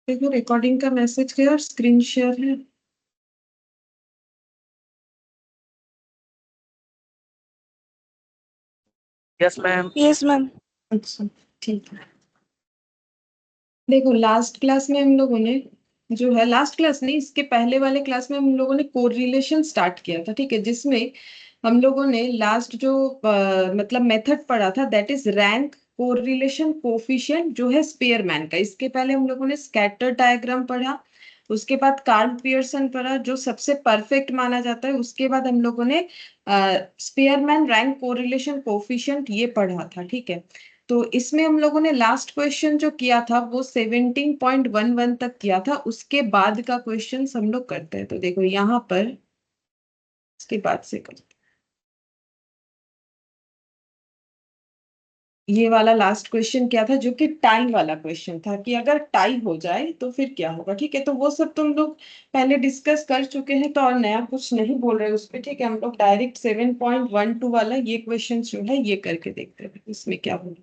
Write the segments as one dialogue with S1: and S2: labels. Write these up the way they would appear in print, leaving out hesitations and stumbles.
S1: देखो रिकॉर्डिंग का मैसेज गया और स्क्रीन शेयर है।
S2: Yes ma'am.
S3: Yes ma'am.
S1: अच्छा ठीक है। देखो लास्ट क्लास में हम लोगों ने जो है, लास्ट क्लास नहीं, इसके पहले वाले क्लास में हम लोगों ने कोरिलेशन स्टार्ट किया था, ठीक है, जिसमें हम लोगों ने लास्ट जो मतलब मेथड पढ़ा था, that is rank correlation coefficient, जो है स्पेयरमैन का। इसके पहले हम लोगों ने स्कैटर डायग्राम पढ़ा, उसके बाद कार्ल पियर्सन पढ़ा जो सबसे परफेक्ट माना जाता है, उसके बाद हम लोगों ने स्पेयरमैन रैंक कोरिलेशन कोफिशिएंट ये पढ़ा था, ठीक है। तो इसमें हम लोगों ने लास्ट क्वेश्चन जो किया था वो 17.11 तक किया था, उसके बाद का क्वेश्चन हम लोग करते हैं। तो देखो यहाँ पर इसके बाद से करते हैं। ये वाला लास्ट क्वेश्चन क्या था, जो कि टाई वाला क्वेश्चन था, कि अगर टाई हो जाए तो फिर क्या होगा, ठीक है। तो वो सब तुम लोग पहले डिस्कस कर चुके हैं, तो और नया कुछ नहीं बोल रहे उस पर, ठीक है। हम लोग डायरेक्ट 7.12 वाला ये क्वेश्चन जो है ये करके देखते हैं इसमें क्या होगा।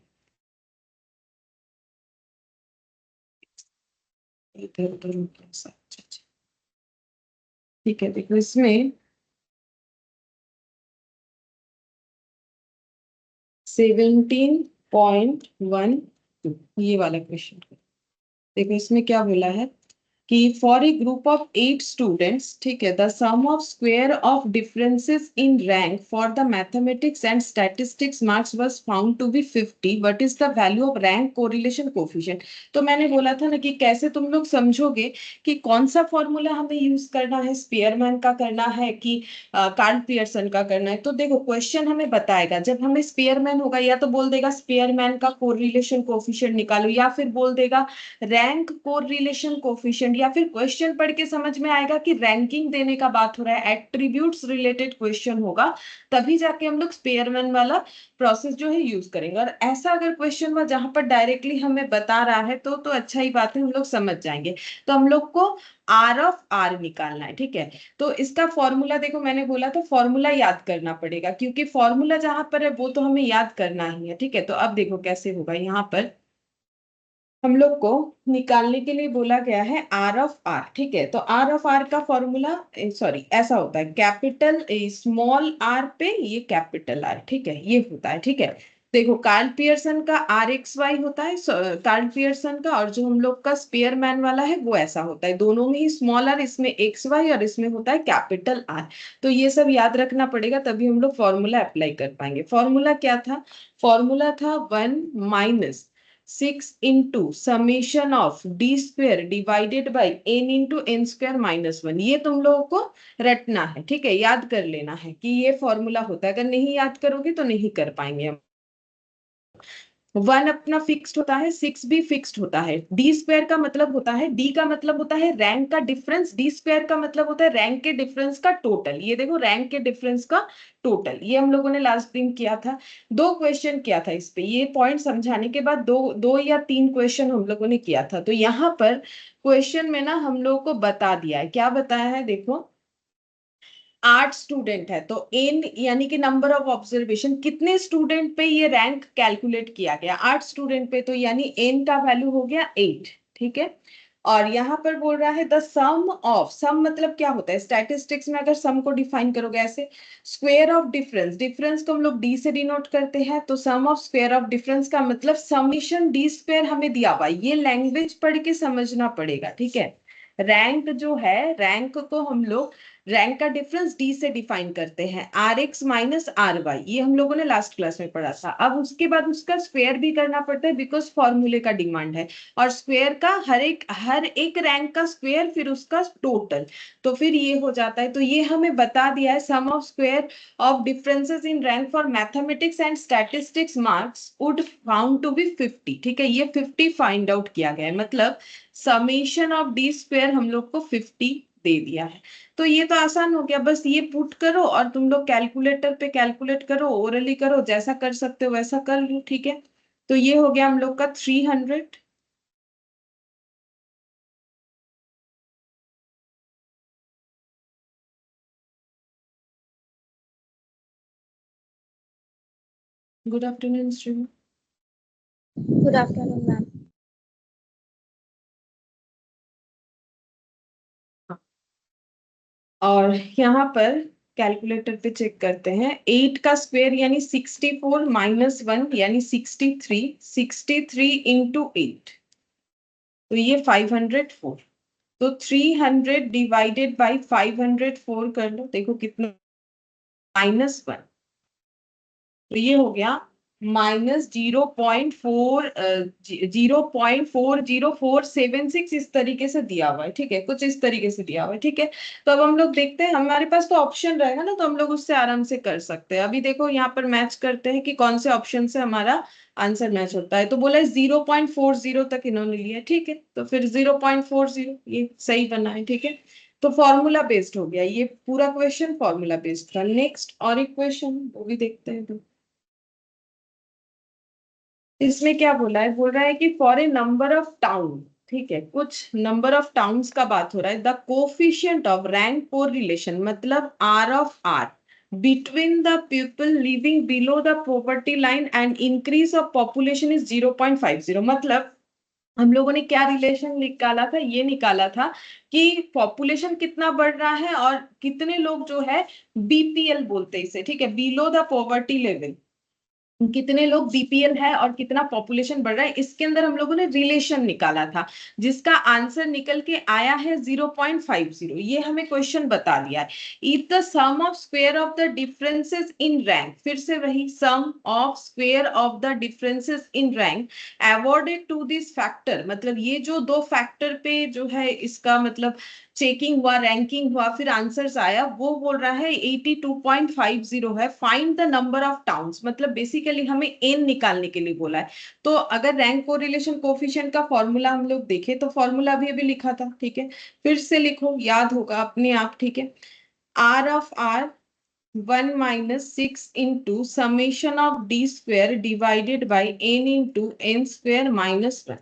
S1: इधर उधर हो गया सब। अच्छा, अच्छा। ठीक है, देखो इसमें 17.12 ये वाला क्वेश्चन। देखो इसमें क्या बोला है कि for a group of 8 students, ठीक है, the sum of square of differences in rank for the mathematics and statistics marks was found to be 50। What is the value of rank correlation coefficient. तो मैंने बोला था ना कि कैसे तुम लोग समझोगे कि कौन सा फॉर्मूला हमें यूज करना है, स्पीयरमैन का करना है कि कार्ल पियर्सन का करना है। तो देखो क्वेश्चन हमें बताएगा, जब हमें स्पीयरमैन होगा या तो बोल देगा स्पीयरमैन का कोरिलेशन कोफिशिएंट निकालो, या फिर बोल देगा रैंक कोरिलेशन कोफिशिएंट, या फिर क्वेश्चन पढ़ के समझ में आएगा कि रैंकिंग देने का बात हो रहा है, एट्रीब्यूट्स रिलेटेड क्वेश्चन होगा, तभी जाके हम लोग स्पेयरमैन वाला प्रोसेस जो है यूज करेंगे। और ऐसा अगर क्वेश्चन हुआ जहां पर डायरेक्टली हमें बता रहा है तो अच्छा ही बात है, हम लोग समझ जाएंगे। तो हम लोग को आर ऑफ आर निकालना है, ठीक है। तो इसका फॉर्मूला देखो, मैंने बोला था फॉर्मूला याद करना पड़ेगा, क्योंकि फॉर्मूला जहां पर है वो तो हमें याद करना ही है, ठीक है। तो अब देखो कैसे होगा, यहाँ पर हम लोग को निकालने के लिए बोला गया है आर ऑफ आर, ठीक है। तो आर ऑफ आर का फॉर्मूला, सॉरी, ऐसा होता है, कैपिटल स्मॉल आर पे ये कैपिटल आर, ठीक है, ये होता है, ठीक है। देखो कार्ल पियर्सन का आर एक्स वाई होता है, कार्ल पियर्सन का, और जो हम लोग का स्पेयरमैन वाला है वो ऐसा होता है, दोनों में ही स्मॉल आर, इसमें एक्स वाई और इसमें होता है कैपिटल आर। तो ये सब याद रखना पड़ेगा, तभी हम लोग फॉर्मूला अप्लाई कर पाएंगे। फॉर्मूला क्या था, फॉर्मूला था 1 - 6 into summation of d² divided by n into n² - 1। ये तुम लोगों को रटना है, ठीक है, याद कर लेना है कि ये फॉर्मूला होता है। अगर नहीं याद करोगे तो नहीं कर पाएंगे हम। 1 अपना फिक्स्ड होता है, 6 भी फिक्स्ड होता है। डी स्क्वायर का मतलब होता है, डी का मतलब होता है रैंक का डिफरेंस, डी स्क्वायर का मतलब होता है रैंक के डिफरेंस का टोटल। ये देखो रैंक के डिफरेंस का टोटल, ये हम लोगों ने लास्ट दिन किया था। 2 क्वेश्चन किया था इस पे, ये पॉइंट समझाने के बाद दो दो या 3 क्वेश्चन हम लोगों ने किया था। तो यहाँ पर क्वेश्चन में ना हम लोगों को बता दिया है, क्या बताया है देखो, 8 स्टूडेंट है तो एन यानी कि नंबर ऑफ ऑब्जर्वेशन, कितने स्टूडेंट पे ये रैंक कैलकुलेट किया गया, 8 स्टूडेंट पे, तो यानी एन का वैल्यू हो गया 8, ठीक है। और यहाँ पर बोल रहा है द सम ऑफ, सम मतलब क्या होता है, स्टैटिस्टिक्स में अगर सम को डिफाइन करोगे ऐसे, स्क्वायर ऑफ डिफरेंस, डिफरेंस को हम लोग डी से डिनोट करते हैं, तो sum of square of difference का मतलब समीशन डी स्क्वायर हमें दिया हुआ, ये लैंग्वेज पढ़ के समझना पड़ेगा, ठीक है। रैंक जो है, रैंक को हम लोग, रैंक का डिफरेंस डी से डिफाइन करते हैं, R X minus R Y, ये हम लोगों ने लास्ट क्लास में पढ़ा था। अब उसके बाद उसका स्क्वायर भी करना पड़ता है, बिकॉज फॉर्मूले का डिमांड है, और स्क्वायर का हर एक रैंक का स्क्वायर, फिर उसका टोटल, तो फिर ये हो जाता है। तो ये हमें बता दिया है, sum of square of differences in rank for mathematics and statistics marks would found to be 50, ठीक है, ये 50 फाइंड आउट किया गया है, मतलब समेशन ऑफ डी स्क्वायर हम लोग को 50 दे दिया है। तो ये तो आसान हो गया, बस ये पुट करो और तुम लोग कैलकुलेटर पे कैलकुलेट करो, ओरली करो, जैसा कर सकते हो वैसा कर लो, ठीक है। तो ये हो गया हम लोग का 300। Good afternoon Shrima.
S3: Good afternoon ma'am.
S1: और यहाँ पर कैलकुलेटर पे चेक करते हैं, 8 का स्क्वायर यानी 64 माइनस 1 यानी 63, 63 इंटू 8, तो ये 504। तो 300 डिवाइडेड बाई 504 कर लो, देखो कितना, -1, तो ये हो गया -0.4 0.40476 इस तरीके से दिया हुआ है, ठीक है, कुछ इस तरीके से दिया हुआ है, ठीक है। तो अब हम लोग देखते हैं, हमारे पास तो ऑप्शन रहेगा ना, तो हम लोग उससे आराम से कर सकते हैं। अभी देखो यहाँ पर मैच करते हैं कि कौन से ऑप्शन से हमारा आंसर मैच होता है। तो बोला है 0.40 तक इन्होंने लिया, ठीक है, तो फिर 0.40 ये सही बना है, ठीक है। तो फॉर्मूला बेस्ड हो गया, ये पूरा क्वेश्चन फॉर्मूला बेस्ड था। नेक्स्ट और एक क्वेश्चन वो भी देखते हैं। तो इसमें क्या बोला है, बोल रहा है कि for A number of town, ठीक है, कुछ नंबर ऑफ टाउन्स का बात हो रहा है, the coefficient of rank correlation, मतलब R of R between the people living below the poverty line and increase of population is 0.50। मतलब हम लोगों ने क्या रिलेशन निकाला था, ये निकाला था कि पॉपुलेशन कितना बढ़ रहा है और कितने लोग जो है बीपीएल बोलते हैं इसे, ठीक है, बिलो द पॉवर्टी लेवल, कितने लोग बीपीएल है और कितना पॉपुलेशन बढ़ रहा है, इसके अंदर हम लोगों ने रिलेशन निकाला था, जिसका आंसर निकल के आया है 0.50। ये हमें क्वेश्चन बता दिया है। If the sum of square of the differences in rank, फिर से वही sum of square of the differences in rank awarded to this factor, मतलब ये जो दो फैक्टर पे जो है इसका मतलब चेकिंग हुआ, रैंकिंग हुआ, फिर आंसर्स आया, वो बोल रहा है 82.50 है। Find the number of towns, मतलब बेसिकली हमें एन निकालने के लिए बोला है। तो अगर रैंक कोरिलेशन कोफिशिएंट का फॉर्मूला हम लोग देखें, तो फॉर्मूला अभी अभी लिखा था, ठीक है, फिर से लिखो, याद होगा अपने आप, ठीक है। Are of R 1 - 6 into summation of D square divided by N into N square -1,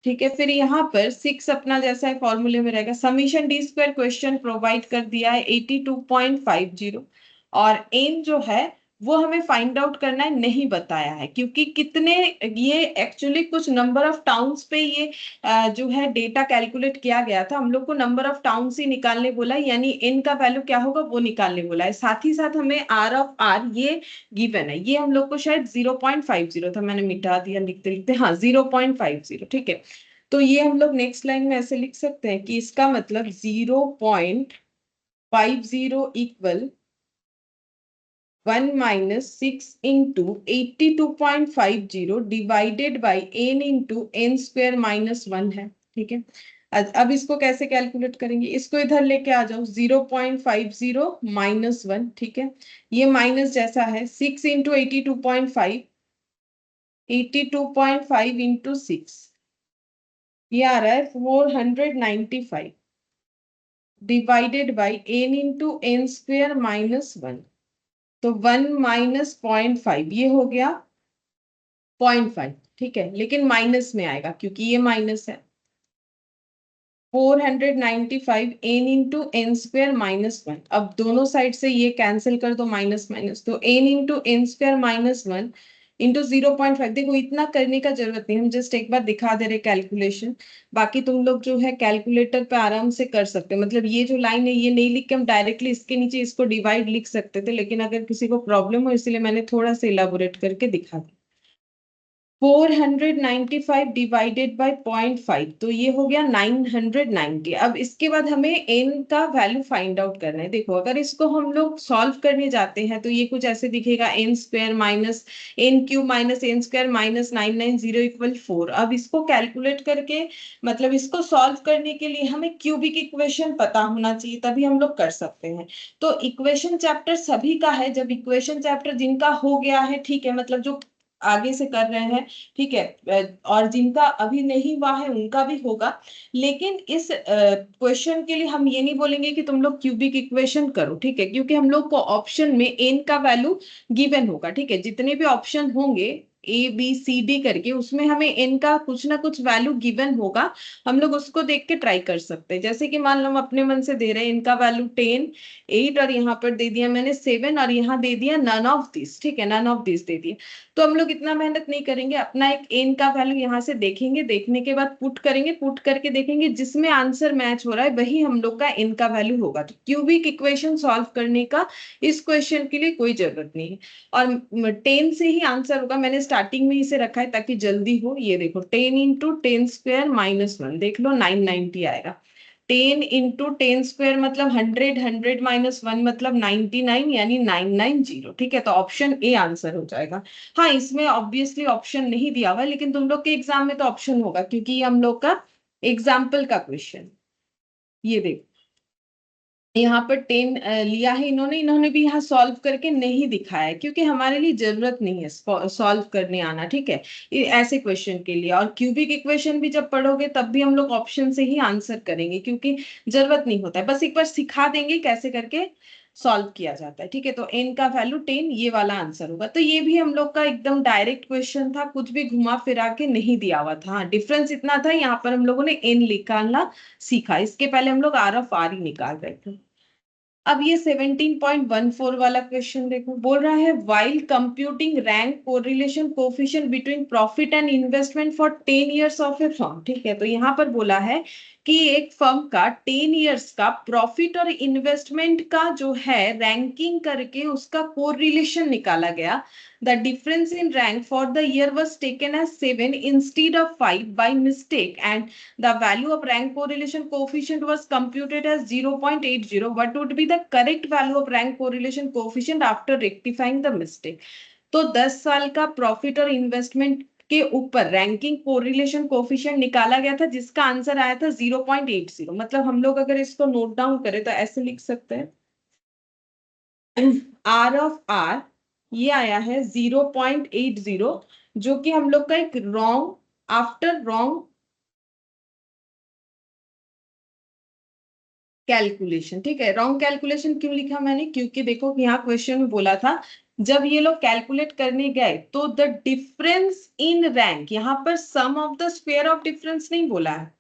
S1: ठीक है। फिर यहाँ पर 6 अपना जैसा है फॉर्मूले में रहेगा, summation D square question provide कर दिया है 82.50, और एन जो है वो हमें फाइंड आउट करना है, नहीं बताया है, क्योंकि कितने, ये एक्चुअली कुछ नंबर ऑफ टाउन्स पे ये जो है डेटा कैलकुलेट किया गया था, हम लोग को नंबर ऑफ टाउन्स ही निकालने बोला है, यानी एन का वैल्यू क्या होगा वो निकालने बोला है। साथ ही साथ हमें आर ऑफ आर ये गिवन है, ये हम लोग को शायद 0.50 था, मैंने मिटा दिया लिखते लिखते, हाँ 0.50, ठीक है। तो ये हम लोग नेक्स्ट लाइन में ऐसे लिख सकते हैं कि इसका मतलब 0.50 equal 1 - 6 into 82.50 divided by N into N square -1 है, ठीक है। अब इसको कैसे कैलकुलेट करेंगे, इसको इधर लेके आ जाओ, 0.50 -1, ठीक है, ये माइनस जैसा है, 6 इंटू 82.5, 82.5 इंटू 6, ये आ रहा है 495 divided by N into N square -1, तो 1 - 0.5 ये हो गया 0.5, ठीक है, लेकिन माइनस में आएगा क्योंकि ये माइनस है। 495 एन इंटू एन स्क्वेयर -1, अब दोनों साइड से ये कैंसिल कर दो, माइनस माइनस, तो N into N square -1 into 0.5। देखो इतना करने का जरूरत नहीं, हम जस्ट एक बार दिखा दे रहे कैलकुलेशन, बाकी तुम लोग जो है कैलकुलेटर पे आराम से कर सकते हो। मतलब ये जो लाइन है ये नहीं लिख के हम डायरेक्टली इसके नीचे इसको डिवाइड लिख सकते थे, लेकिन अगर किसी को प्रॉब्लम हो इसलिए मैंने थोड़ा सा इलाबोरेट करके दिखा दिया। 495 डिवाइडेड बाय 0.5, तो ये हो गया 990। अब इसके बाद हमें n का वैल्यू फाइंड आउट करना है। देखो अगर इसको हम लोग सॉल्व करने जाते हैं तो ये कुछ ऐसे दिखेगा, n square minus N Q minus N square -990 equal 4। अब इसको कैलकुलेट करके, मतलब इसको सॉल्व करने के लिए हमें क्यूबिक इक्वेशन पता होना चाहिए, तभी हम लोग कर सकते हैं। तो इक्वेशन चैप्टर सभी का है, जब इक्वेशन चैप्टर जिनका हो गया है, ठीक है, मतलब जो आगे से कर रहे हैं, ठीक है, और जिनका अभी नहीं हुआ है उनका भी होगा। लेकिन इस क्वेश्चन के लिए हम ये नहीं बोलेंगे कि तुम लोग क्यूबिक इक्वेशन करो, ठीक है, क्योंकि हम लोग को ऑप्शन में एन का वैल्यू गिवन होगा, ठीक है, जितने भी ऑप्शन होंगे ABCD करके, उसमें हमें n का कुछ ना कुछ वैल्यू गिवन होगा, हम लोग उसको देख के ट्राई कर सकते हैं। जैसे कि मान लो हम अपने मन से दे रहे हैं n का वैल्यू 10, 8 और यहाँ पर दे दिया मैंने 7 और यहाँ दे दिया नन ऑफ दिस, ठीक है, नन ऑफ दिस दे दिया। तो हम लोग इतना मेहनत नहीं करेंगे, अपना एक n का वैल्यू यहाँ से देखेंगे, देखने के बाद पुट करेंगे, पुट करके देखेंगे जिसमें आंसर मैच हो रहा है वही हम लोग का n का वैल्यू होगा। तो क्यूबिक इक्वेशन सॉल्व करने का इस क्वेश्चन के लिए कोई जरूरत नहीं है, और 10 से ही आंसर होगा। मैंने स्टार्टिंग में इसे रखा है ताकि जल्दी हो। ये देखो 10 इंटू 10 स्क्वायर माइनस 1, देख लो 990 आएगा। 10 इंटू 10 स्क्वायर मतलब 100, 100 माइनस 1 मतलब 99, यानी 990, ठीक है। तो ऑप्शन ए आंसर हो जाएगा। हाँ, इसमें ऑब्वियसली ऑप्शन नहीं दिया हुआ, लेकिन तुम लोग के एग्जाम में तो ऑप्शन होगा, क्योंकि ये हम लोग का एग्जाम्पल का क्वेश्चन। ये देखो यहाँ पर 10 लिया है इन्होंने, इन्होंने भी यहाँ सॉल्व करके नहीं दिखाया है, क्योंकि हमारे लिए जरूरत नहीं है सॉल्व करने आना, ठीक है, ऐसे क्वेश्चन के लिए। और क्यूबिक इक्वेशन भी जब पढ़ोगे तब भी हम लोग ऑप्शन से ही आंसर करेंगे, क्योंकि जरूरत नहीं होता है, बस एक बार सिखा देंगे कैसे करके सॉल्व किया जाता है, ठीक है। तो n का वैल्यू 10, ये वाला आंसर होगा। तो ये भी हम लोग का एकदम डायरेक्ट क्वेश्चन था, कुछ भी घुमा फिरा के नहीं दिया हुआ था। हाँ, डिफरेंस इतना था, यहाँ पर हम लोगों ने n निकालना सीखा, इसके पहले हम लोग आर ऑफ आर ही निकाल रहे थे। अब ये 17.14 वाला क्वेश्चन देखो, बोल रहा है while computing rank correlation coefficient between profit and investment for 10 years of A firm, ठीक है। तो यहाँ पर बोला है कि एक फर्म का 10 इयर्स का प्रॉफिट और इन्वेस्टमेंट का जो है रैंकिंग करके उसका कोरिलेशन निकाला गया। The difference in rank for the year was taken as 7 instead of 5 by mistake, and the value of rank correlation coefficient was computed as 0.80. What would be the correct value of rank correlation coefficient after rectifying the mistake? तो 10 साल का profit और investment के ऊपर ranking correlation coefficient निकाला गया था, जिसका आंसर आया था 0.80। मतलब हम लोग अगर इसको नोट डाउन करें तो ऐसे लिख सकते हैं, आर ऑफ आर ये आया है 0.80, जो कि हम लोग का एक रॉन्ग आफ्टर रॉन्ग कैलकुलेशन, ठीक है। रॉन्ग कैलकुलेशन क्यों लिखा मैंने, क्योंकि देखो यहाँ क्वेश्चन में बोला था जब ये लोग कैलकुलेट करने गए तो द डिफरेंस इन रैंक, यहाँ पर sum of the square of difference नहीं बोला है,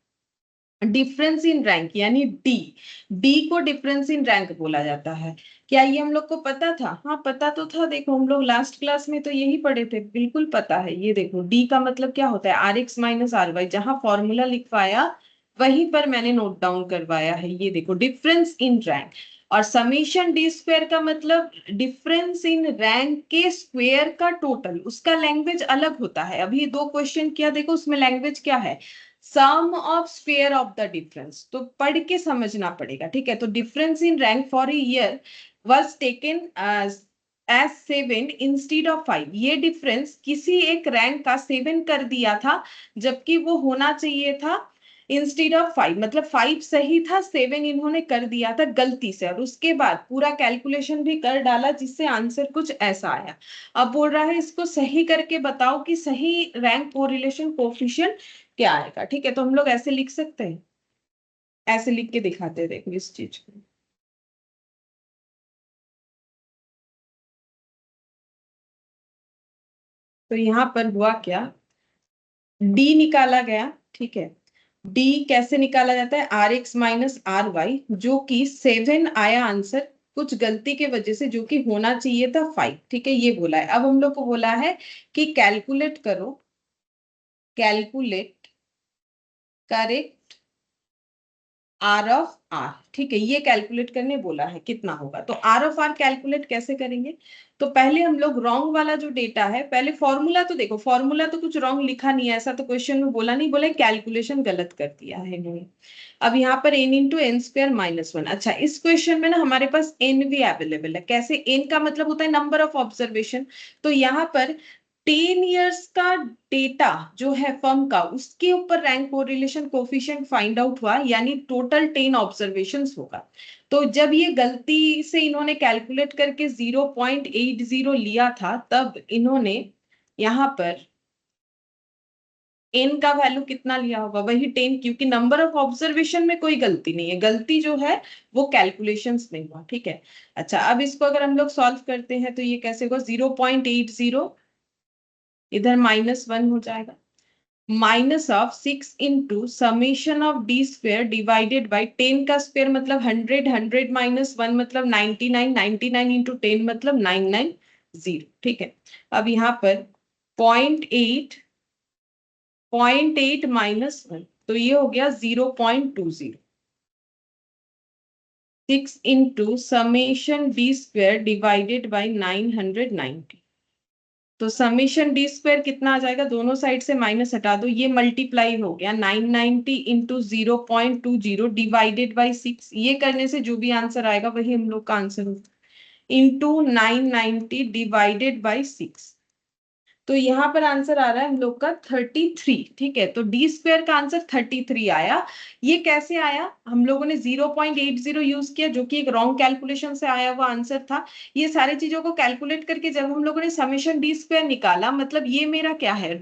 S1: डिफरेंस इन रैंक यानी डी, डी को डिफरेंस इन रैंक बोला जाता है। क्या ये हम लोग को पता था? हाँ, पता तो था, देखो हम लोग लास्ट क्लास में तो यही पढ़े थे, बिल्कुल पता है। ये देखो डी का मतलब क्या होता है, R X minus R Y, जहां फॉर्मूला लिखवाया वहीं पर मैंने नोट डाउन करवाया है। ये देखो डिफरेंस इन रैंक, और समीशन डी स्क्वायर का मतलब डिफरेंस इन रैंक के स्क्वायर का टोटल, उसका लैंग्वेज अलग होता है। अभी दो क्वेश्चन किया, देखो उसमें लैंग्वेज क्या है, sum of square of the difference, तो पढ़ के समझना पड़ेगा, ठीक है। तो difference in rank for a year was taken as 7 instead of 5, ये डिफरेंस किसी एक रैंक का 7 कर दिया था, जबकि वो होना चाहिए था इंस्टीड ऑफ 5, मतलब 5 सही था, 7 इन्होंने कर दिया था गलती से, और उसके बाद पूरा कैलकुलेशन भी कर डाला, जिससे आंसर कुछ ऐसा आया। अब बोल रहा है इसको सही करके बताओ कि सही रैंक कोरिलेशन कोफिशिएंट क्या आएगा, ठीक है। तो हम लोग ऐसे लिख सकते हैं, ऐसे लिख के दिखाते हैं, देखो इस चीज को। तो यहाँ पर हुआ क्या, डी निकाला गया, ठीक है। डी कैसे निकाला जाता है, R X minus R Y, जो कि 7 आया आंसर कुछ गलती के वजह से, जो कि होना चाहिए था 5, ठीक है, ये बोला है। अब हम लोग को बोला है कि कैलकुलेट करो, calculate correct R of R, ठीक है, ये कैलकुलेट करने बोला है कितना होगा। तो आर ऑफ आर कैलकुलेट कैसे करेंगे, तो पहले हम लोग रॉन्ग वाला जो डेटा है, पहले फॉर्मूला तो देखो, फॉर्मूला तो कुछ रॉन्ग लिखा नहीं है, ऐसा तो क्वेश्चन में बोला नहीं, बोले कैलकुलेशन गलत कर दिया है इन्होंने। अब यहाँ पर N into N square minus 1, अच्छा इस क्वेश्चन में ना हमारे पास एन भी अवेलेबल है। कैसे, एन का मतलब होता है नंबर ऑफ ऑब्जर्वेशन, तो यहाँ पर 10 इयर्स का डेटा जो है फर्म का, उसके ऊपर rank correlation coefficient find out हुआ, यानी टोटल 10 ऑब्जर्वेशंस होगा। तो जब ये गलती से इन्होंने कैलकुलेट करके 0.80 लिया था, तब इन्होंने यहाँ पर एन का वैल्यू कितना लिया होगा, वही 10, क्योंकि नंबर ऑफ ऑब्जर्वेशन में कोई गलती नहीं है, गलती जो है वो कैलकुलेशंस में हुआ, ठीक है। अच्छा, अब इसको अगर हम लोग सॉल्व करते हैं तो ये कैसे होगा, 0.80 इधर -1 हो जाएगा, minus of 6 into summation of D square divided by 10 का स्क्वेयर मतलब 100, 100 -1 मतलब 99, 99 इंटू 10 मतलब 990। ठीक है, अब यहाँ पर 0.8 -1 तो ये हो गया 0.20। 6 into summation D square divided by 990, तो समेशन डी स्क्वायर कितना आ जाएगा, दोनों साइड से माइनस हटा दो, ये मल्टीप्लाई हो गया 990 इंटू 0.20 डिवाइडेड बाई 6, ये करने से जो भी आंसर आएगा वही हम लोग का आंसर होगा, इंटू 990 डिवाइडेड बाई 6। तो यहाँ पर आंसर आ रहा है हम लोग का 33। ठीक है, तो डी स्क्वायर का आंसर 33 आया। ये कैसे आया, हम लोगों ने 0.80 यूज किया जो कि एक रॉन्ग कैलकुलेशन से आया हुआ आंसर था। ये सारी चीजों को कैलकुलेट करके जब हम लोगों ने समेशन डी स्क्वायर निकाला, मतलब ये मेरा क्या है,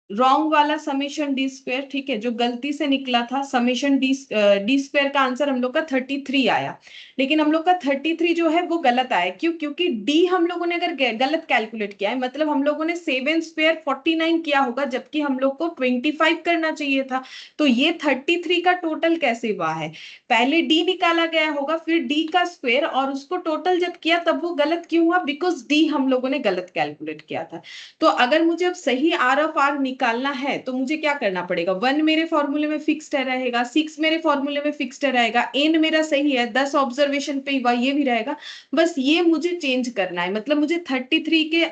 S1: रॉन्ग वाला समेशन डी स्क्वायर। ठीक है, जो गलती से निकला था समेशन डी स्क्वायर का आंसर हम लोग का 33 आया, लेकिन हम लोग का 33 जो है वो गलत आया। क्यों, क्योंकि डी हम लोगों ने अगर गलत कैलकुलेट किया है, मतलब हम लोगों ने 7 स्क्वायर 49 किया होगा, जबकि हम लोग को 25 करना चाहिए था। तो ये 33 का टोटल कैसे हुआ है, पहले डी निकाला गया होगा, फिर डी का स्क्वायर, और उसको टोटल जब किया तब वो गलत क्यों हुआ, बिकॉज डी हम लोगों ने गलत कैलकुलेट किया था। तो अगर मुझे अब सही आर ऑफ आर निकालना है तो मुझे क्या करना पड़ेगा, 1 मेरे फॉर्मूले में फिक्स्ड रहेगा, 6 मेरे फॉर्मूले में फिक्स्ड रहेगा, एन मेरा सही है, 10 ऑब्जर्वेशन पे हुआ ये भी रहेगा। बस ये मुझे चेंज करना है, मतलब मुझे 33 के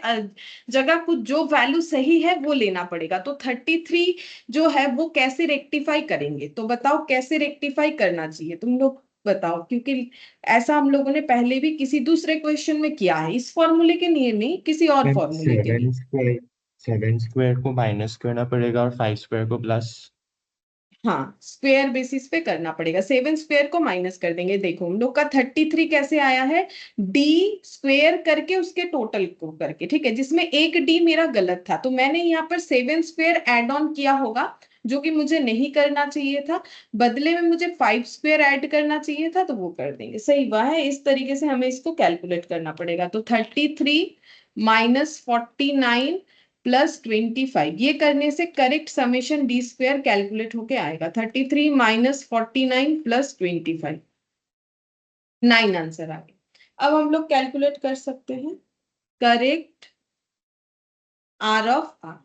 S1: जगह कुछ जो वैल्यू सही है वो लेना पड़ेगा। तो 33 जो है वो कैसे रेक्टिफाई करेंगे, तो बताओ कैसे रेक्टिफाई करना चाहिए, तुम लोग बताओ, क्योंकि ऐसा हम लोगों ने पहले भी किसी दूसरे क्वेश्चन में किया है, इस फॉर्मूले के लिए नहीं, किसी और
S2: मैम
S1: फॉर्मूले के लिए।
S2: 7 स्क्वायर को माइनस करना पड़ेगा और 5 स्क्वायर को प्लस।
S1: हाँ, स्क्वेयर बेसिस पे करना पड़ेगा, 7 स्क्वेयर को माइनस कर देंगे। देखो हम लोग का 33 कैसे आया है, डी स्क्वेयर करके उसके टोटल को करके, ठीक है, जिसमें एक डी मेरा गलत था, तो मैंने यहाँ पर 7 स्क्वेयर एड ऑन किया होगा, जो कि मुझे नहीं करना चाहिए था, बदले में मुझे 5 स्क्वेयर ऐड करना चाहिए था, तो वो कर देंगे, सही हुआ है। इस तरीके से हमें इसको कैलकुलेट करना पड़ेगा। तो 33 -49 +25, ये करने से correct summation D square calculate होके आएगा, 33 -49 +25, 9 आंसर आ गया। अब हम लोग कैलकुलेट कर सकते हैं correct R of R.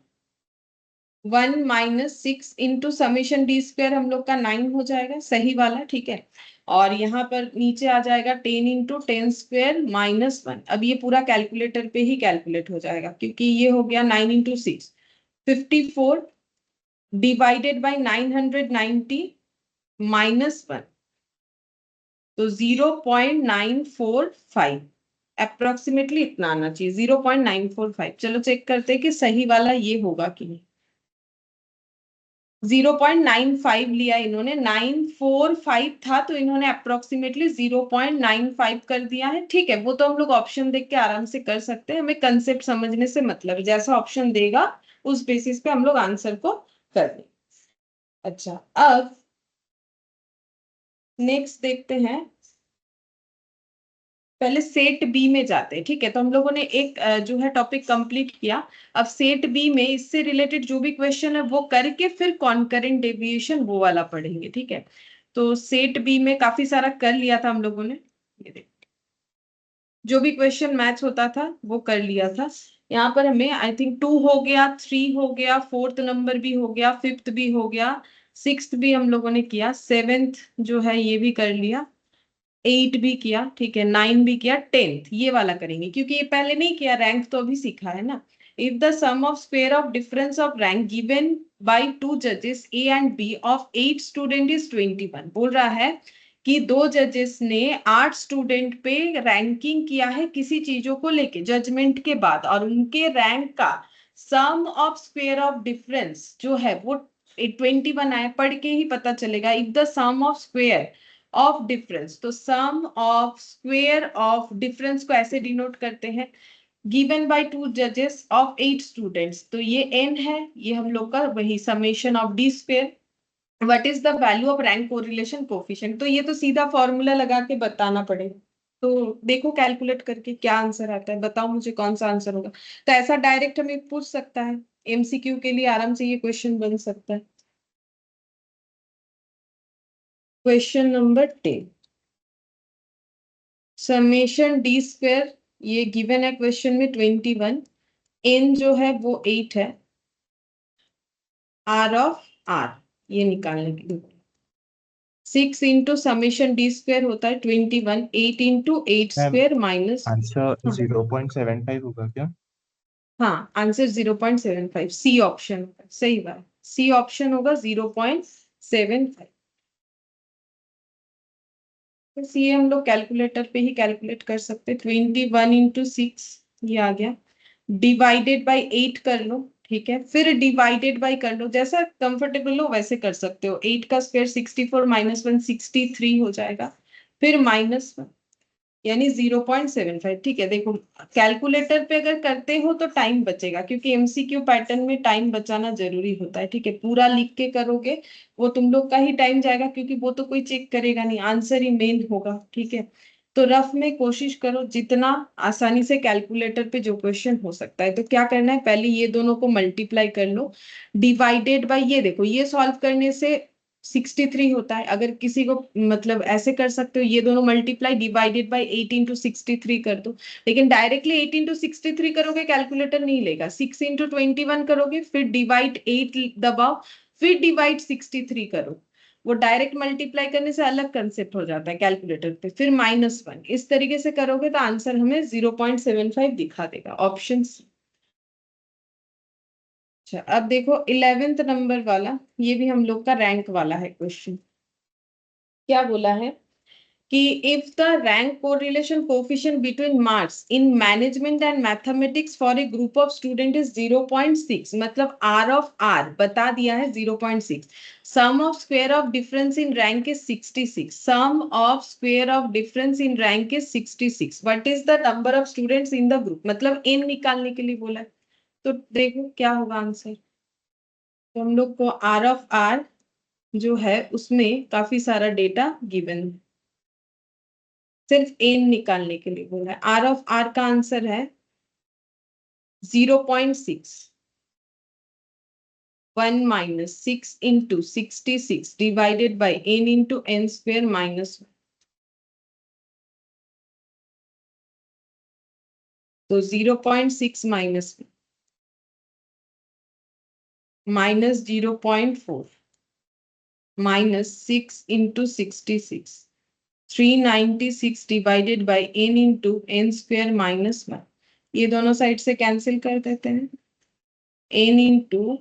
S1: 1 -6 into summation D square हम लोग का 9 हो जाएगा, सही वाला, ठीक है। और यहाँ पर नीचे आ जाएगा 10 इंटू 10 स्क्वेयर -1। अब ये पूरा कैलकुलेटर पे ही कैलकुलेट हो जाएगा, क्योंकि ये हो गया 9 इंटू 6 54 डिवाइडेड बाई 990 -1, तो 0.945, अप्रोक्सीमेटली इतना आना चाहिए, 0.945। चलो चेक करते हैं कि सही वाला ये होगा कि नहीं। 0.95 लिया इन्होंने, 945 था तो इन्होंने अप्रोक्सीमेटली 0.95 कर दिया है। ठीक है, वो तो हम लोग ऑप्शन देख के आराम से कर सकते हैं, हमें कंसेप्ट समझने से मतलब है, जैसा ऑप्शन देगा उस बेसिस पे हम लोग आंसर को कर देंगे। अच्छा, अब नेक्स्ट देखते हैं, पहले सेट बी में जाते हैं। ठीक है, तो हम लोगों ने एक जो है टॉपिक कंप्लीट किया। अब सेट बी में इससे रिलेटेड जो भी क्वेश्चन है वो करके फिर कॉन्करेंट डेविएशन वो वाला पढ़ेंगे। ठीक है, तो सेट बी में काफी सारा कर लिया था हम लोगों ने, ये देखो जो भी क्वेश्चन मैच होता था वो कर लिया था। यहाँ पर हमें आई थिंक 2 हो गया, 3 हो गया, 4th नंबर भी हो गया, 5th भी हो गया, 6th भी हम लोगों ने किया, 7th जो है ये भी कर लिया, 8 भी किया, ठीक है, 9 भी किया, 10th ये वाला करेंगे क्योंकि ये पहले नहीं किया, रैंक तो अभी सीखा है ना। If the sum of square of difference of rank given by two जजेस A and B of 8 student is 21, बोल रहा है कि दो जजेस ने 8 स्टूडेंट पे रैंकिंग किया है किसी चीजों को लेके जजमेंट के बाद, और उनके रैंक का सम ऑफ स्क्वायर ऑफ डिफरेंस जो है वो 21 आया, पढ़ के ही पता चलेगा। If the sum of square of difference, तो sum of square of difference को ऐसे डिनोट करते हैं, गिवन बाय टू जजेस ऑफ 8 स्टूडेंट्स, तो ये n है, ये हम लोग का वही summation of D square, what is the value of rank correlation coefficient, तो ये तो सीधा फॉर्मूला लगा के बताना पड़ेगा। तो देखो कैलकुलेट करके क्या आंसर आता है, बताओ मुझे कौन सा आंसर होगा। तो ऐसा डायरेक्ट हमें पूछ सकता है, एमसीक्यू के लिए आराम से ये क्वेश्चन बन सकता है। Question number 10, summation D square, ये गिवन है क्वेश्चन में 21, एन जो है वो 8 है, आर ऑफ आर ये निकालने के लिए 6 इंटू समेशन डी स्क्वायर होता है 21, 8 into 8
S2: ma'am
S1: square minus.
S2: Answer
S1: हाँ
S2: 0.75 होगा क्या?
S1: हाँ, आंसर 0.75, सी ऑप्शन होगा, सही बात, सी ऑप्शन होगा 0.75। बस ये हम लोग कैलकुलेटर पे ही कैलकुलेट कर सकते हैं। 21 इंटू 6 ये आ गया, डिवाइडेड बाई 8 कर लो, ठीक है, फिर डिवाइडेड बाई कर लो, जैसा कंफर्टेबल हो वैसे कर सकते हो। 8 का स्क्वायर 64 माइनस 1 63 हो जाएगा, फिर माइनस, यानी 0.75। ठीक है, देखो कैलकुलेटर पे अगर करते हो तो टाइम बचेगा, क्योंकि एमसीक्यू पैटर्न में टाइम बचाना जरूरी होता है। ठीक है, पूरा लिख के करोगे वो तुम लोग का ही टाइम जाएगा, क्योंकि वो तो कोई चेक करेगा नहीं, आंसर ही मेन होगा। ठीक है, तो रफ में कोशिश करो जितना आसानी से कैलकुलेटर पे जो क्वेश्चन हो सकता है। तो क्या करना है, पहले ये दोनों को मल्टीप्लाई कर लो, डिवाइडेड बाय, ये देखो ये सॉल्व करने से 63 होता है। अगर किसी को मतलब ऐसे कर सकते हो, ये दोनों मल्टीप्लाई डिवाइडेड बाय 8 इंटू 63 कर दो, लेकिन डायरेक्टली 8 इंटू 63 करोगे कैलकुलेटर नहीं लेगा। 6 इंटू 21 करोगे, फिर डिवाइड 8 दबाओ, फिर डिवाइड 63 करो, वो डायरेक्ट मल्टीप्लाई करने से अलग कंसेप्ट हो जाता है कैलकुलेटर पे, फिर -1, इस तरीके से करोगे तो आंसर हमें 0.75 दिखा देगा, ऑप्शन। अच्छा, अब देखो 11th नंबर वाला, ये भी हम लोग का रैंक वाला है क्वेश्चन। क्या बोला है कि if the rank correlation coefficient between marks in management and mathematics for a group of student is 0.6, मतलब आर ऑफ आर बता दिया है 0.6, sum of square of difference in rank is 66, sum of square of difference in rank is 66, what is the number of students in the group, मतलब N निकालने के लिए बोला है। तो देखो क्या होगा आंसर। तो हम लोग को आर ऑफ आर जो है उसमें काफी सारा डेटा गिवन है, सिर्फ एन निकालने के लिए बोला है। आर ऑफ आर का आंसर है 0.6, 1 minus 6 into 66 divided by N into N square minus 1। तो 0.6 minus 0.4 minus 6 into 66, 396 divided by N into N square minus 1, ये दोनों साइड से कैंसिल कर देते हैं। N into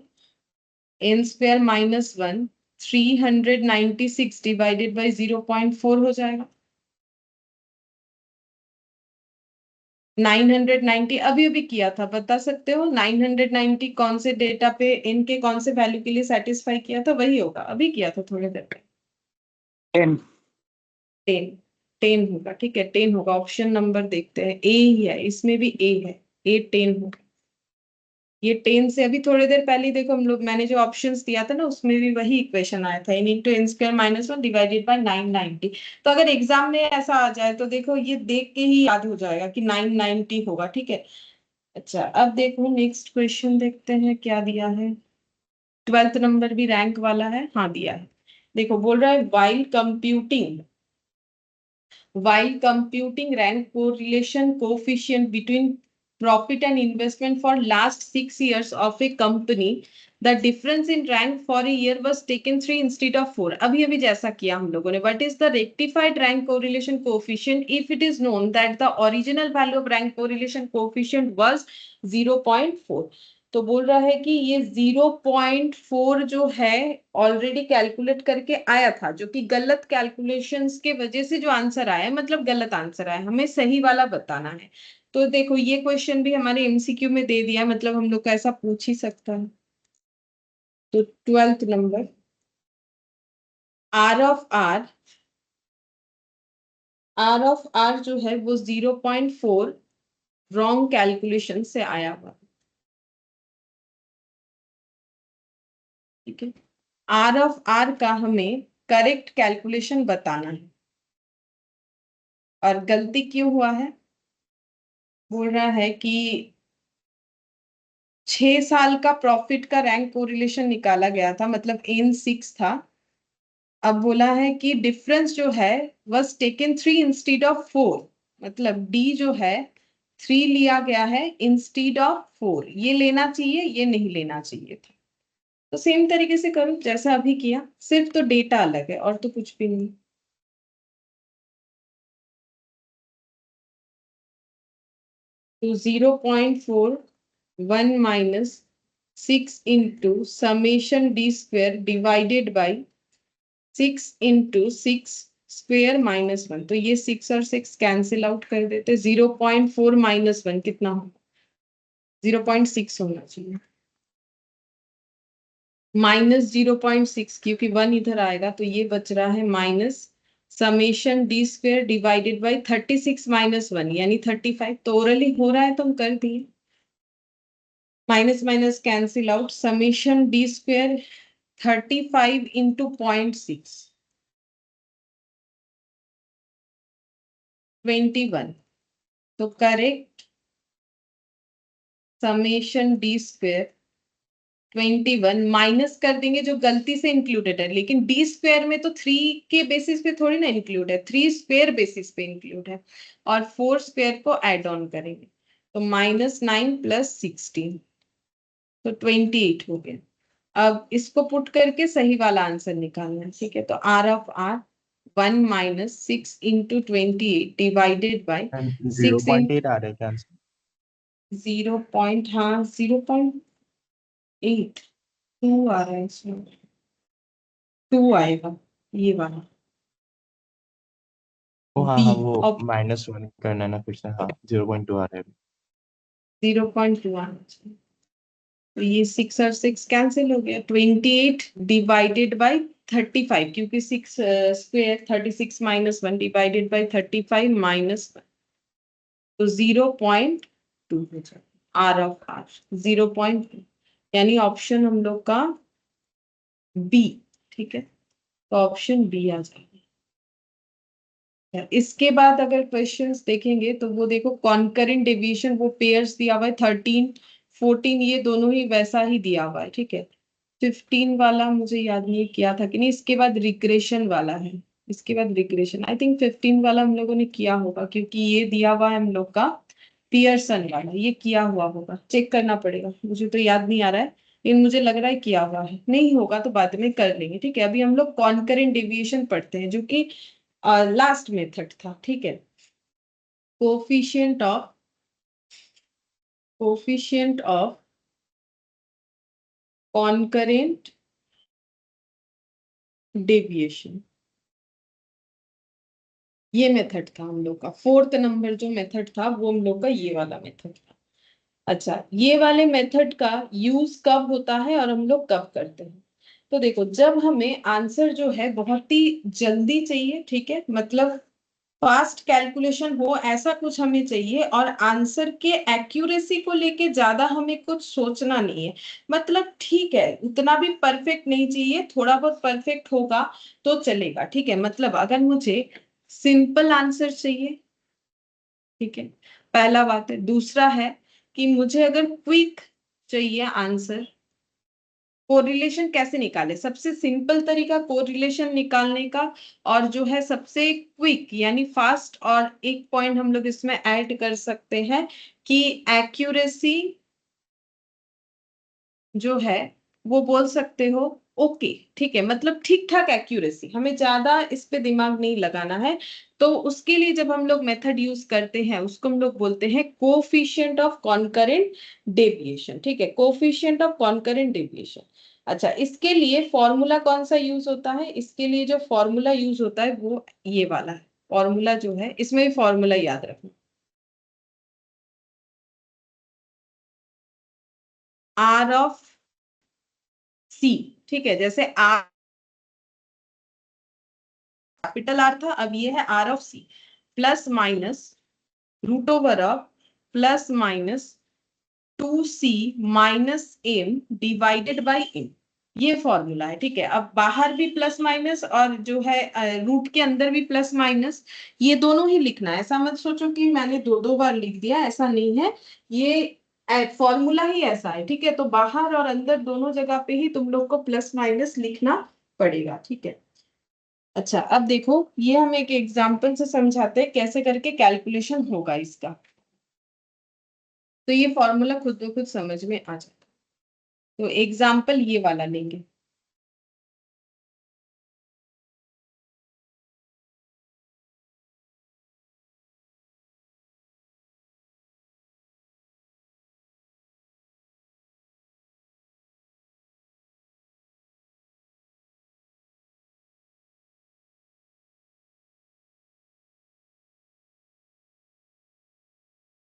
S1: N square minus 1, 396 divided by 0.4 हो जाएगा। 990 अभी अभी किया था, बता सकते हो 990 कौन से डेटा पे, इनके कौन से वैल्यू के लिए सेटिस्फाई किया था, वही होगा, अभी किया था थोड़ी देर पहले।
S3: 10।
S1: 10, 10 होगा, ठीक है 10 होगा। ऑप्शन नंबर देखते हैं, ए ही है, इसमें भी ए है, ए 10 होगा। ये 10 से अभी थोड़ी देर पहले ही देखो हम लोग, मैंने जो ऑप्शंस दिया था ना उसमें भी वही इक्वेशन आया था, N into N square minus 1 divided by 990। तो अगर एग्जाम में ऐसा आ जाए तो देखो ये देख के ही याद हो जाएगा कि 990 होगा। ठीक है, अच्छा अब देखो नेक्स्ट क्वेश्चन देखते हैं क्या दिया है। 12th नंबर भी रैंक वाला है, हाँ दिया है। देखो बोल रहा है while computing rank correlation coefficient between profit and investment for last 6 years of a company, the difference in rank for a year was taken 3 instead of 4, अभी अभी जैसा किया हम लोगों ने। What is the rectified rank correlation coefficient if it is known that the original value of rank correlation coefficient was 0.4? तो बोल रहा है कि ये 0.4 जो है ऑलरेडी कैलकुलेट करके आया था, जो कि गलत कैलकुलेशंस के वजह से जो आंसर आया है, मतलब गलत आंसर आया, हमें सही वाला बताना है। तो देखो ये क्वेश्चन भी हमारे एमसीक्यू में दे दिया है, मतलब हम लोग को ऐसा पूछ ही सकता है। तो 12th number, are of are जो है वो 0.4 रॉन्ग कैलकुलेशन से आया हुआ। ठीक है, आर ऑफ आर का हमें करेक्ट कैलकुलेशन बताना है। और गलती क्यों हुआ है? बोल रहा है कि 6 साल का प्रॉफिट का रैंक कोरिलेशन निकाला गया था, मतलब एन 6 था। अब बोला है कि डिफरेंस जो है was taken 3 instead of 4, मतलब डी जो है 3 लिया गया है इंस्टीड ऑफ 4। ये लेना चाहिए, ये नहीं लेना चाहिए था। तो सेम तरीके से करो जैसा अभी किया, सिर्फ तो डेटा अलग है और तो कुछ भी नहीं। तो 0.41 minus 6 into summation D square divided by 6 into 6 square minus 1। तो ये 6 और 6 कैंसिल आउट कर देते। 0.4 माइनस 1 कितना हो? 0.6 होना चाहिए, माइनस 0.6, क्योंकि 1 इधर आएगा तो ये बच रहा है minus summation D square divided by 36 minus 1 यानी 35। तो ओरली हो रहा है तो हम कर दिए। Minus minus cancel out, summation D square 35 into 0.6 21। तो correct summation D square 21 minus कर देंगे जो गलती से इंक्लूडेड है, लेकिन डी स्क्वायर में तो 3 के बेसिस पे थोड़ी ना इंक्लूड है, 3 स्क्वायर बेसिस पे इंक्लूड है। और 4 स्क्वायर को ऐड ऑन करेंगे तो -9 प्लस 16 तो 28 हो गया। अब इसको पुट करके सही वाला आंसर निकालना है, ठीक है। तो R of R 1 minus 6 into 28 divided by 6 in
S2: 0.8 आ रहा है क्या आंसर?
S1: 0 पॉइंट, हाँ 0.8 2 आ रहा है इसमें, 2 आएगा ये वाला।
S2: ओ हाँ
S1: बी
S2: हाँ, वो
S1: और
S2: -1 करना है ना फिर से, हाँ 0.2 आ रहा है।
S1: 0.2 आना चाहिए। तो ये 6 और 6 कैंसिल हो गया। 28 डिवाइडेड बाई 35, क्योंकि 6 square 36 minus 1 divided by 35 minus 1, तो 0.2 हो जाए। आर ऑफ आर 0.2, यानी ऑप्शन हम लोग का बी, ठीक है। तो ऑप्शन बी आ जाएगा। इसके बाद अगर क्वेश्चंस देखेंगे तो वो देखो कॉन्करेंट डेविएशन, वो पेयर्स दिया हुआ है 13 14, ये दोनों ही वैसा ही दिया हुआ है, ठीक है। 15 वाला मुझे याद नहीं किया था कि नहीं, इसके बाद रिग्रेशन वाला है। इसके बाद रिग्रेशन, आई थिंक 15 वाला हम लोगों ने किया होगा, क्योंकि ये दिया हुआ है हम लोग का पियर्सन वाला, ये किया हुआ होगा, चेक करना पड़ेगा, मुझे तो याद नहीं आ रहा है, लेकिन मुझे लग रहा है किया हुआ है। नहीं होगा तो बाद में कर लेंगे, ठीक है। अभी हम लोग कॉन्करेंट डेविएशन पढ़ते हैं, जो कि लास्ट मेथड था, ठीक है। कोफिशिएंट ऑफ कॉन्करेंट डेविएशन, ये मेथड था हम लोग का। 4th नंबर जो मेथड था वो हम लोग का ये वाला मेथड था। अच्छा, ये वाले मेथड का यूज कब होता है और हम लोग कब करते हैं? तो देखो, जब हमें आंसर जो है बहुत ही जल्दी चाहिए, ठीक है, मतलब फास्ट कैलकुलेशन हो ऐसा कुछ हमें चाहिए, और आंसर के एक्यूरेसी को लेके ज्यादा हमें कुछ सोचना नहीं है। मतलब ठीक है, उतना भी परफेक्ट नहीं चाहिए, थोड़ा बहुत परफेक्ट होगा तो चलेगा, ठीक है। मतलब अगर मुझे सिंपल आंसर चाहिए, ठीक है, पहला बात है। दूसरा है कि मुझे अगर क्विक चाहिए आंसर, कोरिलेशन कैसे निकाले, सबसे सिंपल तरीका कोरिलेशन निकालने का, और जो है सबसे क्विक यानी फास्ट, और एक पॉइंट हम लोग इसमें ऐड कर सकते हैं कि एक्यूरेसी जो है वो बोल सकते हो ओके, ठीक है, मतलब ठीक ठाक एक्यूरेसी, हमें ज्यादा इस पे दिमाग नहीं लगाना है। तो उसके लिए जब हम लोग मेथड यूज करते हैं उसको हम लोग बोलते हैं कोफिशिएंट ऑफ कॉन्करेंट डेविएशन, ठीक है, कोफिशिएंट ऑफ कॉन्करेंट डेविएशन। अच्छा, इसके लिए फॉर्मूला कौन सा यूज होता है? इसके लिए जो फॉर्मूला यूज होता है वो ये वाला है। फॉर्मूला जो है, इसमें भी फॉर्मूला याद रखना, आर ऑफ सी, ठीक है। जैसे आर कैपिटल आर था, अब ये है are of C, plus minus root over of plus minus 2c minus m divided by m। ये फॉर्मूला है, ठीक है। अब बाहर भी प्लस माइनस और जो है रूट के अंदर भी प्लस माइनस, ये दोनों ही लिखना है। ऐसा मत सोचो कि मैंने दो दो बार लिख दिया, ऐसा नहीं है। ये फॉर्मूला ही ऐसा है, ठीक है। तो बाहर और अंदर दोनों जगह पे ही तुम लोग को प्लस माइनस लिखना पड़ेगा, ठीक है। अच्छा, अब देखो, ये हम एक एग्जाम्पल से समझाते हैं कैसे करके कैलकुलेशन होगा इसका। तो ये फॉर्मूला खुद ब खुद समझ में आ जाता है। तो एग्जाम्पल ये वाला लेंगे।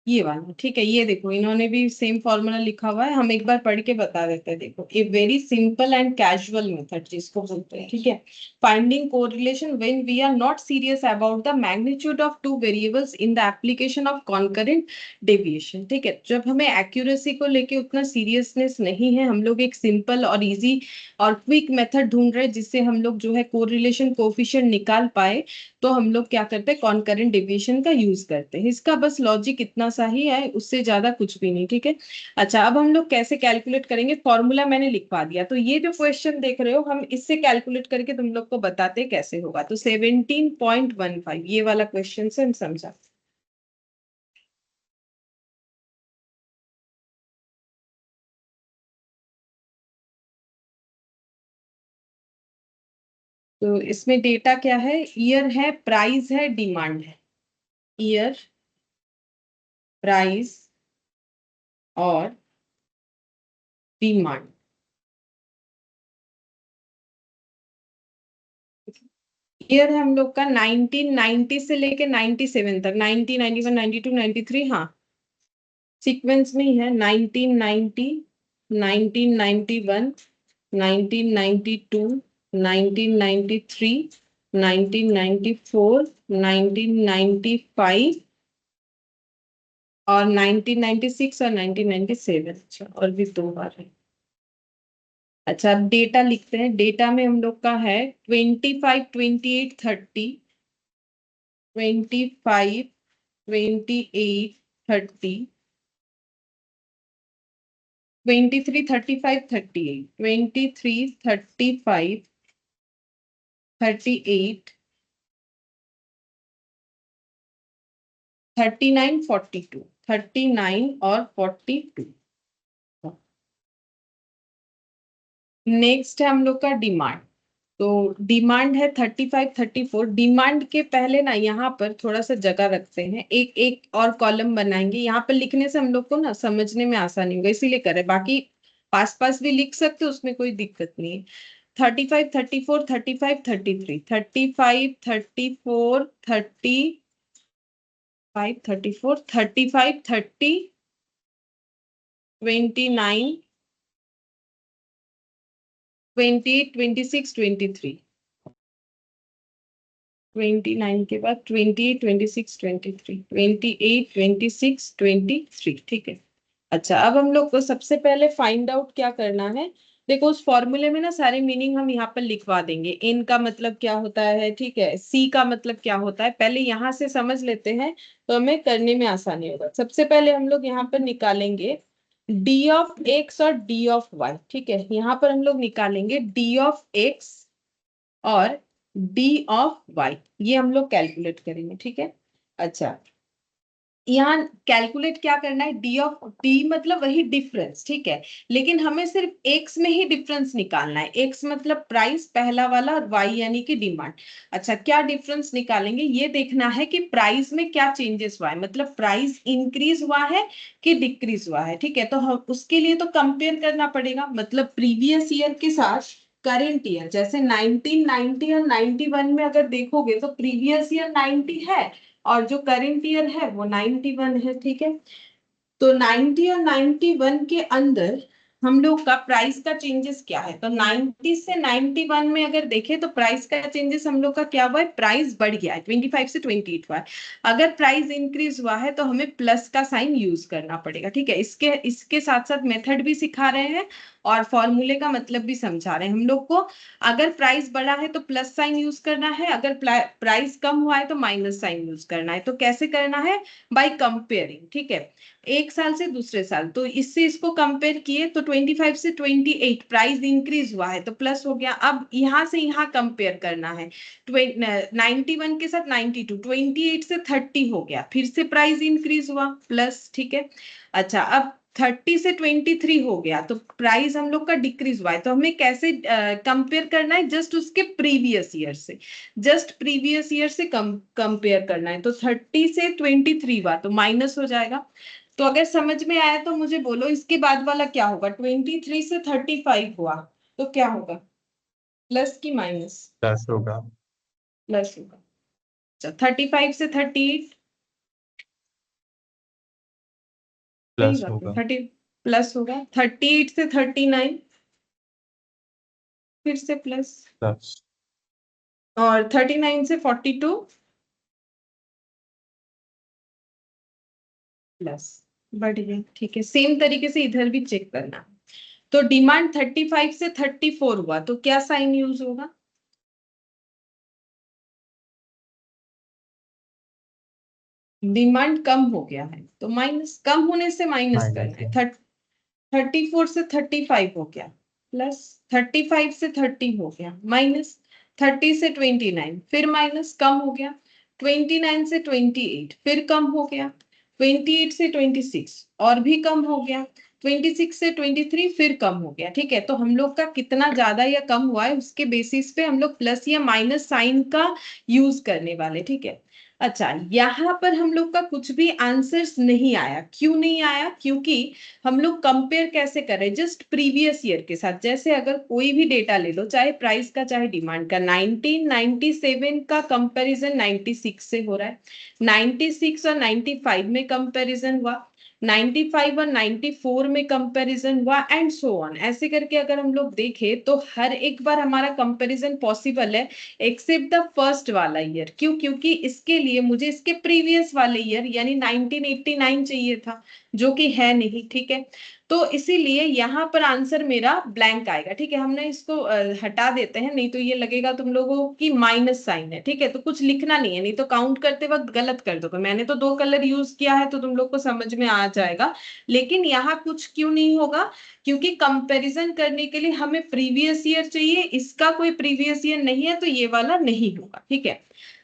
S1: ये वाला, ठीक है। ये देखो, इन्होंने भी सेम फॉर्मूला लिखा हुआ है, हम एक बार पढ़ के बता देते हैं। देखो, a very simple and casual method जिसको बोलते हैं, ठीक है। Finding correlation when we are not serious about the magnitude of two variables in the application of concurrent deviation, ठीक है। जब हमें एक्यूरेसी को लेके उतना सीरियसनेस नहीं है, हम लोग एक सिंपल और इजी और क्विक मेथड ढूंढ रहे हैं जिससे हम लोग जो है कोरिलेशन कोफिशिएंट निकाल पाए, तो हम लोग क्या करते हैं, कॉन्करेंट डेविएशन का यूज करते हैं। इसका बस लॉजिक इतना सा ही है, उससे ज्यादा कुछ भी नहीं, ठीक है। अच्छा, अब हम लोग कैसे कैलकुलेट करेंगे, फॉर्मूला मैंने लिखवा दिया। तो ये जो क्वेश्चन देख रहे हो, हम इससे कैलकुलेट करके तुम लोग को बताते हैं कैसे होगा। तो 17.15 ये वाला क्वेश्चन से हम समझा। तो इसमें डेटा क्या है, ईयर है, प्राइस है, डिमांड है। ईयर, प्राइस और डिमांड। ईयर है हम लोग का 1990 से लेके 97 तक, 90, 91, 92, 93, हाँ सीक्वेंस में ही है। 1990, 1991, 1992, 1993, 1994, 1995 और 1996 और 1997। अच्छा, और भी दो बार है। अच्छा, अब डेटा लिखते हैं। डेटा में हम लोग का है 25, 28, 30, 25, 28, 30, 23, 35, 38, 23, 35, 38, 39, 42, 39 और 42। नेक्स्ट है हम लोग का डिमांड। तो डिमांड है 35, 34। डिमांड के पहले ना यहाँ पर थोड़ा सा जगह रखते हैं, एक एक और कॉलम बनाएंगे। यहाँ पर लिखने से हम लोग को ना समझने में आसानी होगा, इसीलिए करें। बाकी पास पास भी लिख सकते हो, उसमें कोई दिक्कत नहीं है। 35, 34, 35, 33, 35, 34, 35, 34, 35, 30, 29, 28, 26, 23। 29 के बाद 28, 26, 23, 28, 26, 23, ठीक है। अच्छा, अब हम लोग को सबसे पहले फाइंड आउट क्या करना है। देखो, उस फॉर्मूले में ना सारे मीनिंग हम यहाँ पर लिखवा देंगे। इन का मतलब क्या होता है, ठीक है। सी का मतलब क्या होता है, पहले यहाँ से समझ लेते हैं, तो हमें करने में आसानी होगा। सबसे पहले हम लोग यहाँ पर निकालेंगे डी ऑफ एक्स और डी ऑफ वाई, ठीक है। यहाँ पर हम लोग निकालेंगे डी ऑफ एक्स और डी ऑफ वाई, ये हम लोग कैलकुलेट करेंगे, ठीक है। अच्छा, यहाँ कैलकुलेट क्या करना है, डी ऑफ डी मतलब वही डिफरेंस, ठीक है। लेकिन हमें सिर्फ एक्स में ही डिफरेंस निकालना है। एक्स मतलब प्राइस पहला वाला, और वाई यानी कि डिमांड। अच्छा, क्या डिफरेंस निकालेंगे, ये देखना है कि प्राइस में क्या चेंजेस हुआ है, मतलब प्राइस इंक्रीज हुआ है कि डिक्रीज हुआ है, ठीक है। तो हम उसके लिए तो कंपेयर करना पड़ेगा, मतलब प्रीवियस ईयर के साथ करेंट ईयर। जैसे 1990 और 91 में अगर देखोगे तो प्रीवियस ईयर 90 है और जो करेंट ईयर है वो 91 है, ठीक है। तो 90 और 91 के अंदर हम लोग का प्राइस का चेंजेस क्या है, तो 90 से 91 में अगर देखें तो प्राइस का चेंजेस हम लोग का क्या हुआ है, प्राइस बढ़ गया है, 25 से 28 हुआ है। अगर प्राइस इंक्रीज हुआ है तो हमें प्लस का साइन यूज करना पड़ेगा, ठीक है। इसके इसके साथ साथ मेथड भी सिखा रहे हैं और फॉर्मूले का मतलब भी समझा रहे हैं हम लोग को। अगर प्राइस बढ़ा है तो प्लस साइन यूज करना है, अगर प्राइस कम हुआ है तो माइनस साइन यूज करना है। तो कैसे करना है, बाय कंपेयरिंग, ठीक है, एक साल से दूसरे साल। तो इससे इसको कंपेयर किए तो 25 से 28 प्राइस इंक्रीज हुआ है तो प्लस हो गया। अब यहाँ से यहाँ कंपेयर करना है, 91 के साथ 92, 28 से 30 हो गया, फिर से प्राइस इंक्रीज हुआ प्लस, ठीक है। अच्छा, अब 30 से 23 हो गया तो प्राइस हम लोग का डिक्रीज हुआ है। तो हमें कैसे कंपेयर करना है, जस्ट उसके प्रीवियस ईयर से, जस्ट प्रीवियस ईयर से कंपेयर करना है। तो 30 से 23 हुआ तो माइनस हो जाएगा। तो अगर समझ में आया तो मुझे बोलो इसके बाद वाला क्या होगा, 23 से 35 हुआ तो क्या होगा, प्लस की माइनस,
S2: प्लस होगा।
S1: प्लस होगा। अच्छा, 35 से 38, सही
S2: प्लस
S1: बात है,
S2: होगा।
S1: 30 प्लस होगा। 38 से 39 फिर से प्लस,
S2: प्लस।
S1: और 39 से 42 प्लस, बढ़ गया, ठीक है। सेम तरीके से इधर भी चेक करना। तो डिमांड 35 से 34 हुआ तो क्या साइन यूज होगा, डिमांड कम हो गया है तो माइनस, कम होने से माइनस
S2: माइनस
S1: करना
S2: है।
S1: है। 34 से 35 हो गया प्लस, 35 से 30 हो गया माइनस, 30 से 29 फिर माइनस, कम हो गया। 29 से 28 फिर कम हो गया। 28 से 26 और भी कम हो गया। 26 से 23 फिर कम हो गया, ठीक है। तो हम लोग का कितना ज्यादा या कम हुआ है उसके बेसिस पे हम लोग प्लस या माइनस साइन का यूज करने वाले, ठीक है। अच्छा, यहाँ पर हम लोग का कुछ भी आंसर्स नहीं आया, क्यों नहीं आया, क्योंकि हम लोग कंपेयर कैसे कर रहे हैं, जस्ट प्रीवियस ईयर के साथ। जैसे अगर कोई भी डेटा ले लो, चाहे प्राइस का चाहे डिमांड का, 1997 का कंपैरिजन 96 से हो रहा है, 96 और 95 में कंपैरिजन हुआ, 95 और 94 में कंपैरिजन हुआ, एंड सो ऑन। ऐसे करके अगर हम लोग देखें तो हर एक बार हमारा कंपैरिजन पॉसिबल है, एक्सेप्ट द फर्स्ट वाला ईयर। क्यों, क्योंकि इसके लिए मुझे इसके प्रीवियस वाले ईयर यानी 1989 चाहिए था, जो कि है नहीं, ठीक है। तो इसीलिए यहाँ पर आंसर मेरा ब्लैंक आएगा, ठीक है। हमने इसको हटा देते हैं, नहीं तो ये लगेगा तुम लोगों की माइनस साइन है, ठीक है। तो कुछ लिखना नहीं है, नहीं तो काउंट करते वक्त गलत कर दोगे। मैंने तो 2 कलर यूज किया है तो तुम लोग को समझ में आ जाएगा, लेकिन यहाँ कुछ क्यों नहीं होगा, क्योंकि कंपैरिजन करने के लिए हमें प्रीवियस ईयर चाहिए, इसका कोई प्रीवियस ईयर नहीं है तो ये वाला नहीं होगा, ठीक है।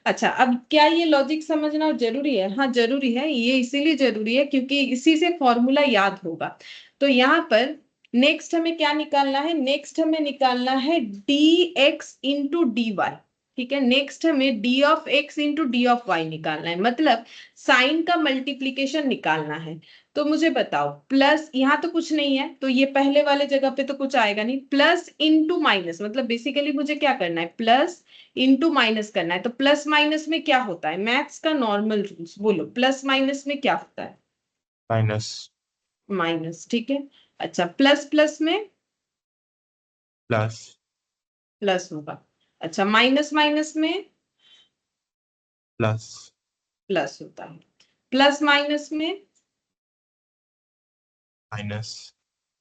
S1: अच्छा, अब क्या ये लॉजिक समझना जरूरी है, हाँ जरूरी है, ये इसीलिए जरूरी है क्योंकि इसी से फॉर्मूला याद होगा। तो यहाँ पर नेक्स्ट हमें क्या निकालना है, नेक्स्ट हमें निकालना है d x into d y, ठीक है। नेक्स्ट हमें d of x into d of y निकालना है, मतलब साइन का मल्टीप्लीकेशन निकालना है। तो मुझे बताओ, प्लस यहाँ तो कुछ नहीं है तो ये पहले वाले जगह पे तो कुछ आएगा नहीं, प्लस इंटू माइनस, मतलब बेसिकली मुझे क्या करना है, प्लस इंटू माइनस करना है। तो प्लस माइनस में क्या होता है, मैथ्स का नॉर्मल रूल्स बोलो, प्लस माइनस में क्या होता है,
S2: माइनस।
S1: माइनस, ठीक है। अच्छा, प्लस प्लस में
S2: प्लस।
S1: प्लस होगा। अच्छा, माइनस माइनस में
S2: प्लस।
S1: प्लस होता है। प्लस माइनस में
S2: माइनस।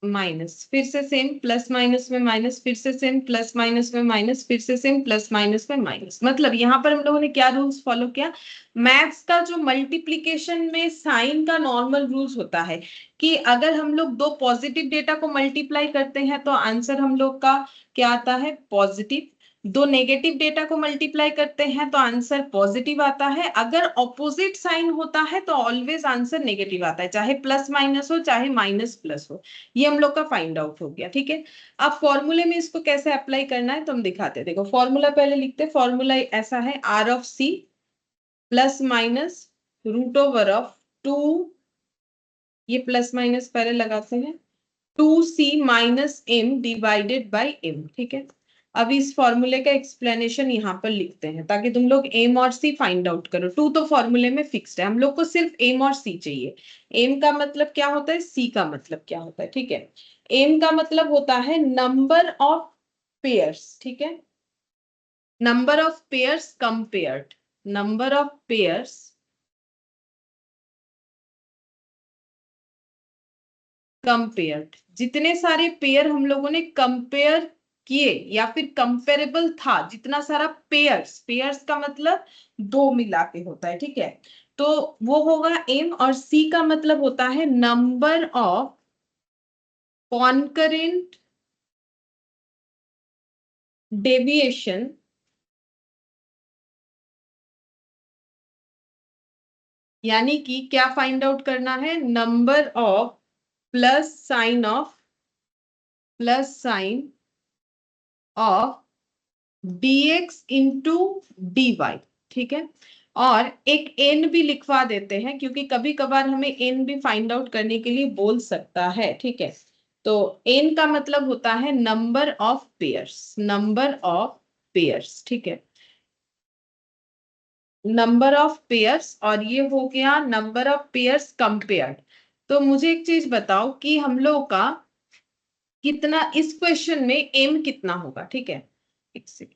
S1: माइनस, फिर से सेम, प्लस माइनस में माइनस, फिर से सेम, प्लस माइनस में माइनस, फिर से सेम, प्लस माइनस में माइनस। मतलब यहाँ पर हम लोगों ने क्या रूल्स फॉलो किया, मैथ्स का जो मल्टीप्लीकेशन में साइन का नॉर्मल रूल्स होता है कि अगर हम लोग दो पॉजिटिव डेटा को मल्टीप्लाई करते हैं तो आंसर हम लोग का क्या आता है, पॉजिटिव। दो नेगेटिव डेटा को मल्टीप्लाई करते हैं तो आंसर पॉजिटिव आता है। अगर ऑपोजिट साइन होता है तो ऑलवेज आंसर नेगेटिव आता है, चाहे प्लस माइनस हो चाहे माइनस प्लस हो। ये हम लोग का फाइंड आउट हो गया, ठीक है। अब फॉर्मूले में इसको कैसे अप्लाई करना है तो हम दिखाते हैं, देखो फॉर्मूला पहले लिखते हैं। फॉर्मूला ऐसा है, are of C plus minus root over of 2, ये प्लस माइनस पहले लगाते हैं, 2c minus m divided by m, ठीक है। अब इस फॉर्मूले का एक्सप्लेनेशन यहाँ पर लिखते हैं ताकि तुम लोग एम और सी फाइंड आउट करो। 2 तो फॉर्मूले में फिक्स्ड है, हम लोग को सिर्फ एम और सी चाहिए। एम का मतलब क्या होता है, सी का मतलब क्या होता है, ठीक है। एम का मतलब होता है नंबर ऑफ पेयर्स, ठीक है, number of pairs compared, number of pairs compared, जितने सारे पेयर हम लोगों ने कंपेयर किए या फिर कंपेरेबल था, जितना सारा पेयर्स, पेयर्स का मतलब दो मिला के होता है, ठीक है, तो वो होगा एम। और सी का मतलब होता है नंबर ऑफ कॉन्करेंट डेविएशन यानी कि क्या फाइंड आउट करना है, number of plus sign of dx into dy, ठीक है। और एक n भी लिखवा देते हैं क्योंकि कभी कभार हमें n भी फाइंड आउट करने के लिए बोल सकता है, ठीक है। तो n का मतलब होता है number of pairs, number of pairs, ठीक है, नंबर ऑफ पेयर्स। और ये हो गया नंबर ऑफ पेयर्स कंपेयर्ड। तो मुझे एक चीज बताओ कि हम लोग का कितना इस क्वेश्चन में एम कितना होगा, ठीक है, एक सेकेंड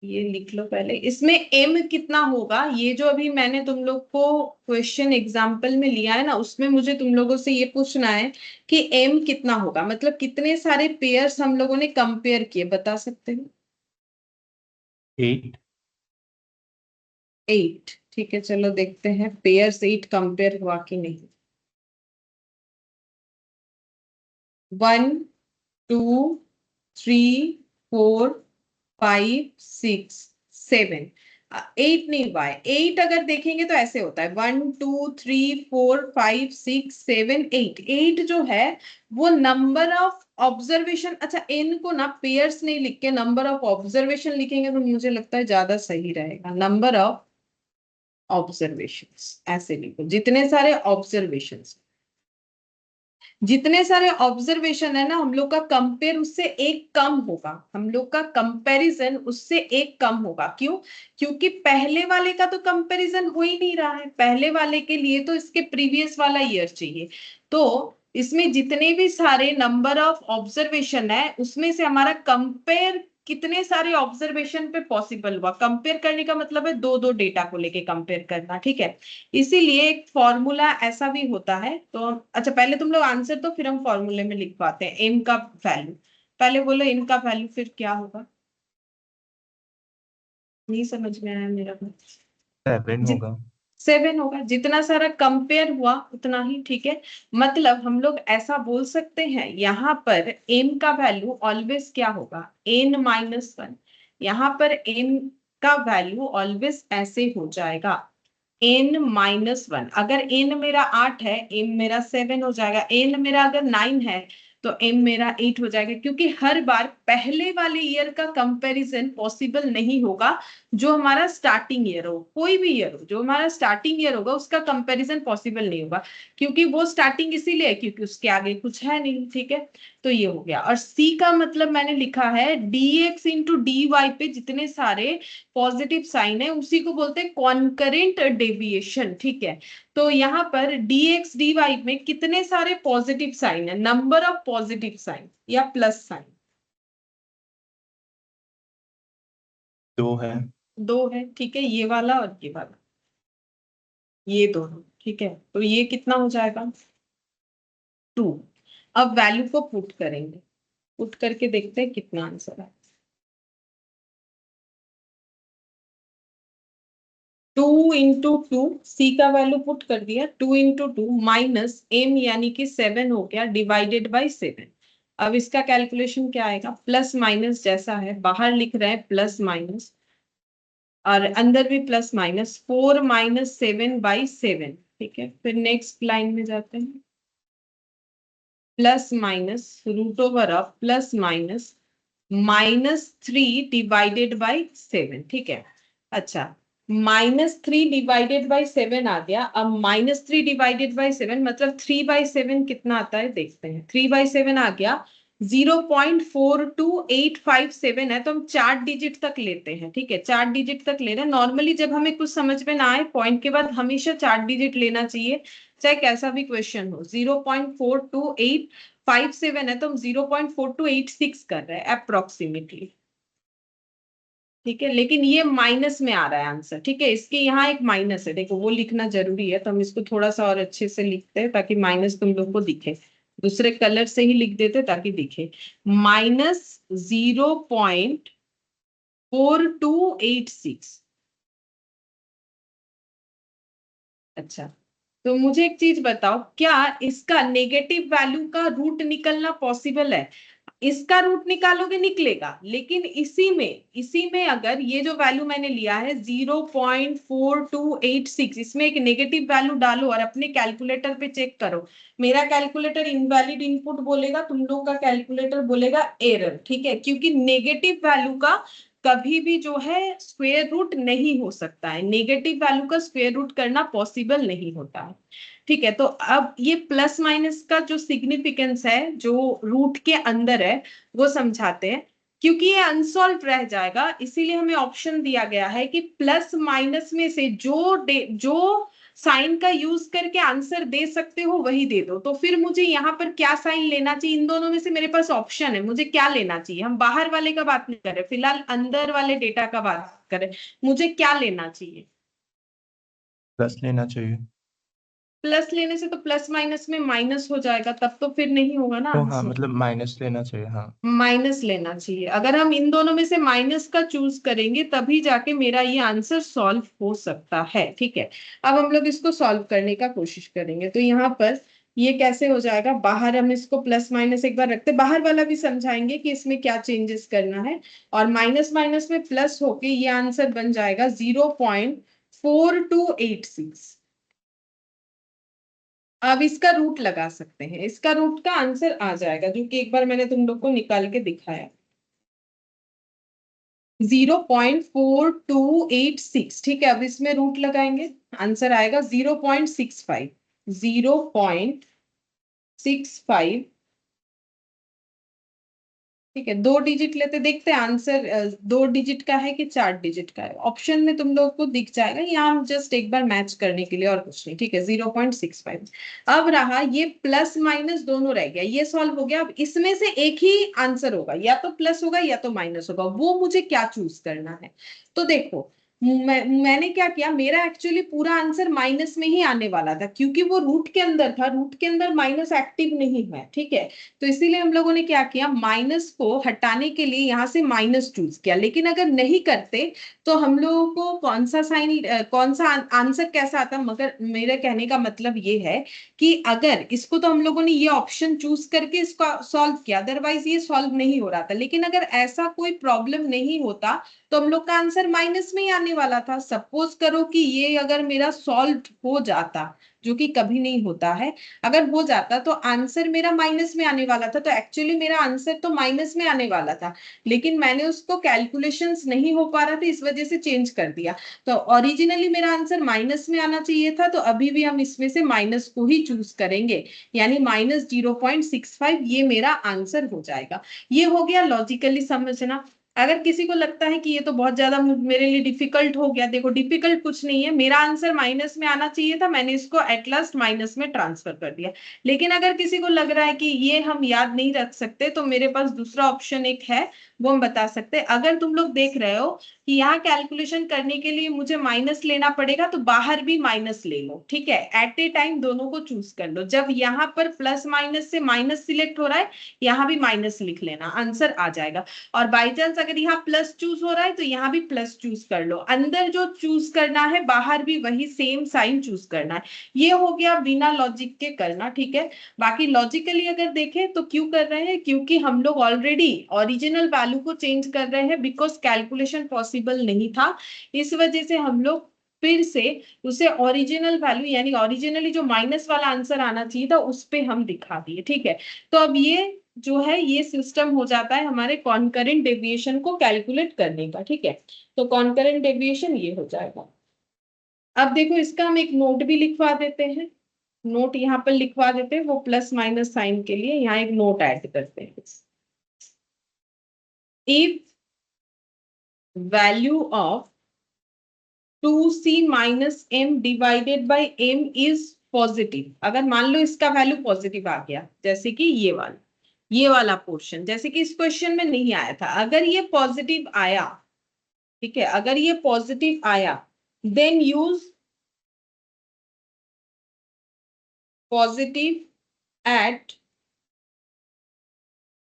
S1: ये लिख लो पहले, इसमें एम कितना होगा, ये जो अभी मैंने तुम लोग को क्वेश्चन एग्जांपल में लिया है ना, उसमें मुझे तुम लोगों से ये पूछना है कि एम कितना होगा, मतलब कितने सारे पेयर्स हम लोगों ने कंपेयर किए, बता सकते हो?
S2: 8।
S1: 8, ठीक है, चलो देखते हैं पेयर्स 8 कंपेयर हुआ कि नहीं। 1 2 3 4 5 6 7, 8 नहीं हुआ है। 8 अगर देखेंगे तो ऐसे होता है 1 2 3 4 5 6 7 8, 8 जो है वो नंबर ऑफ ऑब्जर्वेशन, अच्छा एन को ना पेयर्स नहीं लिख के नंबर ऑफ ऑब्जर्वेशन लिखेंगे तो मुझे लगता है ज्यादा सही रहेगा, नंबर ऑफ ऑब्जर्वेशंस ऐसे लिखो, जितने सारे ऑब्जर्वेशंस, जितने सारे ऑब्जर्वेशन है ना हम लोग का कंपेयर उससे एक कम होगा, हम लोग का कंपैरिजन उससे एक कम होगा। क्यों? क्योंकि पहले वाले का तो कंपैरिजन हो ही नहीं रहा है, पहले वाले के लिए तो इसके प्रीवियस वाला ईयर चाहिए। तो इसमें जितने भी सारे नंबर ऑफ ऑब्जर्वेशन है उसमें से हमारा कंपेयर कितने सारे ऑब्जर्वेशन पे पॉसिबल हुआ, कंपेयर करने का मतलब है दो दो डेटा को लेके कंपेयर करना, ठीक है। इसीलिए एक फॉर्मूला ऐसा भी होता है। तो अच्छा पहले तुम लोग आंसर दो फिर हम फॉर्मूले में लिख पाते हैं एम का वैल्यू। पहले बोलो एम का वैल्यू फिर क्या होगा, नहीं समझ में आया मेरा बात।
S2: 7
S1: जित
S2: होगा।
S1: 7 होगा, जितना सारा कंपेयर हुआ उतना ही, ठीक है। मतलब हम लोग ऐसा बोल सकते हैं यहाँ पर एम का वैल्यू ऑलवेज क्या होगा, n-1। यहाँ पर एम का वैल्यू ऑलवेज ऐसे हो जाएगा n-1। अगर n मेरा 8 है m मेरा 7 हो जाएगा, n मेरा अगर 9 है तो m मेरा 8 हो जाएगा, क्योंकि हर बार पहले वाले ईयर का कंपैरिजन पॉसिबल नहीं होगा। जो हमारा स्टार्टिंग ईयर हो, कोई भी ईयर हो, जो हमारा स्टार्टिंग ईयर होगा उसका कंपैरिजन पॉसिबल नहीं होगा, क्योंकि वो स्टार्टिंग इसीलिए क्योंकि उसके आगे कुछ है नहीं, ठीक है। तो ये हो गया। और सी का मतलब मैंने लिखा है dx इंटू डी वाई पे जितने सारे पॉजिटिव साइन है उसी को बोलते हैं कॉन्करेंट डेविएशन, ठीक है। तो यहाँ पर dx dy में कितने सारे पॉजिटिव साइन है, नंबर ऑफ पॉजिटिव साइन या प्लस साइन?
S2: 2 है।
S1: दो है, ठीक है, ये वाला और ये वाला, ये दोनों, ठीक है। तो ये कितना हो जाएगा 2। अब वैल्यू को पुट करेंगे, पुट करके देखते हैं कितना आंसर है। 2 इंटू टू, सी का वैल्यू पुट कर दिया, 2 इंटू टू माइनस एम यानी कि 7 हो गया डिवाइडेड बाई 7। अब इसका कैलकुलेशन क्या आएगा, प्लस माइनस जैसा है, बाहर लिख रहे हैं प्लस माइनस और अंदर भी प्लस माइनस, 4-7/7, ठीक है। फिर नेक्स्ट लाइन में जाते हैं, plus minus root over of plus minus -3 divided by 7, ठीक है। अच्छा, -3 डिवाइडेड बाई 7 आ गया। अब -3 डिवाइडेड बाई 7 मतलब 3/7 कितना आता है देखते हैं, 3/7 आ गया 0.42857 है। तो हम 4 डिजिट तक लेते हैं, ठीक है, 4 डिजिट तक ले रहे हैं। नॉर्मली जब हमें कुछ समझ में ना आए पॉइंट के बाद हमेशा 4 डिजिट लेना चाहिए, चाहे कैसा भी क्वेश्चन हो। 57 है तो हम 0.4286 कर रहे हैं अप्रोक्सीमेटली, ठीक है। लेकिन ये माइनस में आ रहा है आंसर, ठीक है। इसके यहाँ एक माइनस है, देखो वो लिखना जरूरी है, तो हम इसको थोड़ा सा और अच्छे से लिखते हैं ताकि माइनस तुम लोग को दिखे। दूसरे कलर से ही लिख देते ताकि दिखे। -0.4286। अच्छा, तो मुझे एक चीज बताओ, क्या इसका नेगेटिव वैल्यू का रूट निकलना पॉसिबल है? इसका रूट निकालोगे निकलेगा, लेकिन इसी में अगर ये जो वैल्यू मैंने लिया है 0.4286, इसमें एक नेगेटिव वैल्यू डालो और अपने कैलकुलेटर पे चेक करो। मेरा कैलकुलेटर इनवैलिड इनपुट बोलेगा, तुम लोग का कैलकुलेटर बोलेगा एरर, ठीक है। क्योंकि नेगेटिव वैल्यू का कभी भी जो है स्क्वायर रूट नहीं हो सकता है, नेगेटिव वैल्यू का स्क्वायर रूट करना पॉसिबल नहीं होता है, ठीक है। तो अब ये प्लस माइनस का जो सिग्निफिकेंस है, जो रूट के अंदर है, वो समझाते हैं। क्योंकि ये अनसॉल्व रह जाएगा, इसीलिए हमें ऑप्शन दिया गया है कि प्लस माइनस में से जो साइन का यूज करके आंसर दे सकते हो वही दे दो। तो फिर मुझे यहाँ पर क्या साइन लेना चाहिए? इन दोनों में से मेरे पास ऑप्शन है, मुझे क्या लेना चाहिए? हम बाहर वाले का बात नहीं कर रहे, फिलहाल अंदर वाले डेटा का बात कर रहे। मुझे क्या लेना चाहिए?
S2: प्लस लेना चाहिए।
S1: प्लस लेने से तो प्लस माइनस में माइनस हो जाएगा, तब तो फिर नहीं होगा ना
S2: तो हाँ,
S1: आंसर।
S2: मतलब माइनस लेना चाहिए, हाँ।
S1: माइनस लेना चाहिए। अगर हम इन दोनों में से माइनस का चूज करेंगे तभी जाके मेरा ये आंसर सॉल्व हो सकता है, ठीक है। अब हम लोग इसको सॉल्व करने का कोशिश करेंगे। तो यहाँ पर ये कैसे हो जाएगा? बाहर हम इसको प्लस माइनस एक बार रखते, बाहर वाला भी समझाएंगे कि इसमें क्या चेंजेस करना है। और माइनस माइनस में प्लस होके ये आंसर बन जाएगा 0.4286। अब इसका रूट लगा सकते हैं, इसका रूट का आंसर आ जाएगा, जो कि एक बार मैंने तुम लोग को निकाल के दिखाया, 0.4286, ठीक है। अब इसमें रूट लगाएंगे, आंसर आएगा 0.65, 0.65, ठीक है। 2 डिजिट लेते, देखते हैं आंसर 2 डिजिट का है कि 4 डिजिट का है। ऑप्शन में तुम लोग को दिख जाएगा, यहाँ हम जस्ट एक बार मैच करने के लिए और कुछ नहीं, ठीक है। 0.65। अब रहा ये प्लस माइनस दोनों रह गया, ये सॉल्व हो गया। अब इसमें से एक ही आंसर होगा, या तो प्लस होगा या तो माइनस होगा, वो मुझे क्या चूज करना है? तो देखो, मैंने क्या किया, मेरा एक्चुअली पूरा आंसर माइनस में ही आने वाला था, क्योंकि वो रूट के अंदर था, रूट के अंदर माइनस एक्टिव नहीं है, ठीक है। तो इसीलिए हम लोगों ने क्या किया, माइनस को हटाने के लिए यहाँ से माइनस चूज किया। लेकिन अगर नहीं करते तो हम लोगों को कौन सा साइन, कौन सा आंसर कैसा आता? मगर मेरे कहने का मतलब ये है कि अगर इसको, तो हम लोगों ने ये ऑप्शन चूज करके इसको सॉल्व किया, अदरवाइज ये सॉल्व नहीं हो रहा था। लेकिन अगर ऐसा कोई प्रॉब्लम नहीं होता तो हम लोग का आंसर माइनस में ही आने वाला था। सपोज करो कि ये अगर मेरा सॉल्व हो जाता, जो कि कभी नहीं होता है, अगर हो जाता तो आंसर मेरा माइनस में आने वाला था। तो एक्चुअली मेरा आंसर तो माइनस में आने वाला था, लेकिन मैंने उसको कैलकुलेशंस नहीं हो पा रहा था, इस वजह से चेंज कर दिया। तो ओरिजिनली मेरा आंसर माइनस में आना चाहिए था, तो अभी भी हम इसमें से माइनस को ही चूज करेंगे, यानी -0.65 ये मेरा आंसर हो जाएगा। ये हो गया लॉजिकली समझना। अगर किसी को लगता है कि ये तो बहुत ज्यादा मेरे लिए डिफिकल्ट हो गया, देखो डिफिकल्ट कुछ नहीं है, मेरा आंसर माइनस में आना चाहिए था, मैंने इसको एट लास्ट माइनस में ट्रांसफर कर दिया। लेकिन अगर किसी को लग रहा है कि ये हम याद नहीं रख सकते, तो मेरे पास दूसरा ऑप्शन एक है, वो हम बता सकते हैं। अगर तुम लोग देख रहे हो कि यहाँ कैलकुलेशन करने के लिए मुझे माइनस लेना पड़ेगा, तो बाहर भी माइनस ले लो, ठीक है। एट ए टाइम दोनों को चूज कर लो। जब यहाँ पर प्लस माइनस से माइनस सिलेक्ट हो रहा है, यहाँ भी माइनस लिख लेना, आंसर आ जाएगा। और बाई चांस अगर यहाँ प्लस चूज हो रहा है तो यहाँ भी प्लस चूज कर लो, अंदर जो चूज करना है बाहर भी वही सेम साइन चूज करना है। ये हो गया बिना लॉजिक के करना, ठीक है। बाकी लॉजिकली अगर देखें तो क्यों कर रहे हैं, क्योंकि हम लोग ऑलरेडी ओरिजिनल वैल्यू को चेंज कर रहे हैं, बिकॉज कैलकुलेशन पॉसिबल नहीं था। इस वजह से हम लोग फिर से उसे ओरिजिनल वैल्यू, यानी ओरिजिनली जो माइनस वाला आंसर आना चाहिए था उस पे हम दिखा दिए, ठीक है। तो अब ये जो है ये सिस्टम हो जाता है हमारे कॉन्करेंट डेविएशन को कैलकुलेट करने का, ठीक है। तो कॉन्करेंट डेविएशन ये हो जाएगा। अब देखो, इसका हम एक नोट भी लिखवा देते हैं, नोट यहाँ पर लिखवा देते हैं, वो प्लस माइनस साइन के लिए यहाँ एक नोट ऐड करते हैं। If value of 2c minus m divided by m is positive, अगर मान लो इसका वैल्यू पॉजिटिव आ गया, जैसे कि ये वाला पोर्शन, जैसे कि इस क्वेश्चन में नहीं आया था, अगर ये पॉजिटिव आया, ठीक है, अगर ये पॉजिटिव आया, then use positive at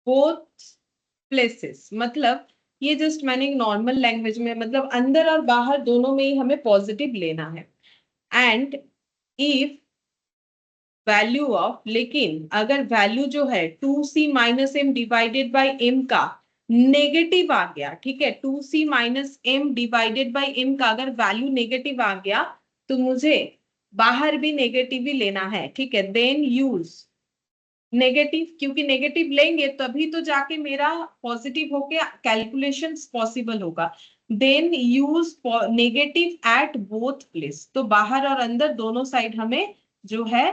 S1: both places. मतलब ये जस्ट मैंने एक नॉर्मल लैंग्वेज में, मतलब अंदर और बाहर दोनों में ही हमें पॉजिटिव लेना है। एंड इफ वैल्यू ऑफ, लेकिन अगर वैल्यू जो है 2c minus m divided by m का नेगेटिव आ गया, ठीक है, 2c minus m divided by m का अगर वैल्यू नेगेटिव आ गया, तो मुझे बाहर भी नेगेटिव ही लेना है, ठीक है, देन यूज नेगेटिव, क्योंकि नेगेटिव लेंगे तभी तो जाके मेरा पॉजिटिव होके कैलकुलेशंस पॉसिबल होगा। Then use negative at both place, तो बाहर और अंदर दोनों साइड हमें जो है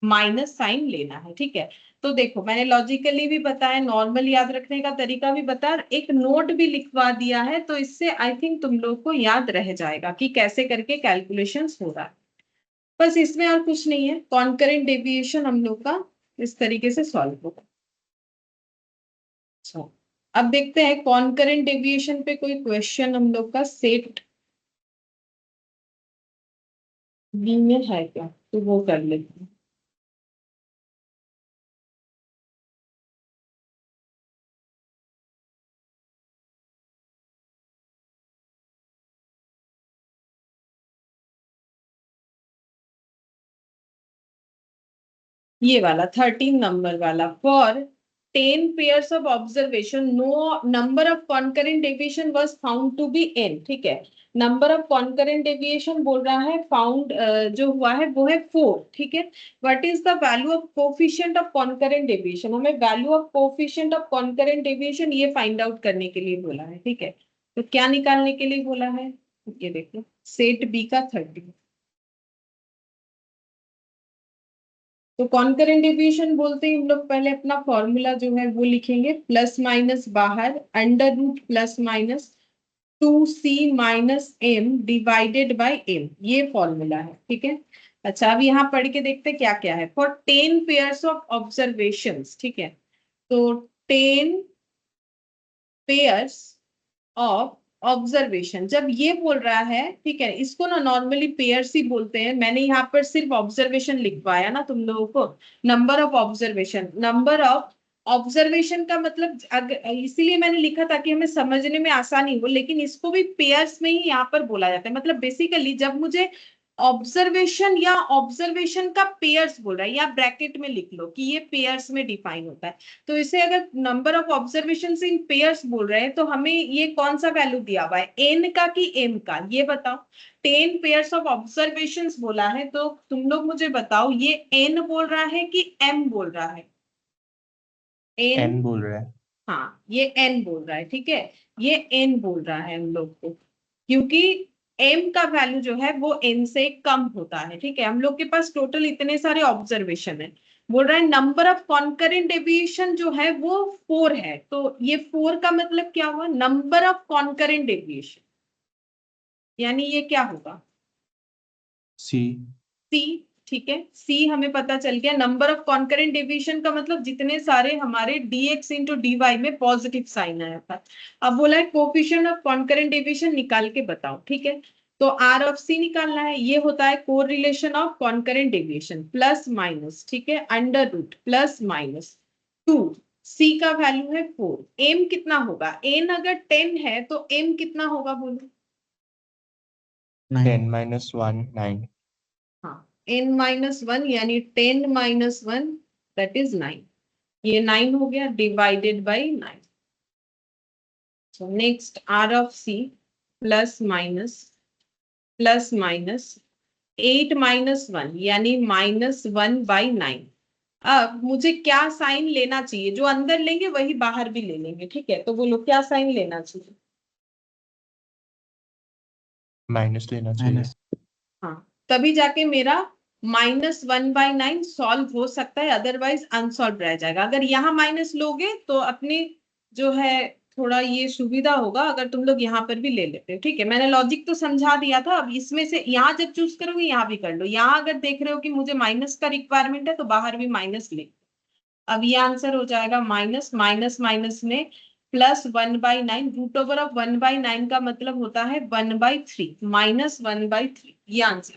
S1: माइनस साइन लेना है, ठीक है। तो देखो मैंने लॉजिकली भी बताया, नॉर्मल याद रखने का तरीका भी बताया, एक नोट भी लिखवा दिया है, तो इससे आई थिंक तुम लोग को याद रह जाएगा कि कैसे करके कैलकुलेशंस हो रहा है। बस इसमें और कुछ नहीं है, कॉन्करेंट डेविएशन हम लोग का इस तरीके से सॉल्व होगा। अच्छा, अब देखते हैं कॉन्करेंट डेविएशन पे कोई क्वेश्चन हम लोग का सेट बी में है क्या, तो वो कर लेते हैं। ये वाला 13 नंबर वाला, for 10 pairs of observation no number of concurrent deviation was found to be n, ठीक है, नंबर ऑफ कॉन्करेंट डेविएशन बोल रहा है फाउंड जो हुआ है वो है 4, ठीक है। What is the value of coefficient of concurrent deviation, हमें value of coefficient of concurrent deviation ये फाइंड आउट करने के लिए बोला है, ठीक है। तो क्या निकालने के लिए बोला है, ये देखो सेट बी का 30। तो कॉन्करेंट डेविएशन बोलते ही हम लोग पहले अपना फॉर्मूला जो है वो लिखेंगे, प्लस माइनस बाहर under root plus minus 2c minus m divided by m, ये फॉर्मूला है, ठीक है। अच्छा, अब यहाँ पढ़ के देखते क्या क्या है। फॉर 10 पेयर्स ऑफ ऑब्जर्वेशंस, ठीक है, तो 10 पेयर्स ऑफ ऑब्जर्वेशन, जब ये बोल रहा है, ठीक है, इसको ना नॉर्मली पेयर्स ही बोलते हैं, मैंने यहाँ पर सिर्फ ऑब्जर्वेशन लिखवाया ना तुम लोगों को, number of observation, number of observation का मतलब इसीलिए मैंने लिखा ताकि हमें समझने में आसानी हो, लेकिन इसको भी पेयर्स में ही यहाँ पर बोला जाता है। मतलब बेसिकली जब मुझे ऑब्जर्वेशन या ऑब्जर्वेशन का पेयर्स बोल रहा है, या ब्रैकेट में लिख लो कि ये पेयर्स में डिफाइन होता है, तो इसे अगर number of observation in pairs बोल रहे हैं, तो हमें ये कौन सा वैल्यू दिया हुआ है, एन का कि एम का, ये बताओ। 10 पेयर्स ऑफ ऑब्जर्वेशन बोला है, तो तुम लोग मुझे बताओ ये एन बोल रहा है कि एम बोल रहा है, एन,
S2: n बोल रहा है।
S1: हाँ ये एन बोल रहा है, ठीक है, ये एन बोल रहा है हम लोग को, क्योंकि एम का वैल्यू जो है वो एन से कम होता है, ठीक है। हम लोग के पास टोटल इतने सारे ऑब्जर्वेशन है, बोल रहा है नंबर ऑफ कॉन्करेंट डेविएशन जो है वो 4 है, तो ये 4 का मतलब क्या हुआ, नंबर ऑफ कॉन्करेंट डेविएशन, यानी ये क्या होगा,
S2: c।
S1: सी, ठीक है, सी हमें पता चल गया। नंबर ऑफ कॉन्करेंट डेविएशन का मतलब जितने सारे हमारे dx इंटू डी वाई में पॉजिटिव साइन आया था। अब बोला है कोफिशिएंट ऑफ कॉन्करेंट डेविएशन निकाल के बताओ, ठीक है, तो आर ऑफ सी निकालना है, ये होता है correlation of concurrent deviation, plus minus, ठीक है, अंडर रूट प्लस माइनस 2, सी का वैल्यू है 4, एम कितना होगा, एन अगर 10 है तो एम कितना होगा बोलो,
S2: 10 माइनस 1 9।
S1: हाँ n माइनस 1, यानी 10 माइनस 1 दैट इज 9, ये 9 हो गया divided by 9। So next r of C plus minus 8 minus 1 यानी माइनस 1 बाई 9। अब मुझे क्या साइन लेना चाहिए, जो अंदर लेंगे वही बाहर भी ले लेंगे, ठीक है, तो बोलो क्या साइन लेना चाहिए,
S2: माइनस लेना चाहिए।
S1: हाँ, तभी जाके मेरा माइनस 1 बाई 9 सॉल्व हो सकता है, अदरवाइज अनसॉल्व रह जाएगा। अगर यहाँ माइनस लोगे तो अपनी जो है थोड़ा ये सुविधा होगा अगर तुम लोग यहाँ पर भी ले लेते हो। ठीक है, मैंने लॉजिक तो समझा दिया था। अब इसमें से यहाँ जब चूज करोगे यहाँ भी कर लो। यहाँ अगर देख रहे हो कि मुझे माइनस का रिक्वायरमेंट है तो बाहर भी माइनस ले। अब ये आंसर हो जाएगा माइनस माइनस माइनस में प्लस 1/9। रूट ओवर ऑफ 1/9 का मतलब होता है 1/3, -1/3। ये आंसर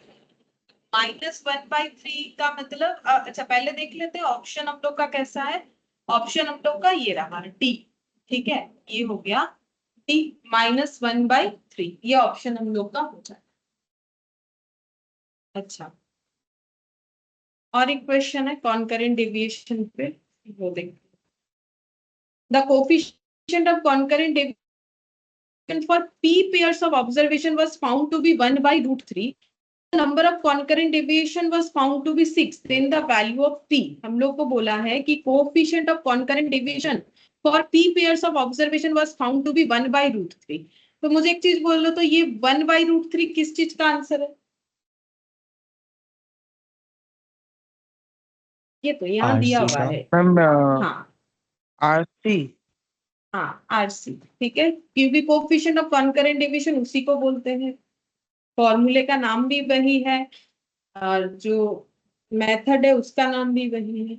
S1: -1/3 का मतलब अच्छा पहले देख लेते हैं ऑप्शन हम लोग का कैसा है। ऑप्शन हम लोग का ये रहा डी। ठीक है, ये हो गया डी, -1/3। ये ऑप्शन हम लोग का हो जाए। अच्छा, और एक क्वेश्चन है कॉन्करेंट डेविएशन पे, वो देखते हैं। The coefficient of concurrent deviation for p pairs of observation was found to be 1/√3. number of concurrent deviation was found to be 6, then the value of p। हम लोग को बोला है कि coefficient of concurrent deviation for p pairs of observation was found to be 1/√3। तो मुझे एक चीज बोल लो, तो ये 1/√3 किस चीज का आंसर है? ये तो यहाँ दिया
S2: RC
S1: हुआ
S2: का।
S1: है।
S3: मैम
S1: हाँ
S3: आरसी।
S1: हाँ, आरसी। ठीक है, क्योंकि कोफिशिएंट ऑफ कॉन्करेंट डिवीजन उसी को बोलते हैं, फॉर्मूले का नाम भी वही है और जो मेथड है उसका नाम भी वही है।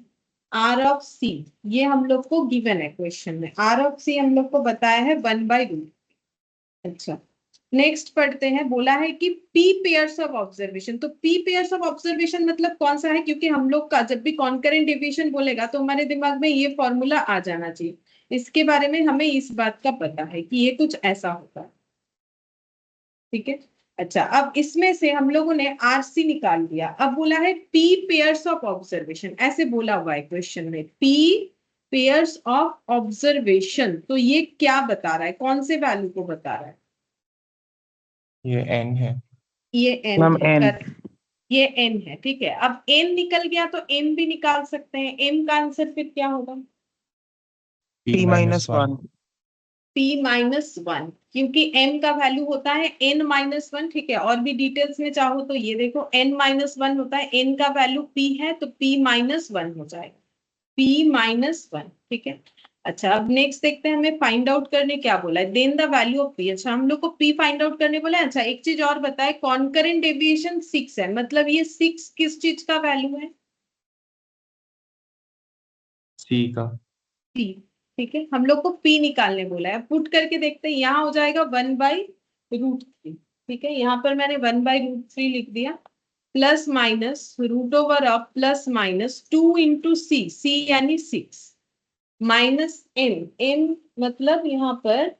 S1: आर ऑफ सी, ये हम लोग को गिवन है क्वेश्चन में। आर ऑफ सी हम लोग को बताया है 1/√। अच्छा, नेक्स्ट पढ़ते हैं। बोला है कि पी पेयर्स ऑफ ऑब्जर्वेशन। तो पी पेयर्स ऑफ ऑब्जर्वेशन मतलब कौन सा है? क्योंकि हम लोग का जब भी कॉन्करेंट डिवीजन बोलेगा तो हमारे दिमाग में ये फॉर्मूला आ जाना चाहिए। इसके बारे में हमें इस बात का पता है कि ये कुछ ऐसा होता है। ठीक है, अच्छा अब इसमें से हम लोगों ने आरसी निकाल दिया। अब बोला है पी पेयर्स ऑफ ऑब्जर्वेशन, ऐसे बोला हुआ है क्वेश्चन में, पी पेयर्स ऑफ ऑब्जर्वेशन। तो ये क्या बता रहा है, कौन से वैल्यू को बता रहा है?
S2: ये n है।
S1: ये एन
S3: मैम
S1: है,
S3: एन।
S1: ये एन है। ठीक है, अब एन निकल गया तो एम भी निकाल सकते हैं। एम का आंसर फिर क्या होगा?
S2: p
S3: P
S2: -1।
S3: -1।
S1: p-1, क्योंकि m का वैल्यू होता है n-1। ठीक है, और भी डिटेल्स में चाहो तो ये देखो n-1 होता है, n का वैल्यू p है तो p-1 हो जाएगा, p-1। ठीक है, अच्छा अब नेक्स्ट देखते हैं, हमें फाइंड आउट करने क्या बोला है, then the value of p। अच्छा हम लोग को p फाइंड आउट करने बोला है। अच्छा एक चीज और बताए, कॉन्करेंट डेविएशन 6 है, मतलब ये 6 किस चीज का वैल्यू है?
S2: c का।
S1: p। ठीक है, हम लोग को p निकालने बोला है। पुट करके देखते हैं, यहाँ हो जाएगा 1/√3। ठीक है, यहाँ पर मैंने 1/√3 लिख दिया, plus minus root over of plus minus 2 into C, C यानी 6, माइनस m। m मतलब यहाँ पर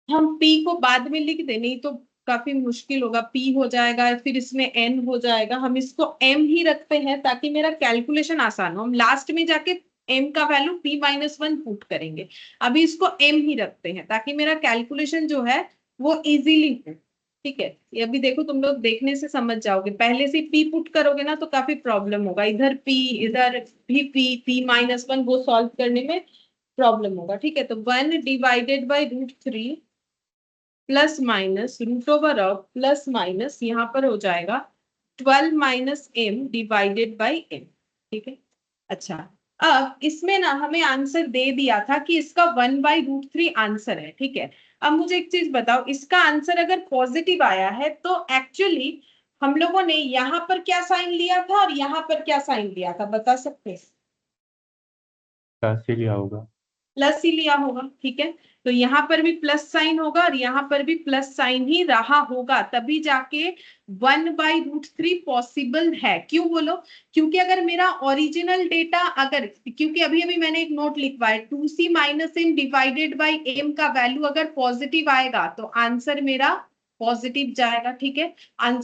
S1: हम p को बाद में लिख दे, नहीं तो काफी मुश्किल होगा। p हो जाएगा फिर इसमें n हो जाएगा। हम इसको m ही रखते हैं ताकि मेरा कैलकुलेशन आसान हो। हम लास्ट में जाके m का वैल्यू p-1 पुट करेंगे। अभी इसको m ही रखते हैं ताकि मेरा कैलकुलेशन जो है वो इजीली हो। ठीक है, ये अभी देखो तुम लोग देखने से समझ जाओगे, पहले से p पुट करोगे ना तो काफी प्रॉब्लम होगा। इधर p, इधर भी p-1 वो सॉल्व करने में प्रॉब्लम होगा। ठीक है, तो 1/√3 plus minus root over of plus minus यहाँ पर हो जाएगा 12 - m डिवाइडेड बाई m। ठीक है, अच्छा अब इसमें ना हमें आंसर दे दिया था कि इसका 1/√3 आंसर है। ठीक है, अब मुझे एक चीज बताओ, इसका आंसर अगर पॉजिटिव आया है तो एक्चुअली हम लोगों ने यहाँ पर क्या साइन लिया था और यहाँ पर क्या साइन लिया था, बता सकते हैं?
S2: प्लस ही लिया होगा।
S1: प्लस ही लिया होगा। ठीक है, तो यहाँ पर भी प्लस साइन होगा और यहाँ पर भी प्लस साइन ही रहा होगा, तभी जाके 1/√3 पॉसिबल है। क्यों बोलो? क्योंकि अगर मेरा ओरिजिनल डेटा अगर, क्योंकि अभी अभी मैंने एक नोट लिखवाया 2c - m divided by m का वैल्यू अगर पॉजिटिव आएगा तो आंसर मेरा पॉजिटिव जाएगा। ठीक है,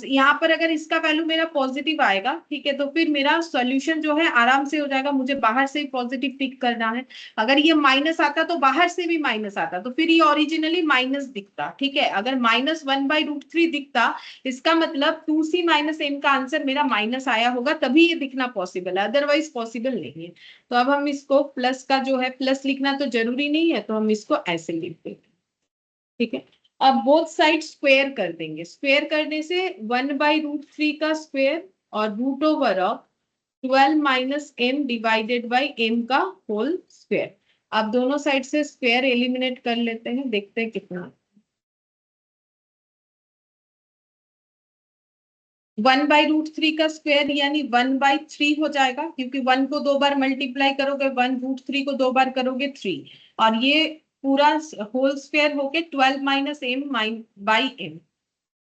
S1: यहाँ पर अगर इसका वैल्यू मेरा पॉजिटिव आएगा, ठीक है, तो फिर मेरा सॉल्यूशन जो है आराम से हो जाएगा। मुझे बाहर से ही पॉजिटिव पिक करना है। अगर ये माइनस आता तो बाहर से भी माइनस आता तो फिर ये ओरिजिनली माइनस दिखता। ठीक है, अगर -1/√3 दिखता इसका मतलब 2c - m का आंसर मेरा माइनस आया होगा, तभी ये दिखना पॉसिबल है, अदरवाइज पॉसिबल नहीं है। तो अब हम इसको प्लस का जो है, प्लस लिखना तो जरूरी नहीं है, तो हम इसको ऐसे लिख देते हैं। ठीक है, अब बोथ साइड स्क्वायर कर देंगे। स्क्वायर करने से 1/√3 का स्क्वायर और root over of 12 - m divided by m का होल स्क्वायर। अब दोनों साइड से स्क्वायर एलिमिनेट कर लेते हैं, देखते हैं कितना। 1/√3 का स्क्वायर यानी 1/3 हो जाएगा, क्योंकि 1 को 2 बार मल्टीप्लाई करोगे 1√3 को 2 बार करोगे 3, और ये पूरा होल स्क्वायर होके 12 minus m by m,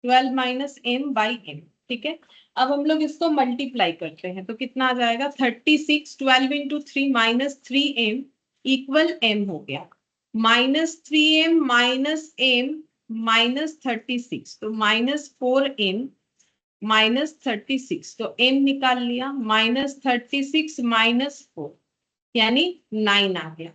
S1: 12 minus m by m. ठीक है, अब हम लोग इसको मल्टीप्लाई करते हैं तो कितना आ जाएगा 36, 12 into 3 minus 3m equal m हो गया, -3m माइनस एम माइनस 36, तो -4m -36, तो m निकाल लिया, -36 -4 यानी 9 आ गया,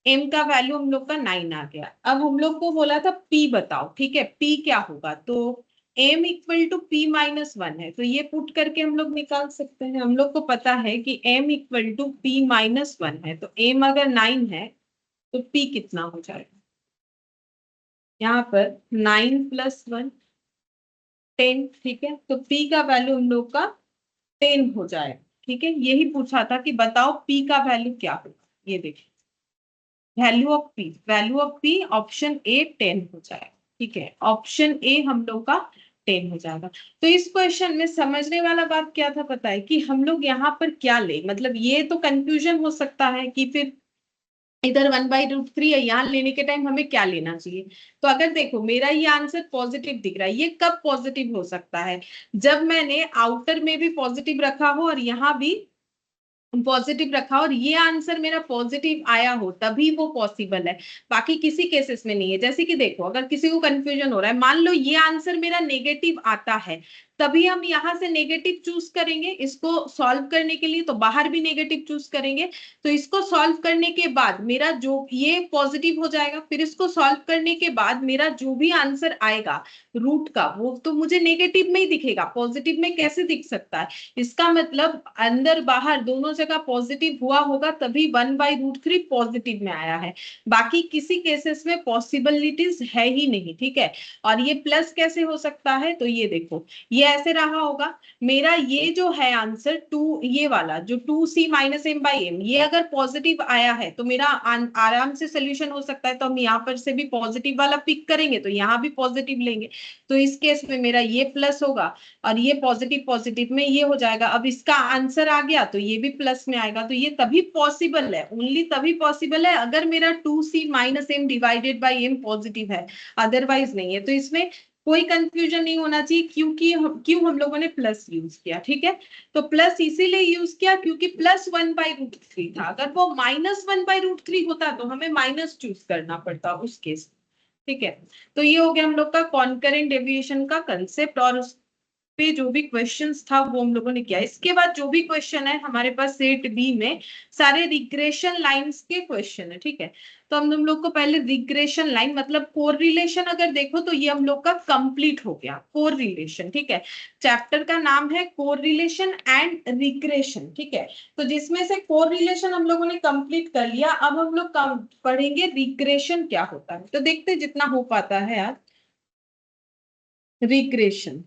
S1: m का वैल्यू हम लोग का 9 आ गया। अब हम लोग को बोला था p बताओ, ठीक है, p क्या होगा, तो m इक्वल टू p -1 है, तो ये पुट करके हम लोग निकाल सकते हैं। हम लोग को पता है कि m इक्वल टू p -1 है, तो m अगर 9 है तो p कितना हो जाएगा, यहाँ पर 9 + 1 10, ठीक है, तो p का वैल्यू हम लोग का 10 हो जाएगा। ठीक है, यही पूछा था कि बताओ p का वैल्यू क्या होगा, ये देखिए value of p option A 10 हो जाएगा। ठीक है, ऑप्शन ए हम लोग का 10 हो जाएगा। तो इस क्वेश्चन में समझने वाला बात क्या था पता है, कि हम लोग यहाँ पर क्या ले, मतलब ये तो कंफ्यूजन हो सकता है कि फिर इधर 1/√3 है, यहाँ लेने के टाइम हमें क्या लेना चाहिए। तो अगर देखो मेरा ये आंसर पॉजिटिव दिख रहा है, ये कब पॉजिटिव हो सकता है, जब मैंने आउटर में भी पॉजिटिव रखा हो और यहाँ भी पॉजिटिव रखा और ये आंसर मेरा पॉजिटिव आया हो, तभी वो पॉसिबल है, बाकी किसी केसेस में नहीं है। जैसे कि देखो अगर किसी को कंफ्यूजन हो रहा है, मान लो ये आंसर मेरा नेगेटिव आता है, तभी हम यहाँ से नेगेटिव चूज करेंगे इसको सॉल्व करने के लिए, तो बाहर भी नेगेटिव चूज करेंगे, तो इसको सॉल्व करने के बाद मेरा जो ये पॉजिटिव हो जाएगा, फिर इसको सॉल्व करने के बाद मेरा जो भी आंसर आएगा रूट का, वो तो मुझे नेगेटिव में ही दिखेगा, पॉजिटिव में कैसे दिख सकता है। इसका मतलब अंदर बाहर दोनों जगह पॉजिटिव हुआ होगा, तभी 1/√3 पॉजिटिव में आया है, बाकी किसी केसेस में पॉसिबिलिटीज है ही नहीं। ठीक है, और ये प्लस कैसे हो सकता है, तो ये देखो ये ऐसे रहा होगा, मेरा ये जो है आंसर 2, ये वाला जो 2c - m/m, ये अगर पॉजिटिव आया है तो मेरा आराम से सोल्यूशन हो सकता है, तो हम यहाँ पर से भी पॉजिटिव वाला पिक करेंगे तो यहाँ भी पॉजिटिव लेंगे, तो इस केस में मेरा ये प्लस होगा और ये पॉजिटिव पॉजिटिव में ये हो जाएगा। अब इसका आंसर आ गया तो ये भी प्लस में आएगा, तो ये तभी पॉसिबल है, ओनली तभी पॉसिबल है अगर मेरा 2c - m divided by m positive है, अदरवाइज नहीं है। तो इसमें कोई कंफ्यूजन नहीं होना चाहिए, क्यों हम लोगों ने प्लस यूज किया। ठीक है, तो प्लस इसीलिए यूज किया क्योंकि प्लस 1/√3 था, अगर वो -1/√3 होता तो हमें माइनस चूज करना पड़ता उस केस। ठीक है, तो ये हो गया हम लोग का कॉन्करेंट डेविएशन का कंसेप्ट, और उस पे जो भी क्वेश्चंस था वो हम लोगों ने किया। इसके बाद जो भी क्वेश्चन है हमारे पास सेट बी में सारे रिग्रेशन लाइंस के क्वेश्चन है। ठीक है, तो हम लोग को पहले रिग्रेशन लाइन मतलब कोरिलेशन अगर देखो तो ये हम लोग का कंप्लीट हो गया कोरिलेशन। ठीक है, चैप्टर का नाम है कोरिलेशन एंड रिग्रेशन। ठीक है, तो जिसमें से कोरिलेशन हम लोगों ने कंप्लीट कर लिया, अब हम लोग पढ़ेंगे रिग्रेशन क्या होता है। तो देखते जितना हो पाता है यार। रिग्रेशन,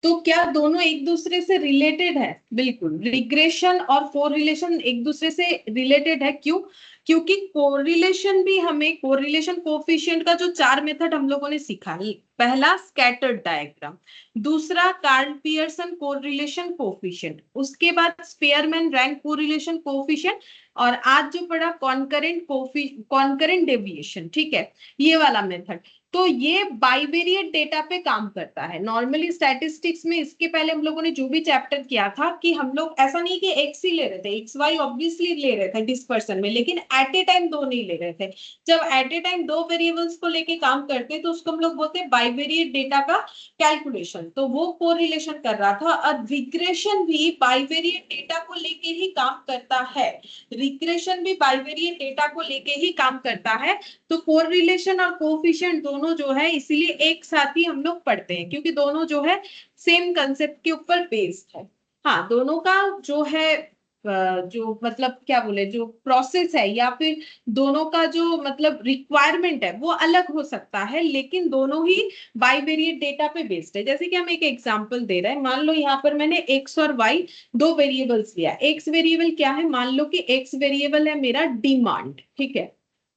S1: तो क्या दोनों एक दूसरे से रिलेटेड है? बिल्कुल, रिग्रेशन और कोरिलेशन एक दूसरे से रिलेटेड है। क्यों? क्योंकि कोरिलेशन भी हमें, कोरिलेशन कोफिशिएंट का जो 4 मेथड हम लोगों ने सीखा, पहला स्कैटर्ड डायग्राम, दूसरा कार्ल पियर्सन कोरिलेशन कोफिशिएंट, उसके बाद स्पेयरमैन रैंक कोरिलेशन कोफिशिएंट, और आज जो पढ़ा कॉन्करेंट डेविएशन। ठीक है, ये वाला मेथड, तो ये बाइवेरिएट डेटा पे काम करता है। नॉर्मली स्टैटिस्टिक्स में इसके पहले हम लोगों ने जो भी चैप्टर किया था कि हम लोग ऐसा नहीं कि एक्स ही ले रहे थे, एक्स वाई ऑब्वियसली ले रहे थे डिस्पर्सन में, लेकिन एट ए टाइम दो नहीं ले रहे थे। जब एट ए टाइम दो वेरिएबल्स को लेके काम करते तो उसको हम लोग बोलते हैं बाइवेरिएट डेटा का कैलकुलेशन, तो वो कोरिलेशन कर रहा था। और रिग्रेशन भी बाइवेरिएट डेटा को लेके ही काम करता है, रिग्रेशन भी बाइवेरिएट डेटा को लेके ही काम करता है। तो कोरिलेशन और कोफिशिएंट दोनों जो है इसीलिए एक साथ ही हम लोग पढ़ते हैं, क्योंकि दोनों जो है सेम कंसेप्ट के ऊपर बेस्ड है। हाँ, दोनों का जो है जो मतलब क्या बोले जो प्रोसेस है या फिर दोनों का जो मतलब रिक्वायरमेंट है वो अलग हो सकता है, लेकिन दोनों ही बाइवेरिएट डेटा पे बेस्ड है। जैसे कि हम एक एग्जांपल दे रहे हैं, मान लो यहाँ पर मैंने एक्स और वाई दो वेरिएबल्स लिया। एक्स वेरिएबल क्या है, मान लो कि एक्स वेरिएबल है मेरा डिमांड, ठीक है,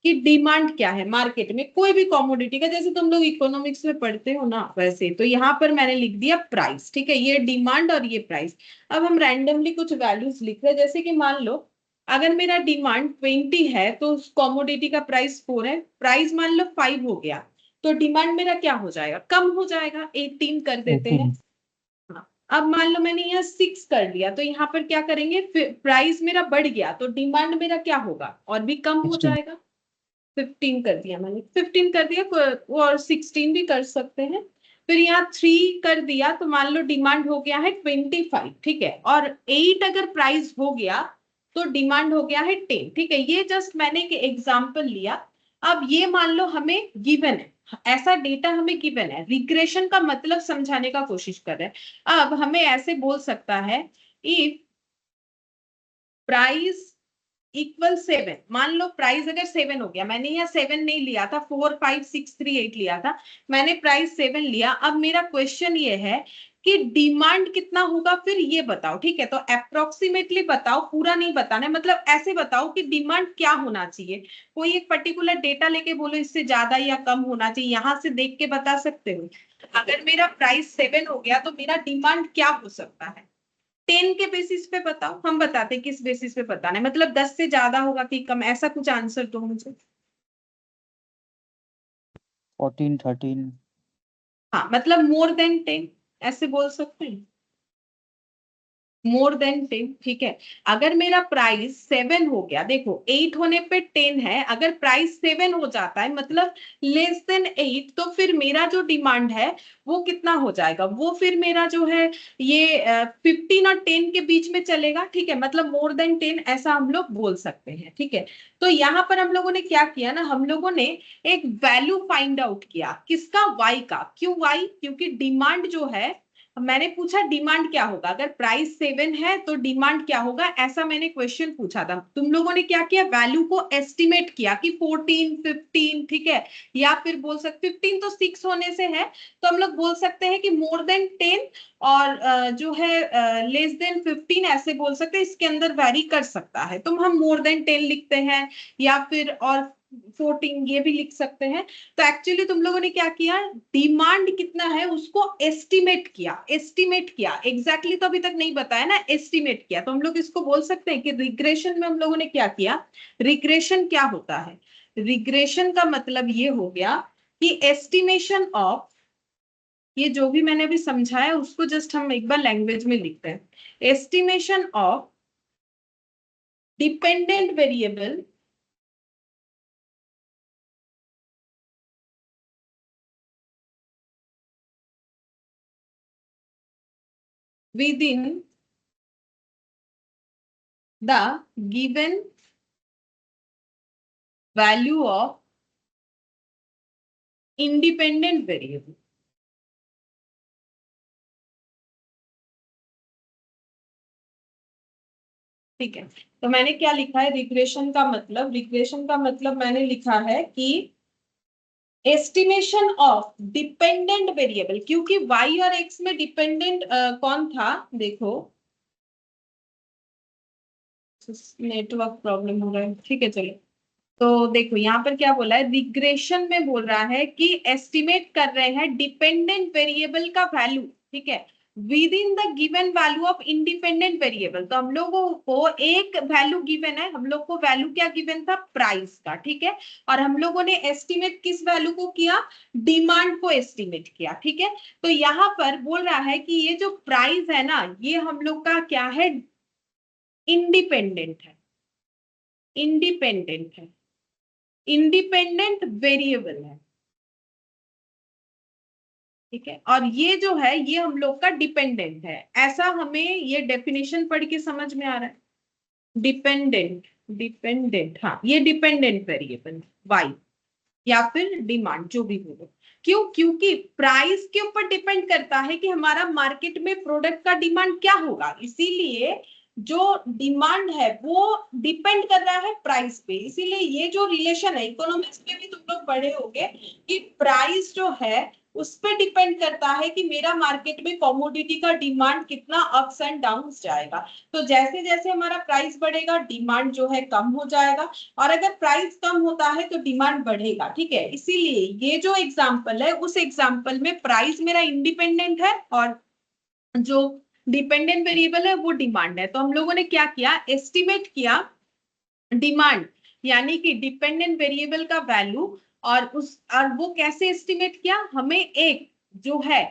S1: कि डिमांड क्या है मार्केट में कोई भी कॉमोडिटी का, जैसे तुम लोग इकोनॉमिक्स में पढ़ते हो ना वैसे। तो यहाँ पर मैंने लिख दिया प्राइस, ठीक है, ये डिमांड और ये प्राइस। अब हम रैंडमली कुछ वैल्यूज लिख रहे हैं, जैसे कि मान लो अगर मेरा डिमांड 20 है तो उस कॉमोडिटी का प्राइस 4 है, प्राइस मान लो 5 हो गया, तो डिमांड मेरा क्या हो जाएगा, कम हो जाएगा, 18 कर देते हैं।
S2: 18।
S1: हाँ। अब मान लो मैंने यहाँ 6 कर लिया, तो यहाँ पर क्या करेंगे, प्राइस मेरा बढ़ गया तो डिमांड मेरा क्या होगा, और भी कम हो
S2: 16।
S1: जाएगा। 15 कर दिया मैंने, 15 कर दिया, और 16 भी कर सकते हैं। फिर यहाँ 3 कर दिया तो मान लो डिमांड हो गया है 25, ठीक है, और 8 अगर प्राइस हो गया तो डिमांड हो गया है 10, ठीक है। ये जस्ट मैंने एक एग्जांपल लिया। अब ये मान लो हमें गिवन है, ऐसा डेटा हमें गिवन है, रिग्रेशन का मतलब समझाने का कोशिश कर रहे हैं। अब हमें ऐसे बोल सकता है, इफ प्राइस इक्वल 7, मान लो प्राइस अगर 7 हो गया, मैंने यहाँ 7 नहीं लिया था, 4 5 6 3 8 लिया था, मैंने प्राइस 7 लिया। अब मेरा क्वेश्चन ये है कि डिमांड कितना होगा, फिर ये बताओ, ठीक है। तो अप्रोक्सीमेटली बताओ, पूरा नहीं बताना है, मतलब ऐसे बताओ कि डिमांड क्या होना चाहिए। कोई एक पर्टिकुलर डेटा लेके बोलो इससे ज्यादा या कम होना चाहिए, यहां से देख के बता सकते हो। अगर मेरा प्राइस 7 हो गया तो मेरा डिमांड क्या हो सकता है, 10 के बेसिस पे बताओ, हम बताते किस बेसिस पे बताना है, मतलब 10 से ज्यादा होगा कि कम, ऐसा कुछ आंसर दो मुझे।
S3: 14 13।
S1: हाँ, मतलब मोर देन 10 ऐसे बोल सकते हैं, मोर देन 10, ठीक है। अगर मेरा प्राइस 7 हो गया, देखो 8 होने पे 10 है, अगर प्राइस 7 हो जाता है मतलब लेस देन 8, तो फिर मेरा जो डिमांड है वो कितना हो जाएगा, वो फिर मेरा जो है ये 15 और 10 के बीच में चलेगा, ठीक है, मतलब मोर देन 10 ऐसा हम लोग बोल सकते हैं, ठीक है। तो यहाँ पर हम लोगों ने क्या किया ना, हम लोगों ने एक वैल्यू फाइंड आउट किया, किसका, वाई का। क्यों वाई, क्योंकि डिमांड जो है, मैंने पूछा डिमांड क्या होगा, अगर प्राइस 7 है तो डिमांड क्या होगा, ऐसा मैंने क्वेश्चन पूछा था। तुम लोगों ने क्या किया, वैल्यू को एस्टिमेट किया कि 14 15, ठीक है, या फिर बोल सकते 15 तो 6 होने से है, तो हम लोग बोल सकते हैं कि मोर देन 10, और जो है लेस देन 15 ऐसे बोल सकते हैं, इसके अंदर वैरी कर सकता है, तो हम मोर देन 10 लिखते हैं, या फिर और 14 ये भी लिख सकते हैं। तो एक्चुअली तुम लोगों ने क्या किया, डिमांड कितना है उसको एस्टिमेट किया, एस्टिमेट किया, एग्जैक्टली तो अभी तक नहीं बताया ना, एस्टिमेट किया। तो हम लोग इसको बोल सकते हैं कि रिग्रेशन में हम लोगों ने क्या किया, रिग्रेशन क्या होता है, रिग्रेशन का मतलब ये हो गया कि एस्टिमेशन ऑफ, ये जो भी मैंने अभी समझाया उसको जस्ट हम एक बार लैंग्वेज में लिखते हैं, estimation of dependent variable within the given value of independent variable। ठीक है, तो मैंने क्या लिखा है, रिग्रेशन का मतलब, रिग्रेशन का मतलब मैंने लिखा है कि एस्टिमेशन ऑफ डिपेंडेंट वेरिएबल, क्योंकि y और x में डिपेंडेंट कौन था, देखो नेटवर्क प्रॉब्लम हो रहा है, ठीक है चलो। तो देखो यहाँ पर क्या बोला है, रिग्रेशन में बोल रहा है कि एस्टिमेट कर रहे हैं डिपेंडेंट वेरिएबल का वैल्यू, ठीक है, with in the given value of independent variable. तो हम लोगों को एक वैल्यू गिवन है, हम लोग को वैल्यू क्या गिवन था, प्राइस का, ठीक है, और हम लोगों ने एस्टिमेट किस वैल्यू को किया, डिमांड को एस्टिमेट किया, ठीक है। तो यहाँ पर बोल रहा है कि ये जो प्राइस है ना, ये हम लोग का क्या है, इंडिपेंडेंट है, इंडिपेंडेंट है, इंडिपेंडेंट वेरिएबल है, ठीक है, और ये जो है ये हम लोग का डिपेंडेंट है, ऐसा हमें ये डेफिनेशन पढ़ के समझ में आ रहा है। डिपेंडेंट, डिपेंडेंट, हाँ ये डिपेंडेंट वेरिएबल वाई या फिर डिमांड जो भी बोलो। क्यों, क्योंकि प्राइस के ऊपर डिपेंड करता है कि हमारा मार्केट में प्रोडक्ट का डिमांड क्या होगा, इसीलिए जो डिमांड है वो डिपेंड कर रहा है प्राइस पे। इसीलिए ये जो रिलेशन है, इकोनॉमिक्स में भी तुम लोग पढ़े होंगे कि प्राइस जो है उस पे डिपेंड करता है कि मेरा मार्केट में कमोडिटी का डिमांड कितना अप्स एंड डाउन्स जाएगा। तो जैसे जैसे हमारा प्राइस बढ़ेगा डिमांड जो है कम हो जाएगा, और अगर प्राइस कम होता है तो डिमांड बढ़ेगा। ठीक है, इसीलिए ये जो एग्जांपल है उस एग्जांपल में प्राइस मेरा इंडिपेंडेंट है और जो डिपेंडेंट वेरिएबल है वो डिमांड है। तो हम लोगों ने क्या किया, एस्टिमेट किया डिमांड यानी कि डिपेंडेंट वेरिएबल का वैल्यू, और वो कैसे एस्टिमेट किया, हमें एक जो है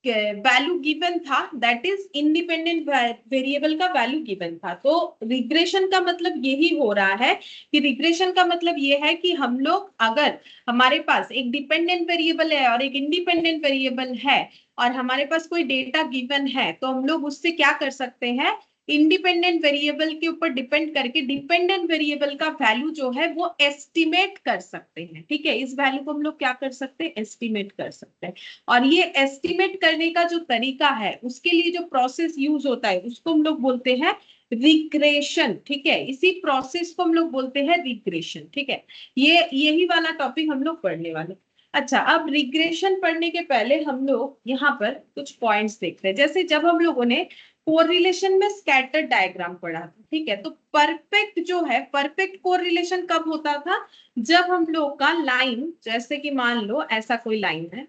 S1: वैल्यू गिवन था, दैट इज इंडिपेंडेंट वेरिएबल का वैल्यू गिवन था। तो रिग्रेशन का मतलब यही हो रहा है कि रिग्रेशन का मतलब ये है कि हम लोग, अगर हमारे पास एक डिपेंडेंट वेरिएबल है और एक इंडिपेंडेंट वेरिएबल है और हमारे पास कोई डेटा गिवन है, तो हम लोग उससे क्या कर सकते हैं, इंडिपेंडेंट वेरिएबल के ऊपर डिपेंड करके डिपेंडेंट वेरिएबल का वैल्यू जो है वो एस्टिमेट कर सकते हैं। ठीक है, इस वैल्यू को हम लोग क्या कर सकते हैं, एस्टिमेट कर सकते हैं। और ये एस्टिमेट करने का जो तरीका है, उसके लिए जो प्रोसेस यूज होता है उसको हम लोग बोलते हैं रिग्रेशन। ठीक है, इसी प्रोसेस को हम लोग बोलते हैं रिग्रेशन। ठीक है, ये यही वाला टॉपिक हम लोग पढ़ने वाले। अच्छा, अब रिग्रेशन पढ़ने के पहले हम लोग यहाँ पर कुछ पॉइंट्स देखते हैं। जैसे जब हम लोगों ने कोरिलेशन में स्कैटर डायग्राम पढ़ा था, ठीक है, तो परफेक्ट जो है, परफेक्ट कोरिलेशन कब होता था, जब हम लोग का लाइन, जैसे कि मान लो ऐसा कोई लाइन है,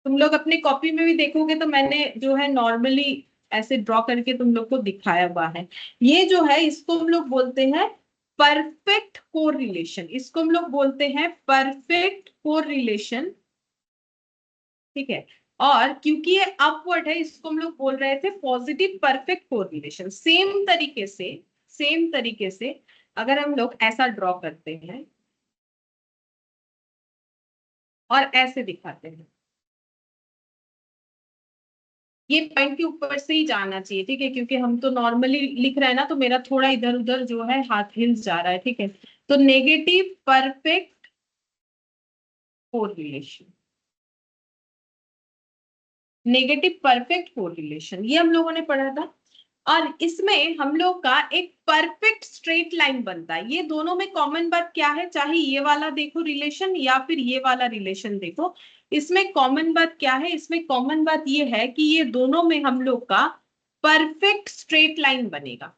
S1: तुम लोग अपने कॉपी में भी देखोगे तो मैंने जो है नॉर्मली ऐसे ड्रॉ करके तुम लोग को दिखाया हुआ है। ये जो है इसको हम लोग बोलते हैं परफेक्ट कोरिलेशन, इसको हम लोग बोलते हैं परफेक्ट कोरिलेशन। ठीक है, और क्योंकि ये अपवर्ड है इसको हम लोग बोल रहे थे पॉजिटिव परफेक्ट कोरिलेशन। सेम तरीके से अगर हम लोग ऐसा ड्रॉ करते हैं और ऐसे दिखाते हैं, ये पॉइंट के ऊपर से ही जाना चाहिए। ठीक है, क्योंकि हम तो नॉर्मली लिख रहे हैं ना, तो मेरा थोड़ा इधर उधर जो है हाथ हिल जा रहा है। ठीक है, तो negative perfect correlation, negative perfect correlation ये हम लोगों ने पढ़ा था। और इसमें हम लोग का एक परफेक्ट स्ट्रेट लाइन बनता है। ये दोनों में कॉमन बात क्या है, चाहे ये वाला देखो रिलेशन या फिर ये वाला रिलेशन देखो, इसमें कॉमन बात क्या है, इसमें कॉमन बात ये है कि ये दोनों में हम लोग का परफेक्ट स्ट्रेट लाइन बनेगा,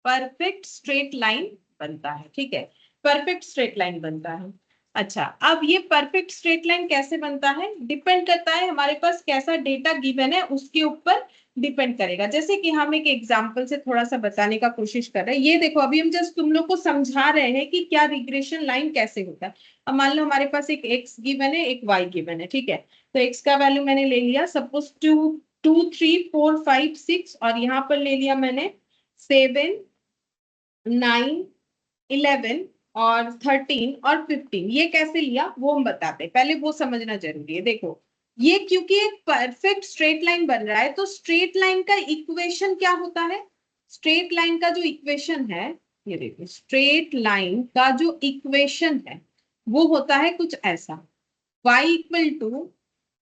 S1: परफेक्ट स्ट्रेट लाइन बनता है। ठीक है, परफेक्ट स्ट्रेट लाइन बनता है। अच्छा, अब ये परफेक्ट स्ट्रेट लाइन कैसे बनता है, डिपेंड करता है हमारे पास कैसा डेटा गिवन है उसके ऊपर डिपेंड करेगा। जैसे कि हम एक एग्जांपल से थोड़ा सा बताने का कोशिश कर रहे हैं। ये देखो, अभी हम जस्ट तुम लोग को समझा रहे हैं कि क्या रिग्रेशन लाइन कैसे होता है। अब मान लो हमारे पास एक एक्स गिवन है, एक वाई गिवन है। ठीक है, तो एक्स का वैल्यू मैंने ले लिया सपोज 2 3 4 5 6, और यहाँ पर ले लिया मैंने 7 9 11 और 13 और 15। ये कैसे लिया वो हम बताते हैं, पहले वो समझना जरूरी है। देखो, ये क्योंकि एक परफेक्ट स्ट्रेट लाइन बन रहा है, तो स्ट्रेट लाइन का इक्वेशन क्या होता है, स्ट्रेट लाइन का जो इक्वेशन है, ये देखो स्ट्रेट लाइन का जो इक्वेशन है वो होता है कुछ ऐसा, y equal to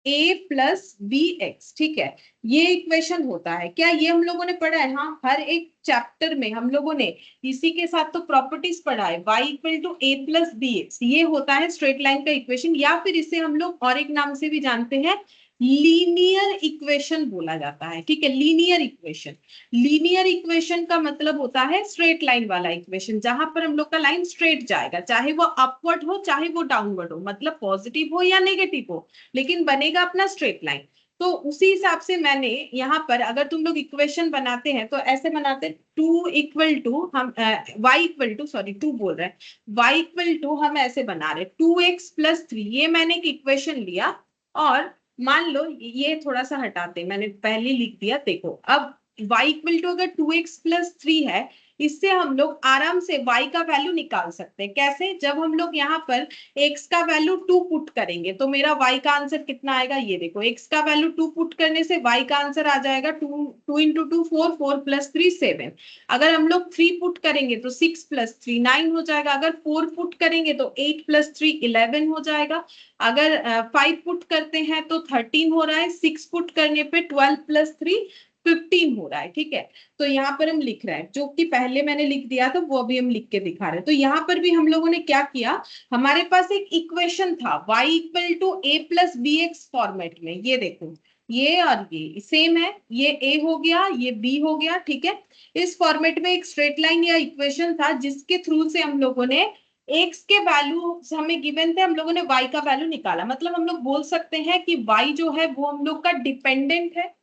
S1: a plus B x. ठीक है, ये इक्वेशन होता है। क्या ये हम लोगों ने पढ़ा है, हाँ, हर एक चैप्टर में हम लोगों ने इसी के साथ तो प्रॉपर्टीज पढ़ा है, y equal to a plus B x, ये होता है स्ट्रेट लाइन का इक्वेशन, या फिर इसे हम लोग और एक नाम से भी जानते हैं, लीनियर इक्वेशन बोला जाता है। ठीक है, लीनियर इक्वेशन, लीनियर इक्वेशन का मतलब होता है स्ट्रेट लाइन वाला इक्वेशन, जहां पर हम लोग का लाइन स्ट्रेट जाएगा, चाहे वो अपवर्ड हो चाहे वो डाउनवर्ड हो, मतलब पॉजिटिव हो या नेगेटिव हो, लेकिन बनेगा अपना स्ट्रेट लाइन। तो उसी हिसाब से मैंने यहाँ पर, अगर तुम लोग इक्वेशन बनाते हैं तो ऐसे बनाते हैं, टू इक्वल टू हम y equal to, sorry to बोल रहे हैं, वाई इक्वल टू हम ऐसे बना रहे 2x+3, ये मैंने एक इक्वेशन लिया। और मान लो ये थोड़ा सा हटाते, मैंने पहले लिख दिया, देखो अब y इक्वल टू अगर 2x+3 है, इससे हम लोग आराम से y का वैल्यू निकाल सकते हैं। कैसे? जब हम लोग यहाँ पर x का वैल्यू 2 पुट करेंगे तो मेरा y का आंसर कितना आएगा, ये देखो x का वैल्यू 2 पुट करने से y का आंसर आ जाएगा 2 इंटू 2 4, 4 + 3 7। अगर हम लोग 3 पुट करेंगे तो 6 + 3 9 हो जाएगा। अगर 4 पुट करेंगे तो 8 + 3 11 हो जाएगा। अगर 5 पुट करते हैं तो 13 हो रहा है। 6 पुट करने पे 12 + 3 15 हो रहा है। ठीक है, तो यहाँ पर हम लिख रहे हैं, जो कि पहले मैंने लिख दिया था वो अभी हम लिख के दिखा रहे हैं। तो यहाँ पर भी हम लोगों ने क्या किया, हमारे पास एक इक्वेशन था y equal to a + bx format में। ये देखो, ये और ये सेम है, ये a हो गया, ये b हो गया। ठीक है, इस फॉर्मेट में एक स्ट्रेट लाइन या इक्वेशन था जिसके थ्रू से हम लोगों ने x के वैल्यू हमें गिवन थे, हम लोगों ने y का वैल्यू निकाला। मतलब हम लोग बोल सकते हैं कि y जो है वो हम लोग का डिपेंडेंट है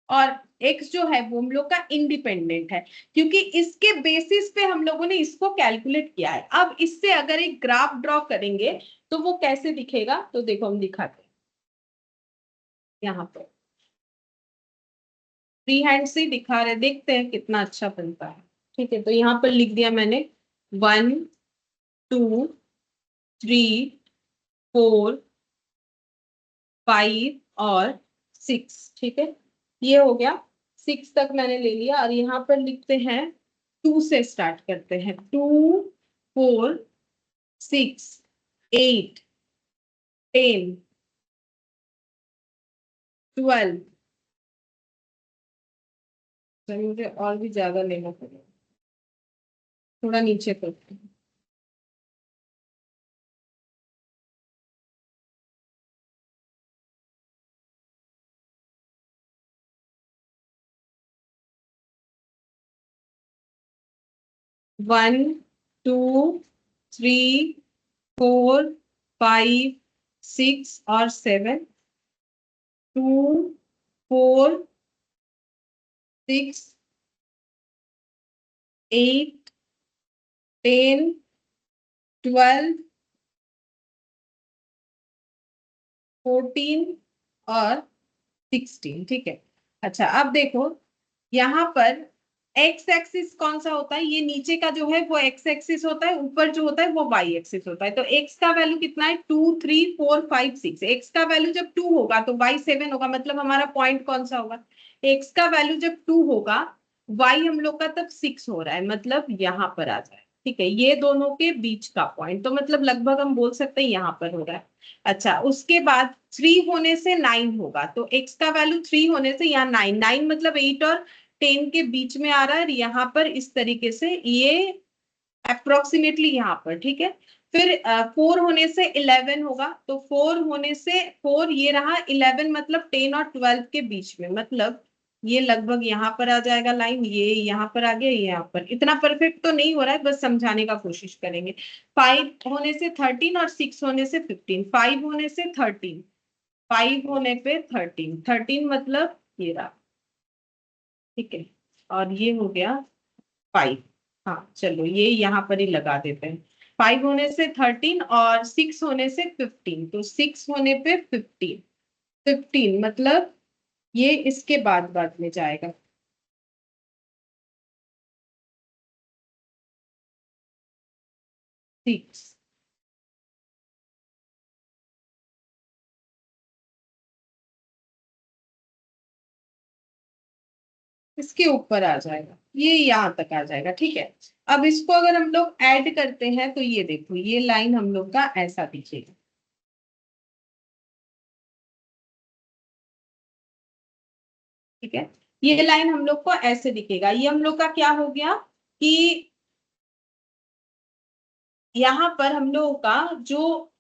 S1: और x जो है वो हम लोग का इंडिपेंडेंट है, क्योंकि इसके बेसिस पे हम लोगों ने इसको कैलकुलेट किया है। अब इससे अगर एक ग्राफ ड्रॉ करेंगे तो वो कैसे दिखेगा, तो देखो हम दिखाते हैं यहाँ पर फ्री हैंड से दिखा रहे, देखते हैं कितना अच्छा बनता है। ठीक है, तो यहाँ पर लिख दिया मैंने 1 2 3 4 5 और 6। ठीक है, ये हो गया, 6 तक मैंने ले लिया और यहाँ पर लिखते हैं 2 से स्टार्ट करते हैं। 2 4 6 8 10 12। चलिए मुझे और भी ज्यादा लेना पड़ेगा, थोड़ा नीचे करते हैं। वन 2 3 4 5 6 और 7। 2 4 6 8 10 12 14 और 16। ठीक है, अच्छा अब देखो यहाँ पर एक्स एक्सिस कौन सा होता है, ये नीचे का जो है वो एक्स एक्सिस होता है, ऊपर जो होता है वो वाई एक्सिस होता है। तो एक्स का वैल्यू कितना है 2 3 4 5 6। एक्स का वैल्यू जब 2 होगा तो वाई 7 होगा, मतलब हमारा पॉइंट कौन सा होगा, एक्स का वैल्यू जब 2 होगा वाई हम लोग का तब 6 हो रहा है, मतलब यहाँ पर आ जाए। ठीक है, ये दोनों के बीच का पॉइंट, तो मतलब लगभग हम बोल सकते हैं यहाँ पर हो रहा है। अच्छा, उसके बाद 3 होने से 9 होगा, तो x का वैल्यू 3 होने से यहाँ 9 9 मतलब 8 और 10 के बीच में आ रहा है यहाँ पर, इस तरीके से ये अप्रोक्सीमेटली यहाँ पर। ठीक है, फिर 4 होने से 11 होगा, तो 4 होने से 4 ये रहा 11 मतलब 10 और 12 के बीच में, मतलब ये लगभग यहाँ पर आ जाएगा लाइन, ये यहाँ पर आ गया, ये यहाँ पर। इतना परफेक्ट तो नहीं हो रहा है, बस समझाने का कोशिश करेंगे। 5 होने से 13 और 6 होने से 15। 5 होने से 13, 5 होने पे 13, 13 मतलब ये रहा। ठीक है, और ये हो गया 5। हाँ चलो ये यहाँ पर ही लगा देते हैं। 5 होने से 13 और 6 होने से 15, तो 6 होने पे 15, 15 मतलब ये इसके बाद में जाएगा। 6 इसके ऊपर आ जाएगा, ये यहाँ तक आ जाएगा। ठीक है, अब इसको अगर हम लोग ऐड करते हैं तो ये देखो ये लाइन हम लोग का ऐसा दिखेगा। ठीक है, ये लाइन हम लोग को ऐसे दिखेगा। ये हम लोग का क्या हो गया कि यहाँ पर हम लोगों का जो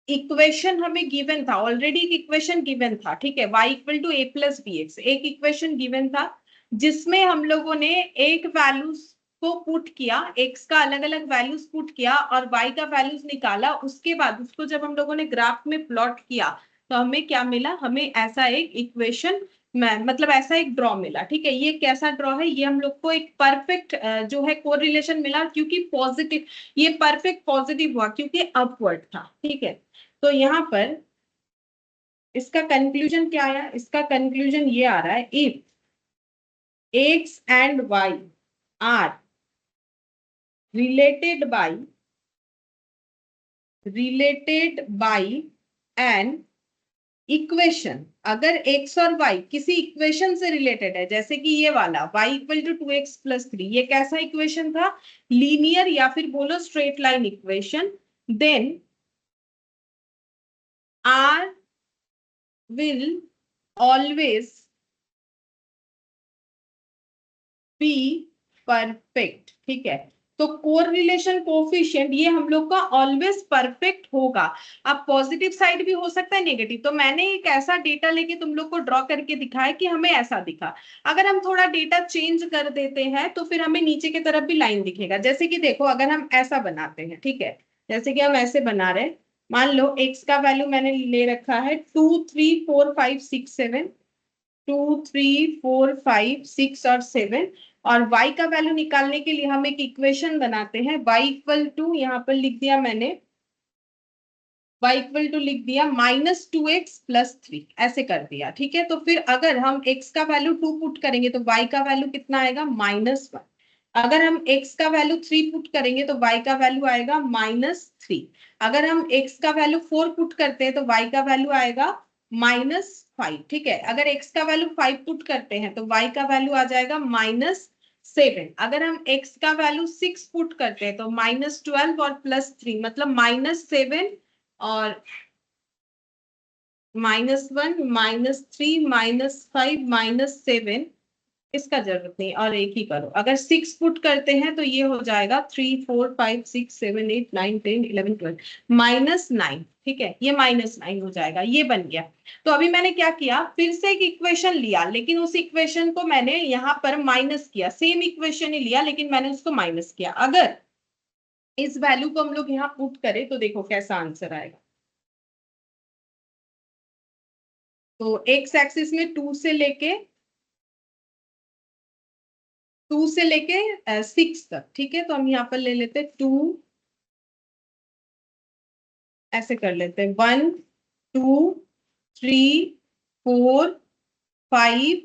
S1: इक्वेशन हमें गिवन था, ऑलरेडी एक इक्वेशन गिवन था। ठीक है, y equal to a plus B x, एक इक्वेशन गिवन था जिसमें हम लोगों ने एक वैल्यूज को पुट किया, x का अलग अलग वैल्यूज पुट किया और y का वैल्यूज निकाला। उसके बाद उसको जब हम लोगों ने ग्राफ में प्लॉट किया तो हमें क्या मिला, हमें ऐसा एक इक्वेशन मतलब ऐसा एक ड्रॉ मिला। ठीक है, ये कैसा ड्रॉ है, ये हम लोग को एक परफेक्ट जो है कोरिलेशन मिला, क्योंकि पॉजिटिव, ये परफेक्ट पॉजिटिव हुआ क्योंकि अपवर्ड था। ठीक है, तो यहाँ पर इसका कंक्लूजन क्या आया, इसका कंक्लूजन ये आ रहा है, if x and y are related by an equation, अगर x और y किसी इक्वेशन से रिलेटेड है, जैसे कि ये वाला y इक्वल टू 2x+3, ये कैसा इक्वेशन था? लीनियर या फिर बोलो straight line equation. Then R will always be perfect, ठीक है। तो कोरिलेशन कोफिशिएंट ये हम लोग का ऑलवेज परफेक्ट होगा। अब पॉजिटिव साइड भी हो सकता है, नेगेटिव। तो मैंने एक ऐसा डेटा लेके तुम लोग को ड्रॉ करके दिखाया कि हमें ऐसा दिखा। अगर हम थोड़ा डेटा चेंज कर देते हैं तो फिर हमें नीचे की तरफ भी लाइन दिखेगा। जैसे कि देखो, अगर हम ऐसा बनाते हैं, ठीक है, जैसे कि हम ऐसे बना रहे हैं, मान लो x का वैल्यू मैंने ले रखा है 2 3 4 5 6 7, 2 3 4 5 6 और 7, और y का वैल्यू निकालने के लिए हम एक इक्वेशन बनाते हैं। y इक्वल टू, यहाँ पर लिख दिया मैंने, y इक्वल टू लिख दिया -2x+3, ऐसे कर दिया, ठीक है। तो फिर अगर हम x का वैल्यू 2 पुट करेंगे तो y का वैल्यू कितना आएगा? -1। अगर हम x का वैल्यू 3 पुट करेंगे तो y का वैल्यू आएगा -3। अगर हम x का वैल्यू 4 पुट करते हैं तो y का वैल्यू आएगा -5, ठीक है। अगर x का वैल्यू 5 पुट करते हैं तो y का वैल्यू आ जाएगा -7। अगर हम x का वैल्यू 6 पुट करते हैं तो -12 और +3 मतलब -7 और -1 -3 -5 -7, इसका जरूरत नहीं, और एक ही करो। अगर 6 पुट करते हैं तो ये हो जाएगा 3 4 5 6 7 8 9 10 11 12 -9, ठीक है। ये -9 हो जाएगा, ये बन गया। तो अभी मैंने क्या किया, फिर से एक इक्वेशन लिया, लेकिन उस इक्वेशन को मैंने यहाँ पर माइनस किया। सेम इक्वेशन ही लिया लेकिन मैंने उसको माइनस किया। अगर इस वैल्यू को हम लोग यहाँ पुट करें तो देखो कैसा आंसर आएगा। तो एक्स एक्सिस में 2 से लेके 6 तक, ठीक है। तो हम यहाँ पर ले लेते हैं 2, ऐसे कर लेते हैं 1 2 3 4 5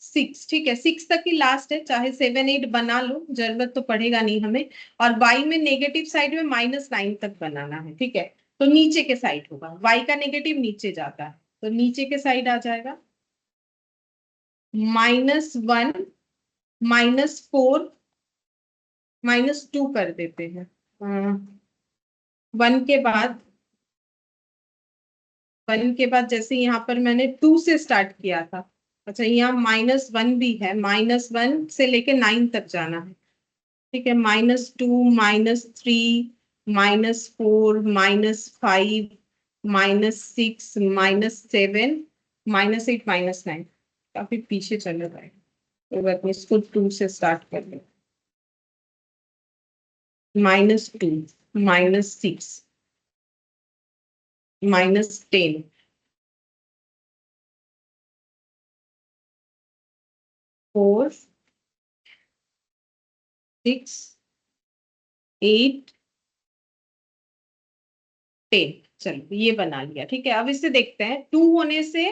S1: 6, ठीक है। 6 तक ही लास्ट है, चाहे 7 8 बना लो, जरूरत तो पड़ेगा नहीं हमें। और y में नेगेटिव साइड में -9 तक बनाना है, ठीक है। तो नीचे के साइड होगा, y का नेगेटिव नीचे जाता है, तो नीचे के साइड आ जाएगा -1 -4 -2 कर देते हैं। 1 के बाद, जैसे यहाँ पर मैंने 2 से स्टार्ट किया था, अच्छा यहाँ -1 भी है, -1 से लेके 9 तक जाना है, ठीक है। -2 -3 -4 -5 -6 -7 -8 -9, काफी पीछे चले जाएगा। तो बात नहीं, इसको 2 से स्टार्ट कर ले। -2 -6 -10 4 6 8 10, चलो ये बना लिया, ठीक है। अब इसे देखते हैं, 2 होने से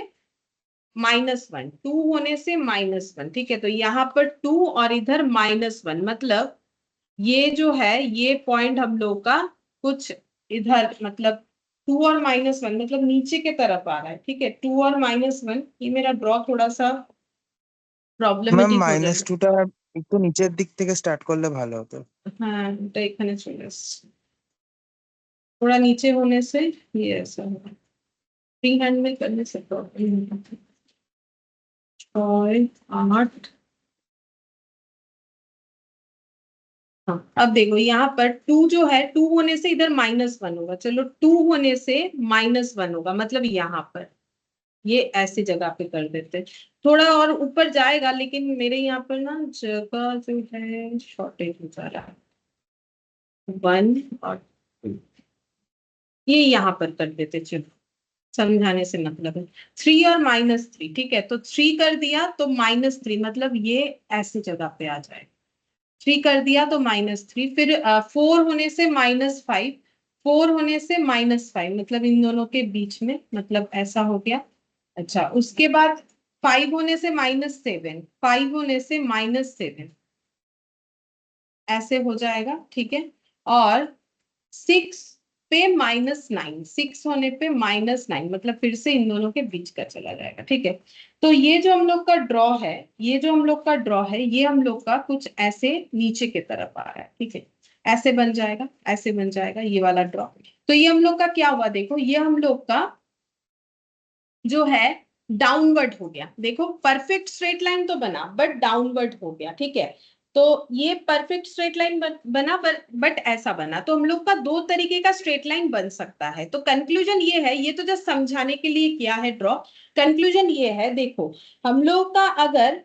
S1: -1, 2 होने से -1, ठीक है। तो यहाँ पर 2 और इधर -1, मतलब ये जो है ये पॉइंट हम लोग का कुछ इधर, मतलब 2 और -1 मतलब नीचे के तरफ आ रहा है, ठीक है। 2 और -1, ये मेरा ड्रॉ थोड़ा सा
S4: ম্যাম
S1: প্রবলেমেটিক হয়ে যাবে।
S4: -2টা একটু নিচের দিক থেকে স্টার্ট করলে ভালো হতো।
S1: हाँ, এটা এখানে চলে আসছে, थोड़ा नीचे होने से ये ऐसा होगा। फ्री हैंड में करने से प्रॉब्लम होगा। 6 8, हाँ अब देखो यहाँ पर 2 जो है, 2 होने से इधर -1 होगा, चलो 2 होने से -1 होगा, मतलब यहाँ पर ये ऐसी जगह पे कर देते हैं। थोड़ा और ऊपर जाएगा लेकिन मेरे यहाँ पर ना जगह जो है शॉर्टेज हो जा रहा है। 1 और 2 ये यहाँ पर कर देते, चलो समझाने से मतलब है। 3 और -3, ठीक है। तो 3 कर दिया तो -3, मतलब ये ऐसी जगह पे आ जाए। 3 कर दिया तो -3, फिर 4 होने से -5, 4 होने से -5, मतलब इन दोनों के बीच में, मतलब ऐसा हो गया। अच्छा, उसके बाद 5 होने से -7, 5 होने से -7 ऐसे हो जाएगा, ठीक है। और 6 पे -9, 6 होने पे -9 मतलब फिर से इन दोनों के बीच का चला जाएगा, ठीक है। तो ये जो हम लोग का ड्रॉ है, ये जो हम लोग का ड्रॉ है, ये हम लोग का कुछ ऐसे नीचे की तरफ आ रहा है, ठीक है। ऐसे बन जाएगा, ऐसे बन जाएगा ये वाला ड्रॉ। तो ये हम लोग का क्या हुआ, देखो ये हम लोग का जो है डाउनवर्ड हो गया। देखो परफेक्ट स्ट्रेट लाइन तो बना बट डाउनवर्ड हो गया, ठीक है। तो ये परफेक्ट स्ट्रेट लाइन बना बट ऐसा बना। तो हम लोग का दो तरीके का स्ट्रेट लाइन बन सकता है। तो कंक्लूजन ये है, ये तो जस्ट समझाने के लिए किया है ड्रॉ। कंक्लूजन ये है, देखो हम लोग का अगर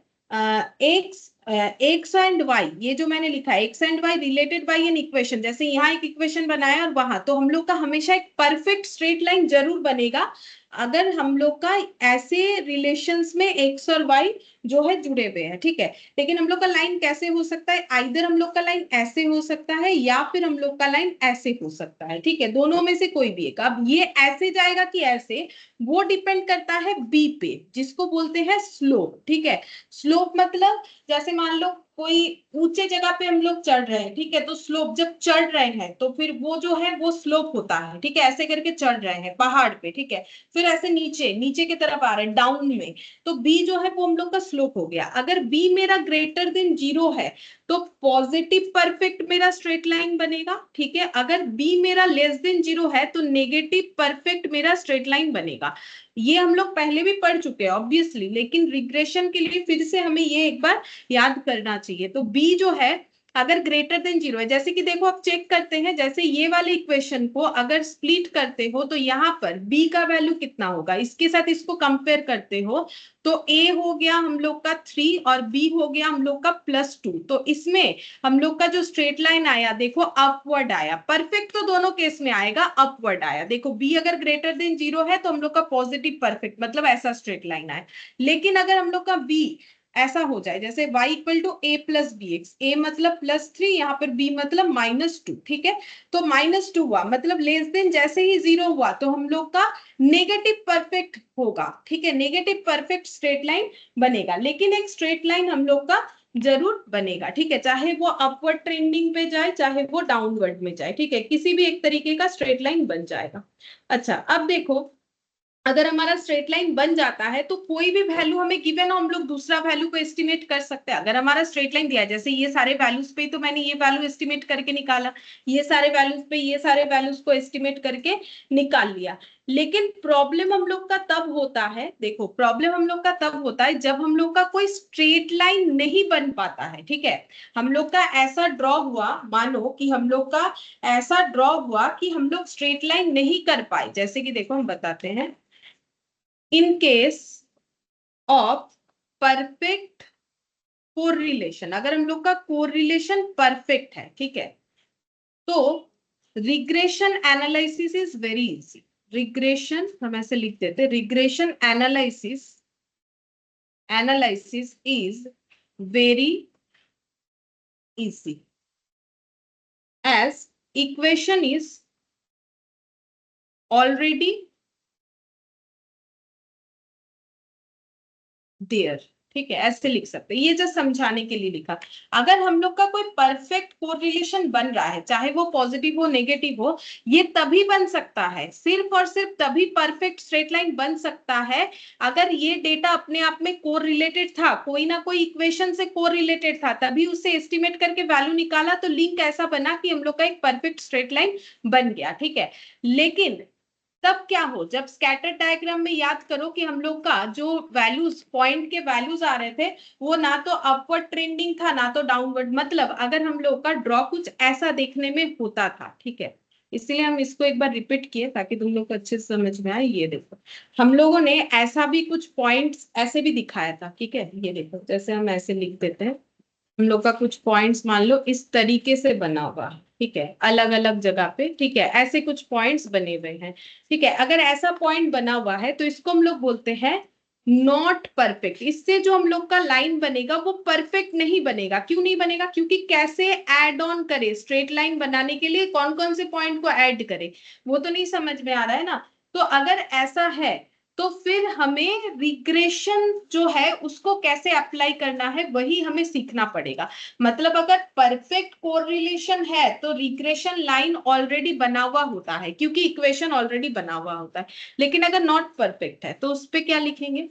S1: एक्स एंड वाई, ये जो मैंने लिखा है x and y related by an equation, जैसे यहाँ एक इक्वेशन बनाया और वहां, तो हम लोग का हमेशा एक परफेक्ट स्ट्रेट लाइन जरूर बनेगा अगर हम लोग का ऐसे रिलेशंस में एक्स और वाई जो है जुड़े हुए हैं, ठीक है। लेकिन हम लोग का लाइन कैसे हो सकता है, आइदर हम लोग का लाइन ऐसे हो सकता है या फिर हम लोग का लाइन ऐसे हो सकता है, ठीक है। दोनों में से कोई भी एक। अब ये ऐसे जाएगा कि ऐसे, वो डिपेंड करता है बी पे, जिसको बोलते हैं स्लोप, ठीक है। स्लोप मतलब जैसे मान लो कोई ऊंचे जगह पे हम लोग चढ़ रहे हैं, ठीक है। तो स्लोप जब चढ़ रहे हैं तो फिर वो जो है वो स्लोप होता है, ठीक है। ऐसे करके चढ़ रहे हैं पहाड़ पे, ठीक है। फिर ऐसे नीचे नीचे की तरफ आ रहे हैं डाउन में, तो बी जो है वो हम लोग का स्लोप हो गया। अगर बी मेरा ग्रेटर देन 0 है तो पॉजिटिव परफेक्ट मेरा स्ट्रेट लाइन बनेगा, ठीक है। अगर बी मेरा लेस देन 0 है तो नेगेटिव परफेक्ट मेरा स्ट्रेट लाइन बनेगा। ये हम लोग पहले भी पढ़ चुके हैं ऑब्वियसली, लेकिन रिग्रेशन के लिए फिर से हमें ये एक बार याद करना चाहिए। तो बी जो है अगर ग्रेटर देन 0 है, जैसे कि देखो आप चेक करते हैं, जैसे ये वाले इक्वेशन को अगर स्प्लिट करते हो तो यहाँ पर b का वैल्यू कितना होगा, इसके साथ इसको कंपेयर करते हो तो a हो गया हम लोग का 3 और b हो गया हम लोग का +2। तो इसमें हम लोग का जो स्ट्रेट लाइन आया देखो अपवर्ड आया। परफेक्ट तो दोनों केस में आएगा, अपवर्ड आया। देखो b अगर ग्रेटर देन 0 है तो हम लोग का पॉजिटिव परफेक्ट मतलब ऐसा स्ट्रेट लाइन आया। लेकिन अगर हम लोग का b ऐसा हो जाए, जैसे y equal to a plus B X, A मतलब +3, यहाँ पर b मतलब -2, ठीक है। तो -2 हुआ मतलब लेस देन जैसे ही 0 हुआ तो हम लोग का नेगेटिव परफेक्ट होगा, ठीक है। नेगेटिव परफेक्ट स्ट्रेट लाइन बनेगा, लेकिन एक स्ट्रेट लाइन हम लोग का जरूर बनेगा, ठीक है। चाहे वो अपवर्ड ट्रेंडिंग पे जाए चाहे वो डाउनवर्ड में जाए, ठीक है। किसी भी एक तरीके का स्ट्रेट लाइन बन जाएगा। अच्छा अब देखो, अगर हमारा स्ट्रेट लाइन बन जाता है तो कोई भी वैल्यू हमें गिवन हो, हम लोग दूसरा वैल्यू को एस्टिमेट कर सकते हैं। अगर हमारा स्ट्रेट लाइन दिया है, जैसे ये सारे वैल्यूज पे तो मैंने ये वैल्यू एस्टिमेट करके निकाला, ये सारे वैल्यूज पे ये सारे वैल्यूज को एस्टिमेट करके निकाल लिया। लेकिन प्रॉब्लम हम लोग का तब होता है, देखो प्रॉब्लम हम लोग का तब होता है जब हम लोग का कोई स्ट्रेट लाइन नहीं बन पाता है, ठीक है। हम लोग का ऐसा ड्रॉ हुआ, मानो कि हम लोग का ऐसा ड्रॉ हुआ कि हम लोग स्ट्रेट लाइन नहीं कर पाए। जैसे कि देखो हम बताते हैं, in case of perfect correlation, अगर हम लोग का कोरिलेशन परफेक्ट है, ठीक है, तो regression analysis is very easy. Regression हम ऐसे लिख देते, regression analysis is very easy as equation is already there, ठीक है। ऐसे लिख सकते हैं, ये जस्ट समझाने के लिए लिखा। अगर हम लोग का कोई परफेक्ट कोरिलेशन बन रहा है, चाहे वो पॉजिटिव हो नेगेटिव हो, ये तभी बन सकता है, सिर्फ और सिर्फ तभी परफेक्ट स्ट्रेट लाइन बन सकता है अगर ये डेटा अपने आप में कोरिलेटेड था, कोई ना कोई इक्वेशन से कोरिलेटेड था, तभी उसे एस्टिमेट करके वैल्यू निकाला तो लिंक ऐसा बना कि हम लोग का एक परफेक्ट स्ट्रेट लाइन बन गया, ठीक है। लेकिन तब क्या हो, जब स्कैटर डायग्राम में याद करो कि हम लोग का जो वैल्यूज, पॉइंट के वैल्यूज आ रहे थे, वो ना तो अपवर्ड ट्रेंडिंग था ना तो डाउनवर्ड। मतलब अगर हम लोग का ड्रॉ कुछ ऐसा देखने में होता था, ठीक है। इसलिए हम इसको एक बार रिपीट किए ताकि तुम लोग को अच्छे से समझ में आए। ये देखो हम लोगों ने ऐसा भी कुछ पॉइंट्स ऐसे भी दिखाया था, ठीक है। ये देखो जैसे हम ऐसे लिख देते हैं, हम लोग का कुछ पॉइंट्स मान लो इस तरीके से बना हुआ, ठीक है, अलग अलग जगह पे, ठीक है। ऐसे कुछ पॉइंट्स बने हुए हैं, ठीक है। अगर ऐसा पॉइंट बना हुआ है तो इसको हम लोग बोलते हैं नॉट परफेक्ट। इससे जो हम लोग का लाइन बनेगा वो परफेक्ट नहीं बनेगा। क्यों नहीं बनेगा, क्योंकि कैसे ऐड ऑन करे, स्ट्रेट लाइन बनाने के लिए कौन कौन से पॉइंट को ऐड करे वो तो नहीं समझ में आ रहा है ना। तो अगर ऐसा है तो फिर हमें रिग्रेशन जो है उसको कैसे अप्लाई करना है वही हमें सीखना पड़ेगा। मतलब अगर परफेक्ट कोरिलेशन है तो रिग्रेशन लाइन ऑलरेडी बना हुआ होता है क्योंकि इक्वेशन ऑलरेडी बना हुआ होता है। लेकिन अगर नॉट परफेक्ट है तो उस पे क्या लिखेंगे?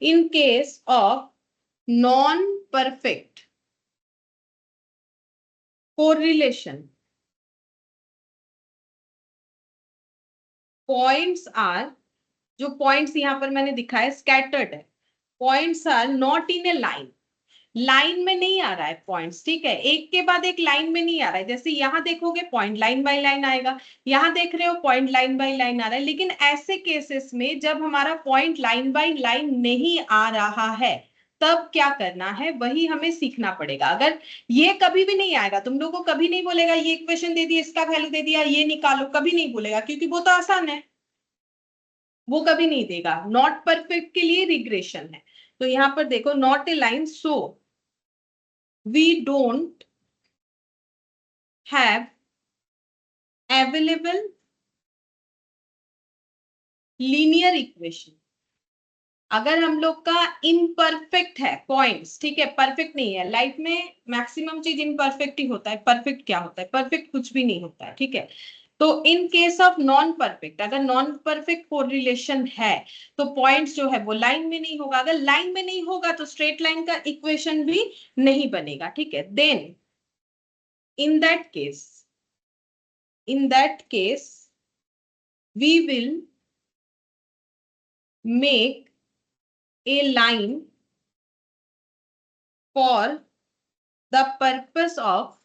S1: In case of non perfect correlation points are, जो पॉइंट्स यहां पर मैंने दिखाया स्कैटर्ड है, points are not in a line, line में नहीं आ रहा है पॉइंट्स, ठीक है, एक के बाद एक लाइन में नहीं आ रहा है। जैसे यहां देखोगे पॉइंट लाइन बाय लाइन आएगा, यहां देख रहे हो पॉइंट लाइन बाय लाइन आ रहा है। लेकिन ऐसे केसेस में जब हमारा पॉइंट लाइन बाय लाइन नहीं आ रहा है तब क्या करना है वही हमें सीखना पड़ेगा। अगर ये कभी भी नहीं आएगा, तुम लोगों को कभी नहीं बोलेगा ये इक्वेशन दे दिया, इसका वैल्यू दे दिया, ये निकालो, कभी नहीं बोलेगा क्योंकि वो तो आसान है, वो कभी नहीं देगा। नॉट परफेक्ट के लिए रिग्रेशन है। तो यहां पर देखो not a line, so we don't have available linear equation. अगर हम लोग का इम्परफेक्ट है पॉइंट्स, ठीक है, परफेक्ट नहीं है, लाइफ में मैक्सिमम चीज इम्परफेक्ट ही होता है, परफेक्ट क्या होता है? परफेक्ट कुछ भी नहीं होता है, ठीक है। तो इन केस ऑफ नॉन परफेक्ट, अगर नॉन परफेक्ट कोरिलेशन है तो पॉइंट्स जो है वो लाइन में नहीं होगा। अगर लाइन में नहीं होगा तो स्ट्रेट लाइन का इक्वेशन भी नहीं बनेगा, ठीक है। Then in that case we will make a line for the purpose of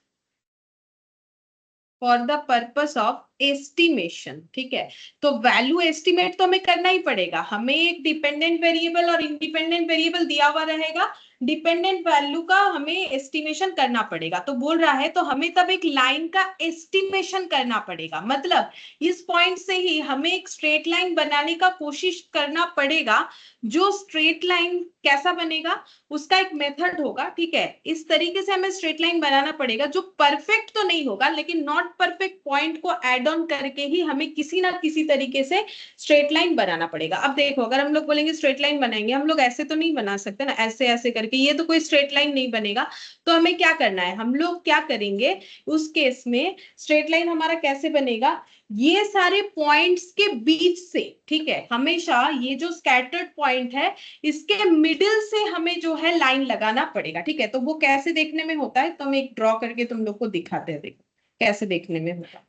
S1: estimation, ठीक है। तो वैल्यू एस्टिमेट तो हमें करना ही पड़ेगा। हमें एक डिपेंडेंट वेरिएबल और इंडिपेंडेंट वेरिएबल दिया हुआ रहेगा, डिपेंडेंट वैल्यू का हमें एस्टिमेशन करना पड़ेगा। तो बोल रहा है तो हमें तब एक लाइन का एस्टिमेशन करना पड़ेगा। मतलब इस पॉइंट से ही हमें एक स्ट्रेट लाइन बनाने का कोशिश करना पड़ेगा। जो स्ट्रेट लाइन कैसा बनेगा उसका एक मेथड होगा, ठीक है। इस तरीके से हमें स्ट्रेट लाइन बनाना पड़ेगा जो परफेक्ट तो नहीं होगा लेकिन नॉट परफेक्ट पॉइंट को ऐड ऑन करके ही हमें किसी ना किसी तरीके से स्ट्रेट लाइन बनाना पड़ेगा। अब देखो अगर हम लोग बोलेंगे स्ट्रेट लाइन बनाएंगे, हम लोग ऐसे तो नहीं बना सकते ना, ऐसे ऐसे करके ये तो कोई स्ट्रेट लाइन नहीं बनेगा। तो हमें क्या करना है, हम लोग क्या करेंगे उस केस में, स्ट्रेट लाइन हमारा कैसे बनेगा, ये सारे पॉइंट्स के बीच से, ठीक है, हमेशा ये जो स्कैटर्ड पॉइंट है इसके मिडिल से हमें जो है लाइन लगाना पड़ेगा, ठीक है। तो वो कैसे देखने में होता है तो हम एक ड्रॉ करके तुम लोग को दिखाते हैं, देखो कैसे देखने में होगा।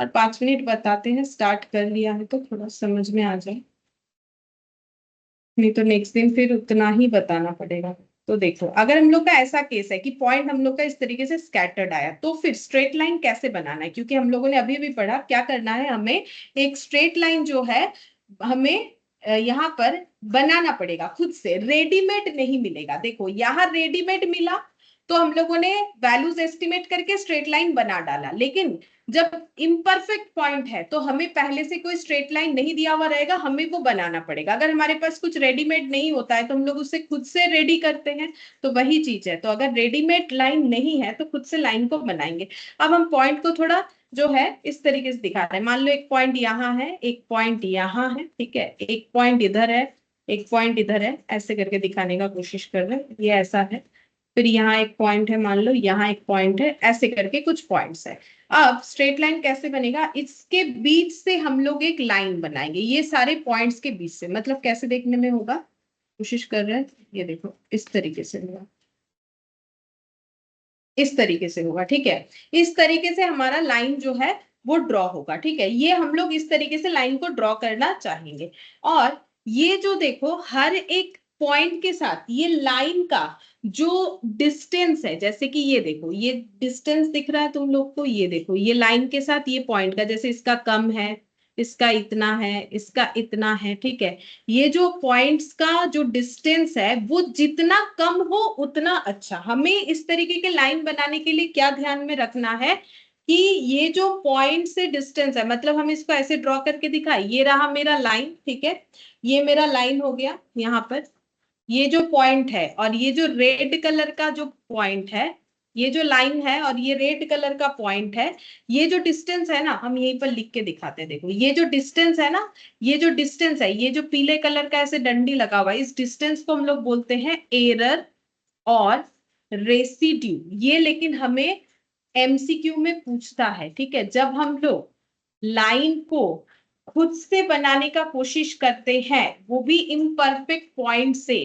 S1: और 5 मिनट बताते हैं, स्टार्ट कर लिया है तो थोड़ा समझ में आ जाए, नहीं तो नेक्स्ट दिन फिर उतना ही बताना पड़ेगा। तो देखो अगर हम लोग का ऐसा केस है कि पॉइंट हम लोग का इस तरीके से स्कैटर्ड आया तो फिर स्ट्रेट लाइन कैसे बनाना है, क्योंकि हम लोगों ने अभी भी पढ़ा क्या करना है, हमें एक स्ट्रेट लाइन जो है हमें यहाँ पर बनाना पड़ेगा खुद से, रेडीमेड नहीं मिलेगा। देखो यहाँ रेडीमेड मिला तो हम लोगों ने वैल्यूज एस्टिमेट करके स्ट्रेट लाइन बना डाला, लेकिन जब इम्परफेक्ट पॉइंट है तो हमें पहले से कोई स्ट्रेट लाइन नहीं दिया हुआ रहेगा, हमें वो बनाना पड़ेगा। अगर हमारे पास कुछ रेडीमेड नहीं होता है तो हम लोग उसे खुद से रेडी करते हैं, तो वही चीज है। तो अगर रेडीमेड लाइन नहीं है तो खुद से लाइन को बनाएंगे। अब हम पॉइंट को थोड़ा जो है इस तरीके से दिखा रहे हैं। मान लो एक पॉइंट यहाँ है, एक पॉइंट यहाँ है, ठीक है, एक पॉइंट इधर है, एक पॉइंट इधर है, ऐसे करके दिखाने का कोशिश कर रहे हैं, ये ऐसा है। फिर यहाँ एक पॉइंट है, मान लो यहाँ एक पॉइंट है, ऐसे करके कुछ पॉइंट्स है। अब स्ट्रेट लाइन कैसे बनेगा, इसके बीच से हम लोग एक लाइन बनाएंगे, ये सारे पॉइंट्स के बीच से। मतलब कैसे देखने में होगा, कोशिश कर रहे हैं, ये देखो इस तरीके से होगा, इस तरीके से होगा, ठीक है। इस तरीके से हमारा लाइन जो है वो ड्रॉ होगा, ठीक है। ये हम लोग इस तरीके से लाइन को ड्रॉ करना चाहेंगे। और ये जो देखो हर एक पॉइंट के साथ ये लाइन का जो डिस्टेंस है, जैसे कि ये देखो ये डिस्टेंस दिख रहा है तुम लोग को, ये देखो ये लाइन के साथ ये पॉइंट का, जैसे इसका कम है, इसका इतना है, इसका इतना है, ठीक है। ये जो पॉइंट्स का जो डिस्टेंस है वो जितना कम हो उतना अच्छा। हमें इस तरीके के लाइन बनाने के लिए क्या ध्यान में रखना है कि ये जो पॉइंट से डिस्टेंस है, मतलब हम इसको ऐसे ड्रॉ करके दिखाए, ये रहा मेरा लाइन, ठीक है, ये मेरा लाइन हो गया यहाँ पर, ये जो पॉइंट है और ये जो रेड कलर का जो पॉइंट है ये जो लाइन है और ये रेड कलर का पॉइंट है, ये जो डिस्टेंस है ना, हम यहीं पर लिख के दिखाते हैं। देखो ये जो डिस्टेंस है ना, ये जो डिस्टेंस है, ये जो पीले कलर का ऐसे डंडी लगा हुआ है, इस डिस्टेंस को हम लोग बोलते हैं एरर और रेसिड्यू। ये लेकिन हमें एमसीक्यू में पूछता है, ठीक है। जब हम लोग लाइन को खुद से बनाने का कोशिश करते हैं, वो भी इम्परफेक्ट पॉइंट से,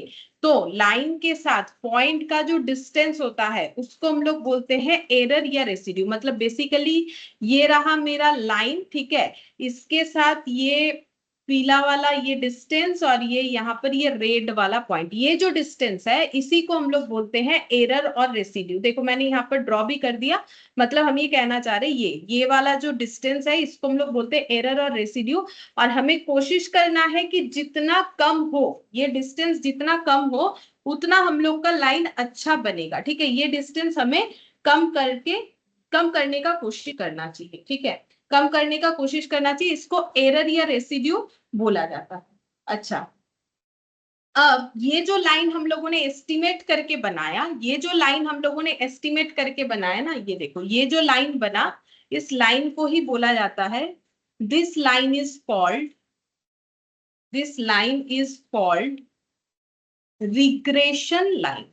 S1: तो लाइन के साथ पॉइंट का जो डिस्टेंस होता है उसको हम लोग बोलते हैं एरर या रेसिड्यू। मतलब बेसिकली ये रहा मेरा लाइन, ठीक है, इसके साथ ये पीला वाला ये डिस्टेंस और ये यहाँ पर ये रेड वाला पॉइंट, ये जो डिस्टेंस है इसी को हम लोग बोलते हैं एरर और रेसिड्यू। देखो मैंने यहाँ पर ड्रॉ भी कर दिया, मतलब हम ये कहना चाह रहे हैं ये वाला जो डिस्टेंस है इसको हम लोग बोलते हैं एरर और रेसिड्यू। और हमें कोशिश करना है कि जितना कम हो ये डिस्टेंस, जितना कम हो उतना हम लोग का लाइन अच्छा बनेगा, ठीक है। ये डिस्टेंस हमें कम करने का कोशिश करना चाहिए, ठीक है, कम करने का कोशिश करना चाहिए। इसको एरर या रेसिड्यू बोला जाता है। अच्छा, अब ये जो लाइन हम लोगों ने एस्टिमेट करके बनाया, ये जो लाइन हम लोगों ने एस्टिमेट करके बनाया ना, ये देखो ये जो लाइन बना, इस लाइन को ही बोला जाता है, this line is called regression line.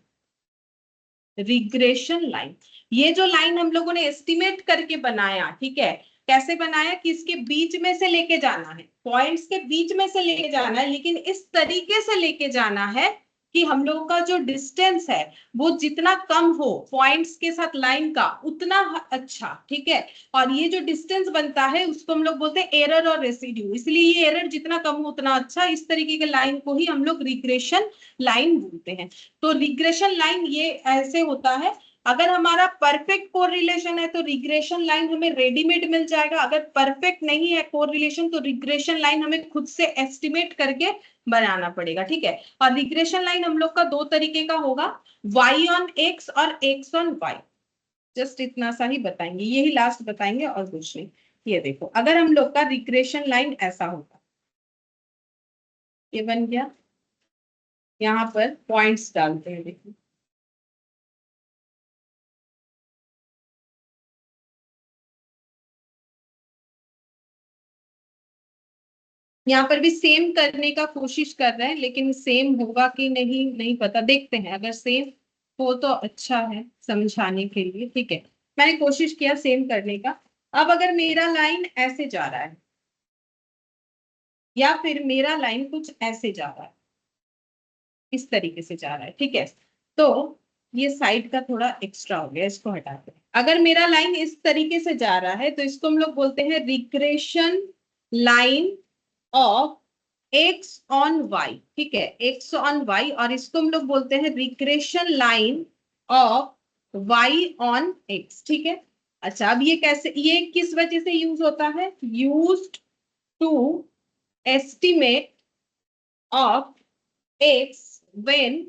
S1: Regression line, ये जो लाइन हम लोगों ने एस्टिमेट करके बनाया, ठीक है, कैसे बनाया कि इसके बीच में से लेके जाना है, पॉइंट्स के बीच में से लेके जाना है, लेकिन इस तरीके से लेके जाना है कि हम लोगों का जो डिस्टेंस है वो जितना कम हो पॉइंट्स के साथ लाइन का उतना अच्छा, ठीक है। और ये जो डिस्टेंस बनता है उसको हम लोग बोलते हैं एरर और रेसिड्यू, इसलिए ये एरर जितना कम हो उतना अच्छा। इस तरीके के लाइन को ही हम लोग रिग्रेशन लाइन बोलते हैं। तो रिग्रेशन लाइन ये ऐसे होता है, अगर हमारा परफेक्ट कोरिलेशन है तो रिग्रेशन लाइन हमें रेडीमेड मिल जाएगा, अगर परफेक्ट नहीं है कोरिलेशन तो रिग्रेशन लाइन हमें खुद से एस्टिमेट करके बनाना पड़ेगा, ठीक है। और रिग्रेशन लाइन हम लोग का दो तरीके का होगा, y ऑन x और x ऑन y। जस्ट इतना सा ही बताएंगे, यही लास्ट बताएंगे और कुछ नहीं। ये देखो अगर हम लोग का रिग्रेशन लाइन ऐसा होगा, ये बन गया, यहाँ पर पॉइंट्स डालते हैं, देखो यहाँ पर भी सेम करने का कोशिश कर रहे हैं, लेकिन सेम होगा कि नहीं नहीं पता, देखते हैं। अगर सेम हो तो अच्छा है समझाने के लिए, ठीक है। मैंने कोशिश किया सेम करने का। अब अगर मेरा लाइन ऐसे जा रहा है या फिर मेरा लाइन कुछ ऐसे जा रहा है, इस तरीके से जा रहा है, ठीक है, तो ये साइड का थोड़ा एक्स्ट्रा हो गया, इसको हटाते हैं। अगर मेरा लाइन इस तरीके से जा रहा है तो इसको हम लोग बोलते हैं regression line of x on y, ठीक है, एक्स ऑन वाई। और इसको हम लोग बोलते हैं regression line of y on x, ठीक है। अच्छा, अब ये कैसे, ये किस वजह से यूज होता है, used to estimate of x when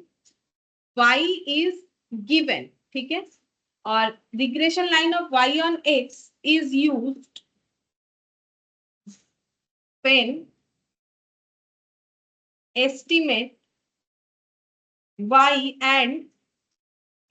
S1: y is given, ठीक है। और regression line of y on x is used when estimate y and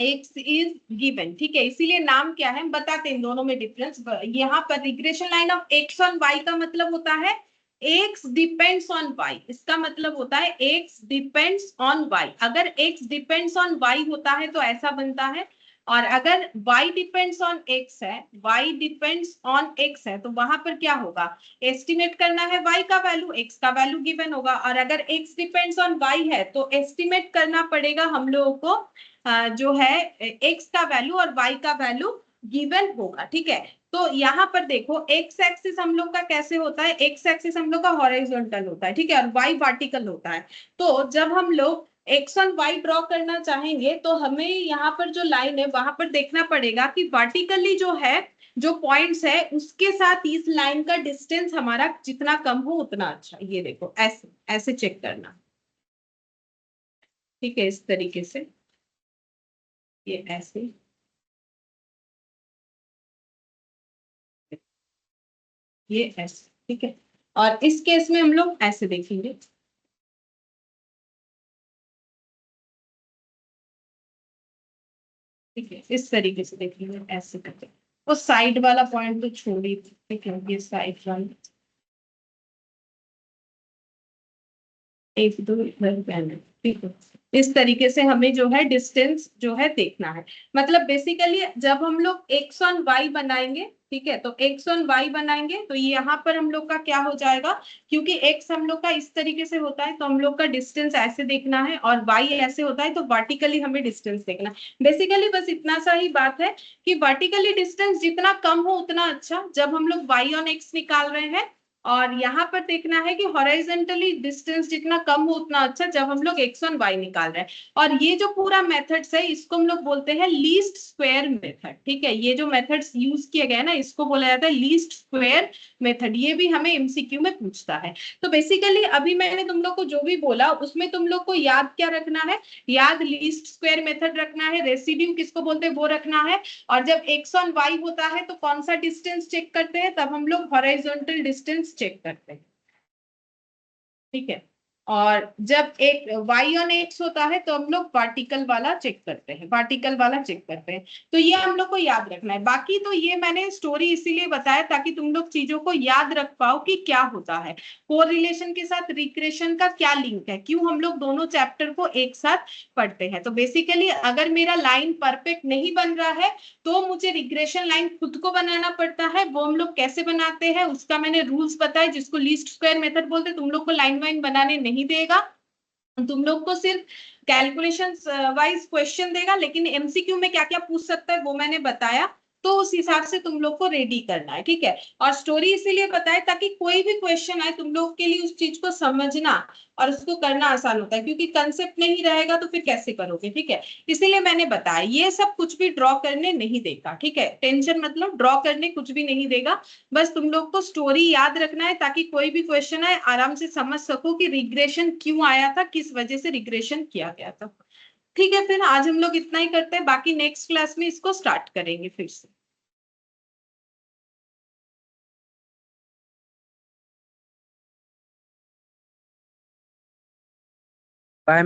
S1: x is given, ठीक है। इसीलिए नाम क्या है बताते हैं इन दोनों में डिफरेंस। यहाँ पर regression line of x on y का मतलब होता है x डिपेंड्स ऑन y, इसका मतलब होता है x डिपेंड्स ऑन y। अगर x डिपेंड्स ऑन y होता है तो ऐसा बनता है, और अगर y डिपेंड्स ऑन x है, y डिपेंड्स ऑन x है, तो वहां पर क्या होगा, एस्टिमेट करना है y का वैल्यू, x का वैल्यू गिवन होगा। और अगर x डिपेंड्स ऑन y है तो एस्टिमेट करना पड़ेगा हम लोगों को जो है x का वैल्यू और y का वैल्यू गिवन होगा, ठीक है। तो यहाँ पर देखो x एक्सिस हम लोग का कैसे होता है, x एक्सिस हम लोग का हॉरिजॉन्टल होता है, ठीक है, और y वर्टिकल होता है। तो जब हम लोग x और y ड्रॉ करना चाहेंगे तो हमें यहाँ पर जो लाइन है वहां पर देखना पड़ेगा कि वर्टिकली जो है, जो पॉइंट्स है उसके साथ इस लाइन का डिस्टेंस हमारा जितना कम हो उतना अच्छा। ये देखो ऐसे ऐसे चेक करना, ठीक है, इस तरीके से, ये ऐसे, ये ऐसे, ठीक है। और इस केस में हम लोग ऐसे देखेंगे, ठीक है, इस तरीके से देखेंगे, ऐसे करके। वो साइड वाला पॉइंट तो छोड़ ही दो, ठीक है, ये साइड वाला एक दो इधर पहले, ठीक है। इस तरीके से हमें जो है डिस्टेंस जो है देखना है। मतलब बेसिकली जब हम लोग एक्स ऑन वाई बनाएंगे, ठीक है, तो एक्स ऑन वाई बनाएंगे तो यहाँ पर हम लोग का क्या हो जाएगा, क्योंकि एक्स हम लोग का इस तरीके से होता है तो हम लोग का डिस्टेंस ऐसे देखना है, और वाई ऐसे होता है तो वर्टिकली हमें डिस्टेंस देखना है। बेसिकली बस इतना सा ही बात है कि वर्टिकली डिस्टेंस जितना कम हो उतना अच्छा, जब हम लोग वाई ऑन एक्स निकाल रहे हैं। और यहाँ पर देखना है कि हॉरिजॉन्टली डिस्टेंस जितना कम हो उतना अच्छा, जब हम लोग एक्स ऑन वाई निकाल रहे हैं। और ये जो पूरा मेथड्स है इसको हम लोग बोलते हैं लीस्ट स्क्वायर मेथड, ठीक है। ये जो मेथड्स यूज किए गए ना इसको बोला जाता है लीस्ट स्क्वायर मेथड। ये भी हमें एमसीक्यू में पूछता है। तो बेसिकली अभी मैंने तुम लोग को जो भी बोला उसमें तुम लोग को याद क्या रखना है, याद लीस्ट स्क्वायर मेथड रखना है, रेसिड्यू किसको बोलते हैं वो रखना है। और जब एक्स ऑन वाई होता है तो कौन सा डिस्टेंस चेक करते हैं, तब हम लोग हॉरिजॉन्टल डिस्टेंस चेक करते हैं, ठीक है। और जब एक y ऑन एक्स होता है तो हम लोग वर्टिकल वाला चेक करते हैं, वर्टिकल वाला चेक करते हैं। तो ये हम लोग को याद रखना है। बाकी तो ये मैंने स्टोरी इसीलिए बताया ताकि तुम लोग चीजों को याद रख पाओ कि क्या होता है, कोरिलेशन के साथ रिग्रेशन का क्या लिंक है, क्यों हम लोग दोनों चैप्टर को एक साथ पढ़ते हैं। तो बेसिकली अगर मेरा लाइन परफेक्ट नहीं बन रहा है तो मुझे रिग्रेशन लाइन खुद को बनाना पड़ता है। वो हम लोग कैसे बनाते हैं उसका मैंने रूल्स बताए, जिसको लीस्ट स्क्वायर मेथड बोलते हैं। तुम लोग को लाइन वाइन बनाने नहीं देगा, तुम लोग को सिर्फ कैलकुलेशन वाइज क्वेश्चन देगा, लेकिन एमसीक्यू में क्या क्या पूछ सकता है वो मैंने बताया। तो उस हिसाब से तुम लोग को रेडी करना है, ठीक है। और स्टोरी इसीलिए बताए ताकि कोई भी क्वेश्चन आए तुम लोग के लिए उस चीज को समझना और उसको करना आसान होता है, क्योंकि कंसेप्ट नहीं रहेगा तो फिर कैसे करोगे, ठीक है। इसीलिए मैंने बताया ये सब कुछ भी ड्रॉ करने नहीं देगा, ठीक है। टेंशन मतलब ड्रॉ करने कुछ भी नहीं देगा। बस तुम लोग को स्टोरी याद रखना है ताकि कोई भी क्वेश्चन आए आराम से समझ सको कि रिग्रेशन क्यों आया था, किस वजह से रिग्रेशन किया गया था। ठीक है, फिर आज हम लोग इतना ही करते हैं, बाकी नेक्स्ट क्लास में इसको स्टार्ट करेंगे फिर से।
S4: बाय।